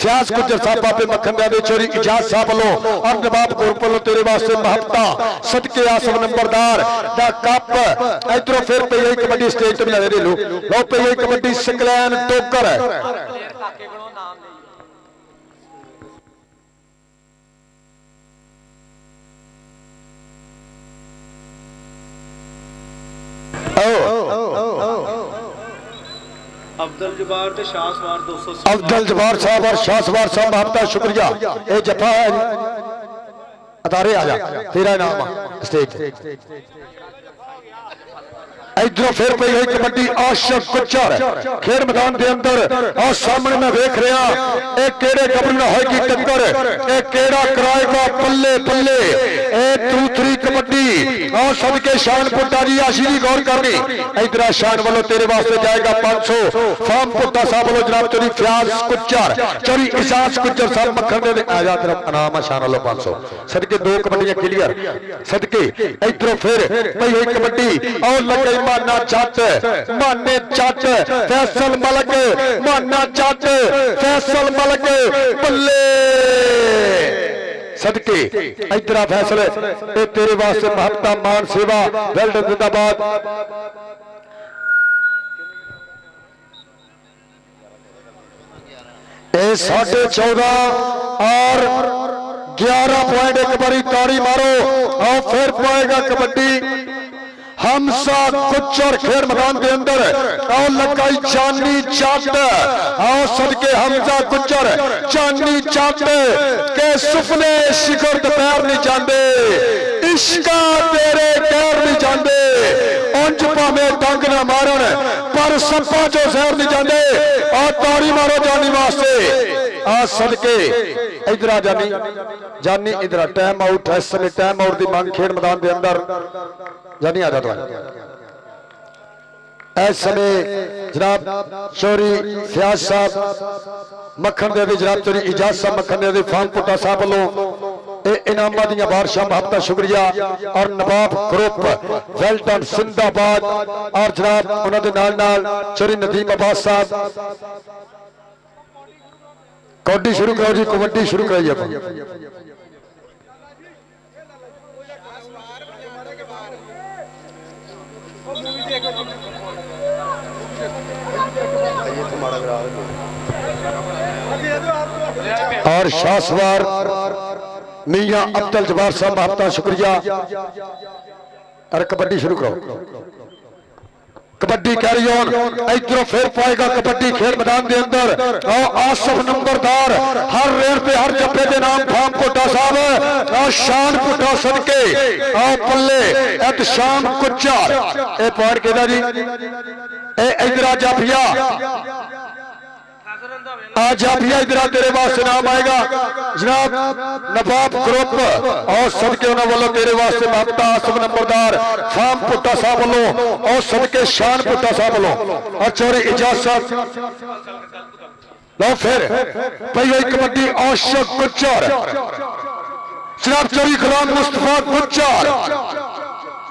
फ्याज गुज्जर साहब बाबे मक्खन दे चोरी इजाज साहब वालों और नवाब ग्रुप वालों तेरे वास्ते महबता सदके आसम नंबरदार दा कप इधरों फिर पई है कबड्डी स्टेज ते मिला दे लो पई है कबड्डी सकलैन टोकर अब्दुल जब्बार ते शाहसवार 200 अब्दुल जब्बार साहब और शाहसवार साहब महबता शुक्रिया ए जफा है अदारे आ जा तेरा नाम स्टेज इधरों फिर पई है कबड्डी आशक गुज्जर खेल मैदान के अंदर और सामने मैं देख रहा एक केड़े कबड्डी ना होगी टक्कर एक केड़ा कराएगा पल्ले पल्ले एक दूसरी कबड्डी और सबके शान पुट्टा जी आशीरी गौर करनी इधर शान वालों तेरे वास्ते जाएगा 500 फार्म पुट्टा साहब वालों जनाब चोरी फ्याज गुज्जर चोरी इजाज गुज्जर साहब मक्खन दे आजा तरफ इनाम शान वालों 500 सदके 2 कबड्डियां क्लियर सदके इधरों फिर पई है कबड्डी और लगे माना जट माने जट फैसल मलक माना जट फैसल मलक बल्ले सदके इधर फैसले तेरे वास्ते महबता मान सेवा वेल्डन जिंदाबाद ए 14.5 और 11 पॉइंट एक बारी ताड़ी मारो और फिर पाएगा कबड्डी हमसा गुज्जर खेल मैदान के अंदर और लगाई जानी चाट और सदके हमजा गुज्जर जानी चाट के सुपने शिखर दोपहर नहीं जाते इश्का तेरे पैर नहीं जाते उंज भावे डंग ना मारन पर सप्पा चो शहर नहीं जाते और ताड़ी मारो जानी वास्ते आ सदके इधर आ जानी इधर टाइम आउट है इस समय टाइम आउट की मांग खेल मैदान के अंदर जानी आ जाता इस समय जनाब चोरी फ्याज साहब मक्खन दे जनाब चोरी इजाज साहब मक्खन दे फार्म पुट्टा साहब वालों इनामा दियां बारिशां महबता शुक्रिया और नवाब ग्रुप वेल्टन जिंदाबाद और जनाब उन्होंने नाल चोरी नदीम अब्बास साहब कबड्डी शुरू करो जी, कबड्डी शुरू कराइए आप। और शासवार मियां अब्दुल जब्बार साहब आपका शुक्रिया। और कबड्डी शुरू करो, कबड्डी कैरी ऑन। इधरों फिर पाएगा कबड्डी खेल मैदान के अंदर। और आसफ नंबरदार हर रेल पे हर जब्बे के नाम फाम पुट्टा साहब और शान पुट्टा सदके और पल्ले एत शाम कुच्चार ए पॉइंट केदा जी ए इधर जाफिया जाफिया इधर तेरे वास्ते नाम आएगा जनाब नवाब ग्रुप और सदके उन्होंने वालों तेरे वास्ते महबता आसफ नंबरदार फाम पुट्टा साहब वालों और सदके शान पुट्टा साहब वालों और चोरी इजाजत लो। फिर पई हुई कबड्डी औशक गुज्जर जनाब चोरी गुलाम मुस्तफा गुज्जर,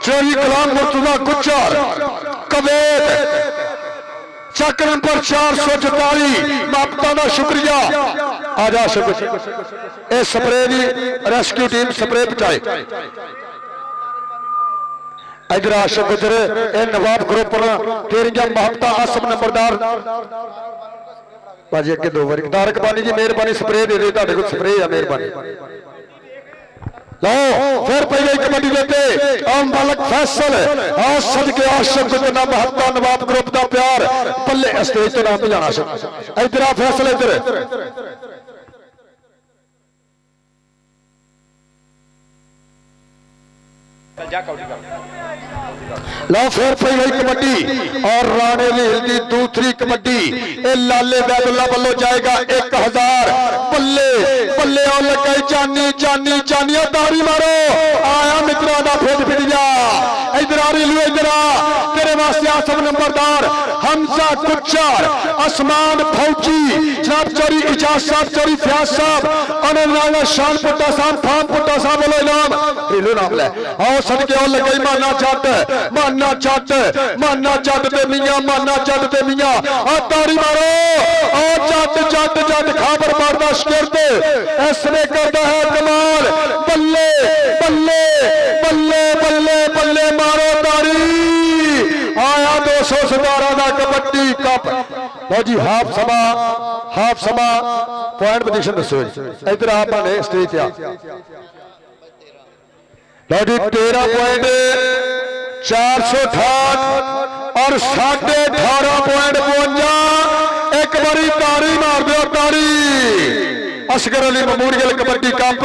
चोरी गुलाम मुर्तजा गुज्जर कवेत चक नंबर 444 महबता का शुक्रिया। आजा शुक्रिया ए स्प्रे की रेस्क्यू टीम स्प्रे पहुंचाए। इधर आशक गुजर ए नवाब ग्रुप तेरिया महबता आसम नंबरदार भाजी अगे 2 बारी तारक बानी जी मेहरबानी स्प्रे दे दे, तुहाडे कोल स्प्रे है मेहरबानी लो। फिर पहले कबड्डी देते और मलक फैसल और सदके आशक गुजर महबता नवाब ग्रुप का प्यार पल्ले स्टेज तो नाम पे जाना। इधर आ फैसल इधर लो। फिर पई गई कबड्डी और राणे लील की दूसरी कबड्डी ए लाले बैदुल्ला बल्लो जाएगा 1000 बल्ले बल्ले और लगाई जानी जानी जानी दारी मारो आया मित्रों का फिट फिट जा। इधर आ रही लो इधर आ तेरे वास्ते आसफ नंबरदार हमजा गुज्जर आसमान फौजी जनाब चोरी इजाज साहब चोरी फयाज साहब और शान पुट्टा साहब फाम पुट्टा साहब वालों इनाम रीलू नाम ले और सदके और लगाई माना जट माना जट माना जट ते मियां माना जट ते मियां आ तारी मारो और जट जट जट खाबर मारदा शिरद इसने करता है कमाल बल्ले बल्ले बल्ले बल्ले बल्ले मारो तारी आया 217 का कबड्डी कप। लो जी हाफ समा पॉइंट पोजीशन दसो इधर आप स्टेज पे लो जी 13 पॉइंट 468 और 18.5 पॉइंट 52। एक बारी तारी मार दो तारी। असगर अली मेमोरियल कबड्डी कप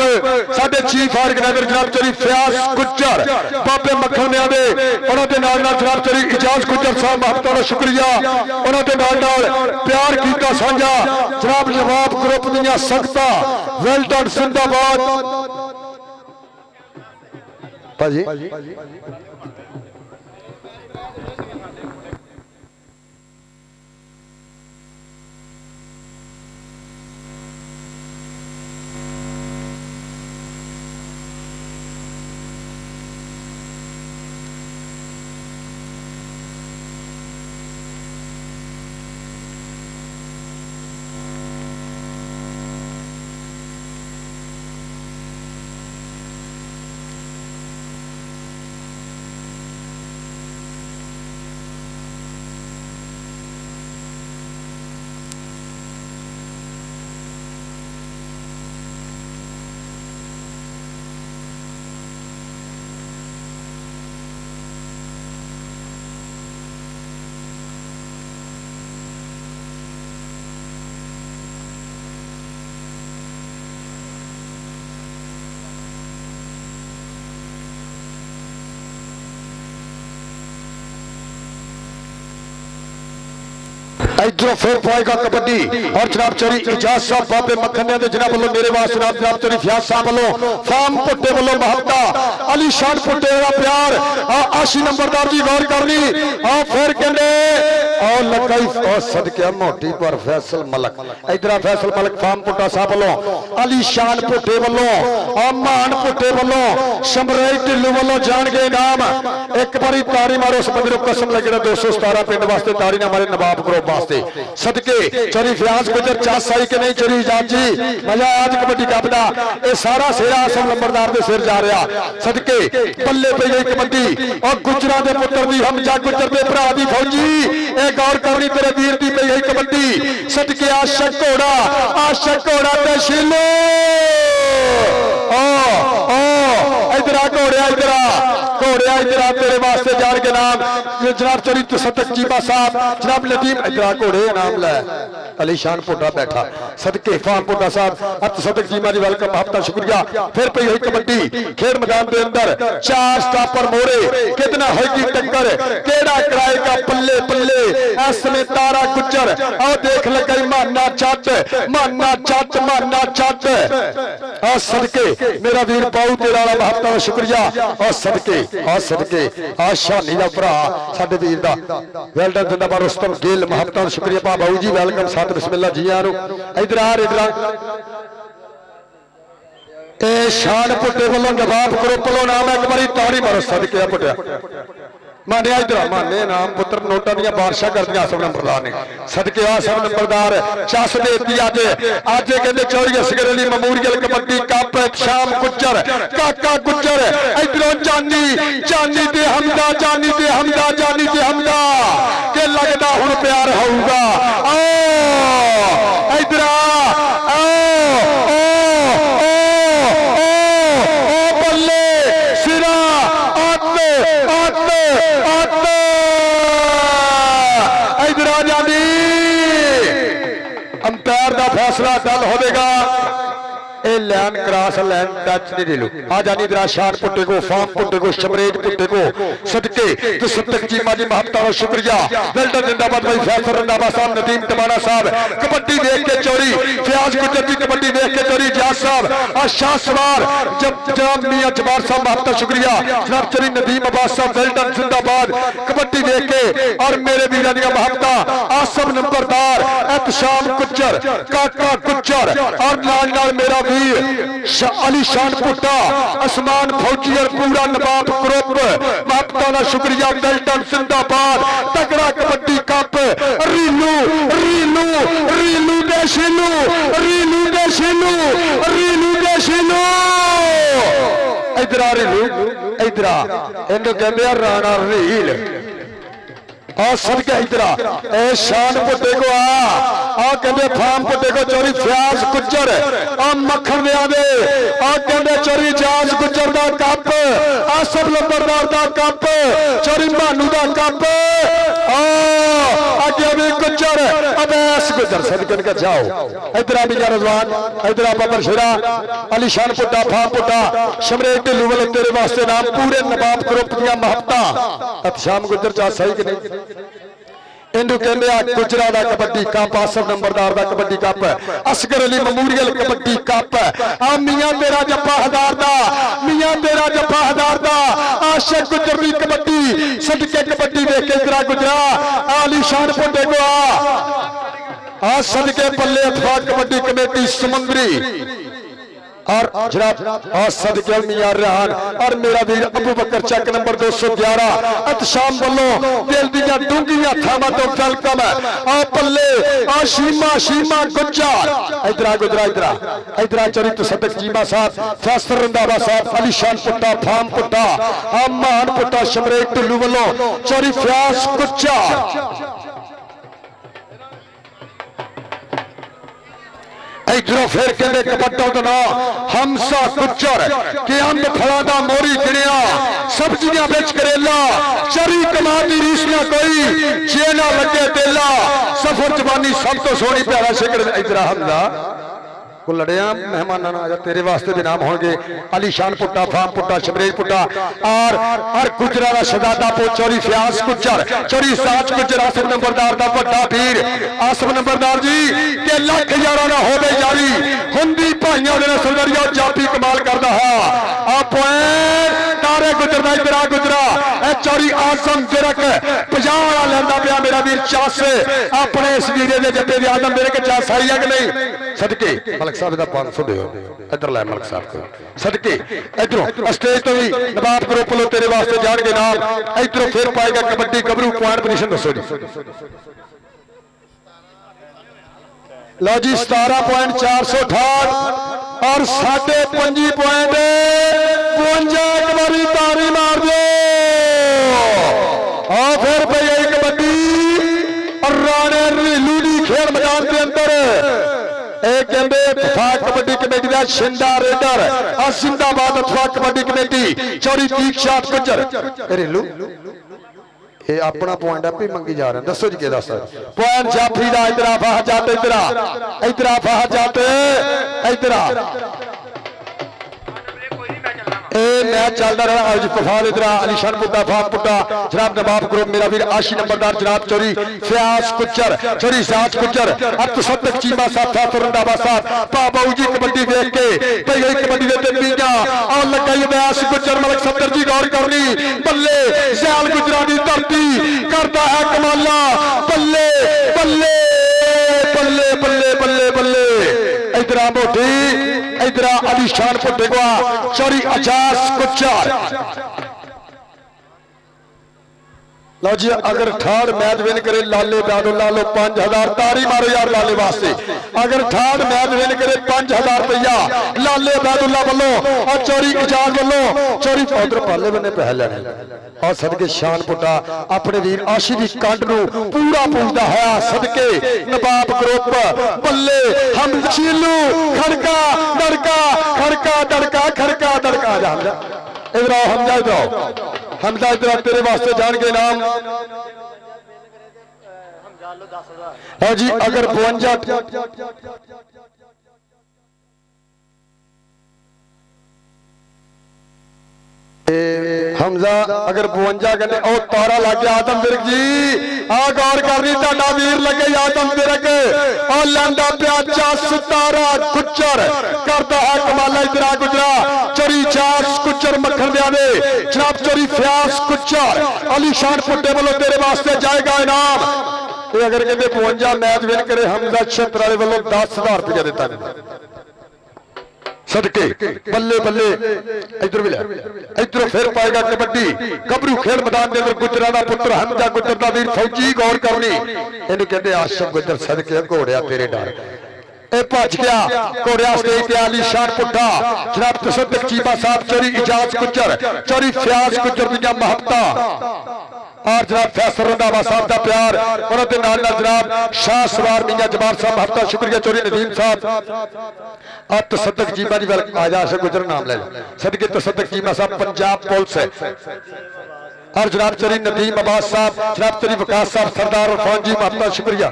साडे चीफ ऑर्गेनाइजर जनाब चोरी फयाज गुज्जर बाबे मखनिया दे उन्होंने नाल नाल जनाब चोरी इजाज गुज्जर साहब महबता का शुक्रिया। उन्होंने नाल नाल प्यार कीता साझा जनाब नवाब ग्रुप दियां सख्ता वेल डन जिंदाबाद भाजी। इधरों फिर पाएगा कबड्डी और जनाब चोरी इजाज साहब बाबे मखनिया दे जनाब वालों मेरे वास्ते जनाब चोरी फयाज साहब वालों फाम पुट्टे वालों महबता अली शान पुट्टे का प्यार आशी नंबरदार जी गौर करनी और फिर कहने और लगाई और सदके मोटी पर फैसल मलक इधर फैसल मलक फाम पुट्टा साहब वालों अली शान पुट्टे वालों और मान पुट्टे वालों शमराई ढिल्लू वालों जान गए नाम ਇੱਕ ਵਾਰੀ ਤਾੜੀ ਮਾਰੋ ਉਸ ਬੰਦੇ ਨੂੰ ਕਸਮ ਲੱਗੇ 217 ਪਿੰਡ ਵਾਸਤੇ ਤਾੜੀ ਨਾ ਮਾਰੇ ਨਵਾਬ ਗਰੁੱਪ ਵਾਸਤੇ ਸਦਕੇ ਚੋਰੀ ਫਿਆਜ਼ ਗੁਜਰ ਚਾਸ ਆਈ ਕਿ ਨਹੀਂ ਚੋਰੀ ਜਾਤ ਜੀ ਮਜ਼ਾ ਅੱਜ ਕਬੱਡੀ ਕੱਪ ਦਾ ਇਹ ਸਾਰਾ ਸੇਰਾ ਆਸਮ ਨੰਬਰਦਾਰ ਦੇ ਸਿਰ ਜਾ ਰਿਹਾ ਸਦਕੇ ਪੱਲੇ ਪਈ ਗਈ ਕਬੱਡੀ ਔਰ ਗੁਜਰਾਂ ਦੇ ਪੁੱਤਰ ਦੀ ਹਮਜ਼ਾ ਗੁਜਰ ਦੇ ਭਰਾ ਦੀ ਫੌਜੀ ਇਹ ਗੌਰ ਕਰਨੀ ਤੇਰੇ ਵੀਰ ਦੀ ਪਈ ਗਈ ਕਬੱਡੀ ਸਦਕੇ ਆਸ਼ਕ ਘੋੜਾ ਤੇ ਸ਼ੀਲੋ इधर घोड़िया तेरे वास्ते जान के नाम जनाब चोरी सदक चीमा साहब जनाब नदीम इधर घोड़े नाम लै अली शान पुटा बैठा सदके फाम पुटा साहब सदक चीमा जी वेलकम हफ्ता शुक्रिया फिर पई हुई कबड्डी खेल मैदान के अंदर 4 स्टापर मोरे कितना होगी टक्कर केड़ा कराएगा पल्ले पल्ले इस समय तारा गुजर और देख लगा माना चट और सदके मेरा वीर पाऊ तेरा हफ्ता शुक्रिया और सदके शानी का भरा साडे वीर दा वेलडन जिंदाबाद रुस्तम गिल महबता शुक्रिया पा बाबू जी वेलकम साथ बिस्मिल्लाह जी आनो इधर ए शान पुट्टे वालों नवाब ग्रुप वालों नाम एक बारी ताड़ी मारो सदके पुट्टिया माने इधर माने नाम पुत्र नोटा दी बारिशां कर दिया आसम नंबरदार ने सदके आसम नंबरदार चस देती आज कहते चौरी असगर अली मेमोरियल कबड्डी कप शाम गुजर काका गुजर इधरों जानी ते हमदा के लगदा हुण प्यार होऊगा इधर बल्ले सिरा इधर आ जानी अंपायर का फैसला कल होगा लैन क्रॉस लैन टच नहीं दे लो आ जानी इधर शान पुट्टे को फार्म पुट्टे को शमरेज पुट्टे को सदके तो सदक चीमा जी महबता और शुक्रिया वेलडन जिंदाबाद भाई फैसल रंधावा साहब नदीम टमाना साहब कबड्डी देख के चोरी फयाज गुजर की कबड्डी देख के चोरी जाज साहब और शाह सवार जब मियां जबार साहब महबता शुक्रिया जनाब चरी नदीम अब्बास साहब वेलडन जिंदाबाद कबड्डी देख के और मेरे वीरां दी महबता आसम नंबरदार एहतशाम गुजर काका गुजर और नाल मेरा अली शान पुट्टा आसमान फौजी और पूरा नवाब ग्रुप महबता का शुक्रिया वेलडन जिंदाबाद तगड़ा कबड्डी कप रीलू दे शीलू इधर इधर इन्हें कहते राणा रील सदके इधर ए शान पुट्टे को कहते फार्म पुट्टे को चोरी फयाज गुजर मक्खन दे कहते चोरी जाज गुजर का कप आसम नंबरदार का कप चोरी भानू का कप अगे भी गुजर अबैस गुजर सदके का जाओ इधर बीजा रजवान इधर बाबर शेरा अली शान पुट्टा फार्म पुट्टा शमरेज ढिल्लू वाले तेरे वास्ते नाम पूरे नवाब ग्रुप दियां महबता शाम गुजर चा सही कि नहीं इनू कहते गुजरा का कबड्डी कप आसम नंबरदार का kabaddi cup Asghar Ali memorial kabaddi cup मियां तेरा जप्पा हदार दा आशिक गुजर की कबड्डी सदके कबड्डी देख के इधर गुजरा आली शान पुट्टे को सदके पल्ले अथवा कबड्डी कमेटी समुद्री और जनाब और सदके मियां रेहान और मेरा वीर अबू बकर चक नंबर 211 अतशाम वालों दिल दियां डूंगियां थावां तो वेलकम आ पल्ले आ शीमा गुजर इधर चरित सदक चीमा साहब फैसल रंधावा साहब अली शान पुट्टा फार्म पुट्टा मान पुट्टा शमरेज ढिल्लू वालों चोरी फयाज गुजर इधरों फिर कहते कबड्डा का नाम हमसा गुजर के अंब फला दा मोरी गिणिया सब्जियां बेच करेला चरी कमा दी रीस ना कोई जे ना लगे तेला सफर जवानी सब तो सोनी प्यारा शिकर इधर हमदा को लड़िया मेहमान तेरे वास्ते भी नाम होंगे अली शान पुट्टा फार्म पुट्टा शमरेज पुट्टा और गुजरा का शहजादा पो चोरी फयाज गुजर चोरी साज गुजर आसम नंबरदार का बड़ा पीर आसम नंबरदार जी के लख यारा ना होवे जारी हुंदी भाइयों दे सुंदरिया जापी कमाल करदा हा आ पॉइंट तारे गुजरदा इधर गुजरा ए चौरी आजम जिरक 50 वाला लेंदा पिया मेरा वीर चास अपने इस वीरे दे जब्बे दी आदम मेरे के चास आई है कि नहीं सदके मलक साहब दा 500 दियो इधर लै मलक साहब को सदके इधरों स्टेज तो भी नवाब ग्रुप लो तेरे वास्ते जान के नाम इधरों फिर पाएगा कबड्डी गबरू पॉइंट पोजीशन दसो जी लो जी 17.468 और 5.5 पॉइंट 52 एक बारी तारी मार दो और फिर पे यही कबड्डी और राणे रीलू दी खेल मैदान के अंदर एक कहते अथवा कबड्डी कमेटी का शिंदा रेडर और जिंदाबाद अथवा कबड्डी कमेटी चौरी दीक्षा गुजर रीलू ये अपना पॉइंट आप ही मंगी जा रहे हैं दसो जी के दस पॉइंट जाफी दा इधर आ फाह जाते इधर आ फाह जाते इधर मैच चलता रहा आज कफाल इधर अलीशान पुट्टा फाफ पुट्टा जनाब नवाब ग्रुप मेरा वीर आशी नंबरदार जनाब चोरी फयाज कुचर चोरी साज कुचर अब तो सब तक चीमा साथ था तुरंदाबा साथ बाबू जी कबड्डी देख के पहले कबड्डी देते बीजा और लगाई व्यास कुचर मलक सत्तर जी गौर करनी बल्ले सयाल गुजराती धरती करता है कमाला बल्ले बल्ले बल्ले बल्ले बल्ले बल्ले इधर मोटी इधर अलीशान पुट्टे को चोरी अजास कुचर लो जी अगर थर्ड मैच विन करे लाले बैदुल्ला लो 5000 तारी मारो यार लाले वास्ते अगर थर्ड मैच विन करे 5000 रुपया लाले बैदुल्ला वालों और चोरी इजाज वालों चोरी उधर पाले बने पैसे लेने और सदके शान पुट्टा अपने वीर आशी दी कंड नू पूरा पूजदा है सदके नवाब ग्रुप बल्ले हम चीलू खड़का दड़का खड़का दड़का खड़का दड़का जा इधर आओ हमजा इधर आओ हमजा इधर तेरे वास्ते जान के नाम हाँ जी अगर 52 हमजा अगर 52 घंटे और तारा लग गया आदम विरक जी आ गौर करनी ताड़ा वीर लगे आदम विरक और लैंदा प्या चास तारा गुजर करता है कमाला इधर गुजरा चोरी चास गुजर मक्खन दिया दे जनाब चोरी फ्यास गुजर अलीशान पुट्टे वालों तेरे वास्ते जाएगा इनाम ये अगर कहते 52 मैच विन करे हमजा छत्र वाले वालों 10,000 रुपया देता है सदके बल्ले बल्ले इधर भी इधर फिर पाएगा कबड्डी गबरू खेल मैदान के अंदर गुजरा दा पुत्र हमजा गुजर दा वीर फौजी गौर करनी इन्हें कहते आशम गुजर सदके घोड़िया तेरे डर ए भज गया घोड़िया स्टेज पे आलीशान पुट्ठा जनाब तसद्दुक चीमा साहब चोरी इजाज गुजर चोरी फयाज गुजर दी महबता और जनाब फैसल रंधावा साहब का प्यार उन्होंने नाल जनाब शाह सवार मियां जबार साहब हफ्ता शुक्रिया चोरी नदीम साहब और तसद्दुक चीमा जी आजा से गुजर नाम ले सदके तसद्दुक चीमा साहब पंजाब पुलिस है और जनाब चोरी नदीम अब्बास साहब जनाब चोरी विकास साहब सरदार इरफान जी हफ्ता शुक्रिया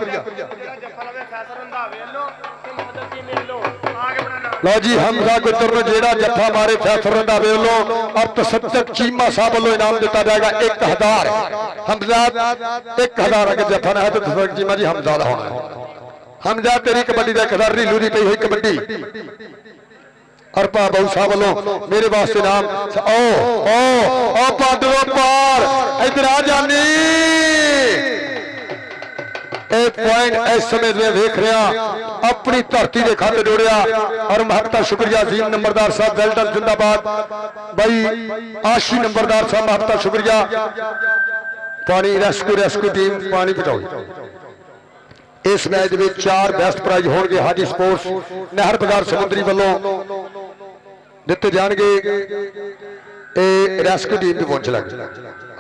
लो जी हमजा गुजर ने जेड़ा जत्था मारे फैसल रंधावे वालों और तसद्दुक चीमा साहब वालों इनाम दिता जाएगा 1000 हमजा 1000 अगर जत्था ना है तो तसद्दुक चीमा जी हमजा दा होना हमजा तेरी कबड्डी दा 1000 रीलू दी पई हुई कबड्डी और बाबू साहब वालों मेरे वास्ते नाम ओ पादरो पार इधर आ जानी एक पॉइंट इस समय देख रहा अपनी धरती के खाते जोड़िया और महत्ता शुक्रिया अजीम नंबरदार साहब वेल्डन जिंदाबाद भाई आशी नंबरदार साहब महत्ता शुक्रिया पानी रेस्क्यू टीम पानी पहुंचाओ इस मैच में 4 बेस्ट प्राइज होंगे हाजी स्पोर्ट्स नहर बाजार समुद्री वालों दिते जाएंगे रेस्क्यू टीम भी पहुंच लगे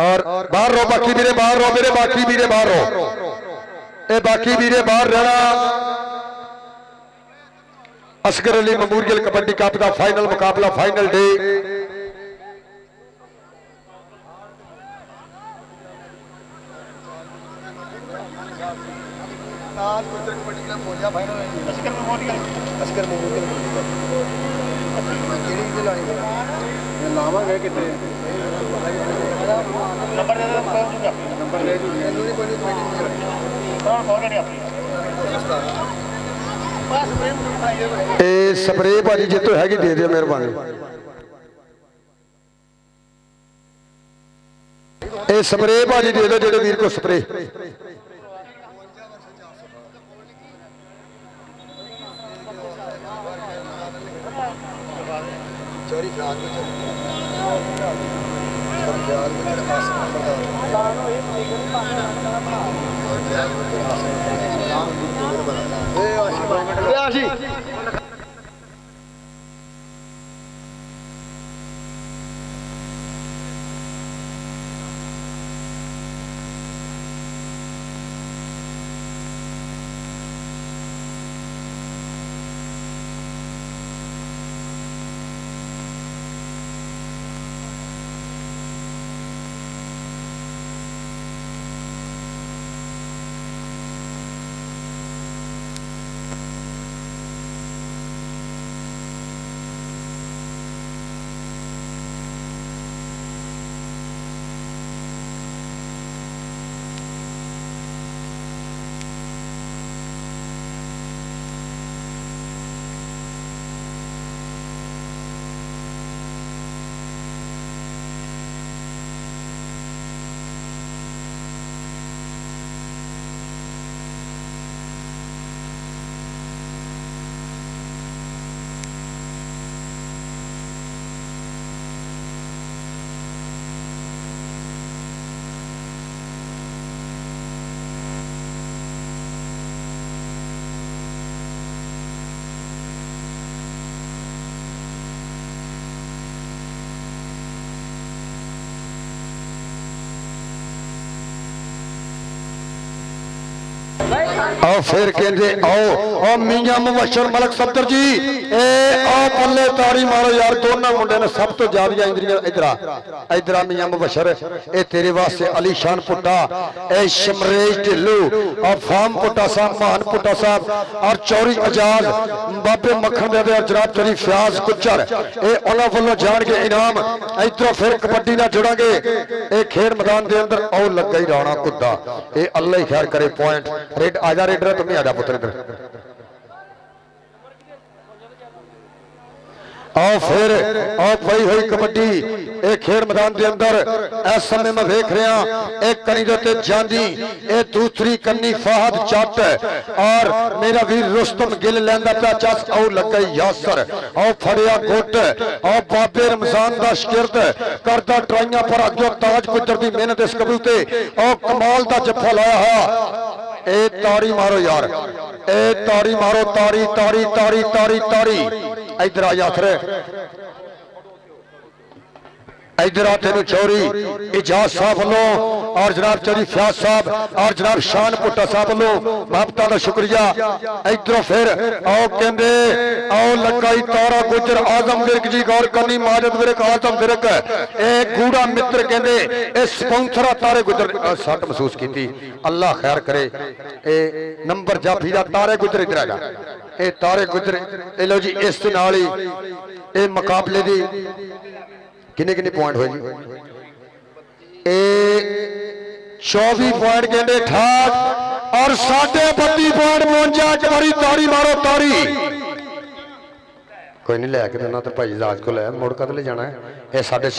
और बाहर रो बाकी वीरे बाहर रो मेरे बाकी वीरे बाहर रो ए बाकी वीरे बाहर रहना असगर अली मेमोरियल कबड्डी कप का फाइनल मुकाबला फाइनल डे स्प्रे भाजी जितो हैगी दे दियो मेहरबानी ਇਹ ਸਪਰੇ ਭਾਜੀ ਦੇ ਦਿਓ ਜਿਹੜੇ ਵੀਰ ਕੋ ਸਪਰੇ। आओ फिर कहते आओ मियां मुबशर मलक सफदर जी आओ पल्ले ताड़ी मारो यार। दोनों मुंडे ने सब तो ज्यादा इंद्रियां इधर मियां मुबशर ए तेरे वास्ते अली शान पुट्टा ए शमरेश ढिल्लू और फाम पुट्टा साहब महान पुट्टा साहब और चौरी आजाद बाबे मक्खन दे और जनाब चौरी फयाज गुज्जर ए उन्हां वालों जान के इनाम। इधरों फिर कबड्डी नाल जुड़ांगे ए खेड मैदान दे अंदर आओ लगा ही राणा कुद्दा ए अल्लाह ही खैर करे। पॉइंट रेड आजा रेडर तुम्हें आजा पुत्र इधर आओ फिर आओ पई हुई कबड्डी एक खेड मैदान के अंदर इस समय मैं देख रहा एक कनी दे जांदी ए दूसरी कन्नी फहद जट और मेरा वीर रुस्तम गिल लैंदा पिया चस। आओ लगा यासर आओ फड़िया गुट आओ बाबे रमजान दा शिरद करदा ट्राइयां पर अगो ताज गुजर दी मेहनत इस कबूते आओ कमाल दा जफा लाया है। ए ताड़ी मारो यार ए ताड़ी मारो ताड़ी ताड़ी ताड़ी ताड़ी ताड़ी इधर आ यासर इधर आ तेन चौरी इजाज साहब वालों और जनाब चौरी फयाज साहब और जनाब शान पुट्टा साहब वालों महबता का शुक्रिया। इधरों फिर आओ कहते आओ लगाई तारा गुजर आजम विरक जी गौर करनी माजद विरक आजम विरक एक गूढ़ा मित्र कहते स्पॉन्सर तारे गुजर सट महसूस की अल्लाह खैर करे। ए नंबर जाफी का तारे गुजर इधर आगा ए तारे गुजर ए लो जी इस नाल ही ए मुकाबले दी किन्ने किन्ने पॉइंट हुए जी ए 24 पॉइंट कहते ठाक और 32 पॉइंट 52। एक बारी ताड़ी मारो ताड़ी कोई नहीं लैके देना तो भाई जहाज को लै मुड़ कद ले जाना है। ये साडे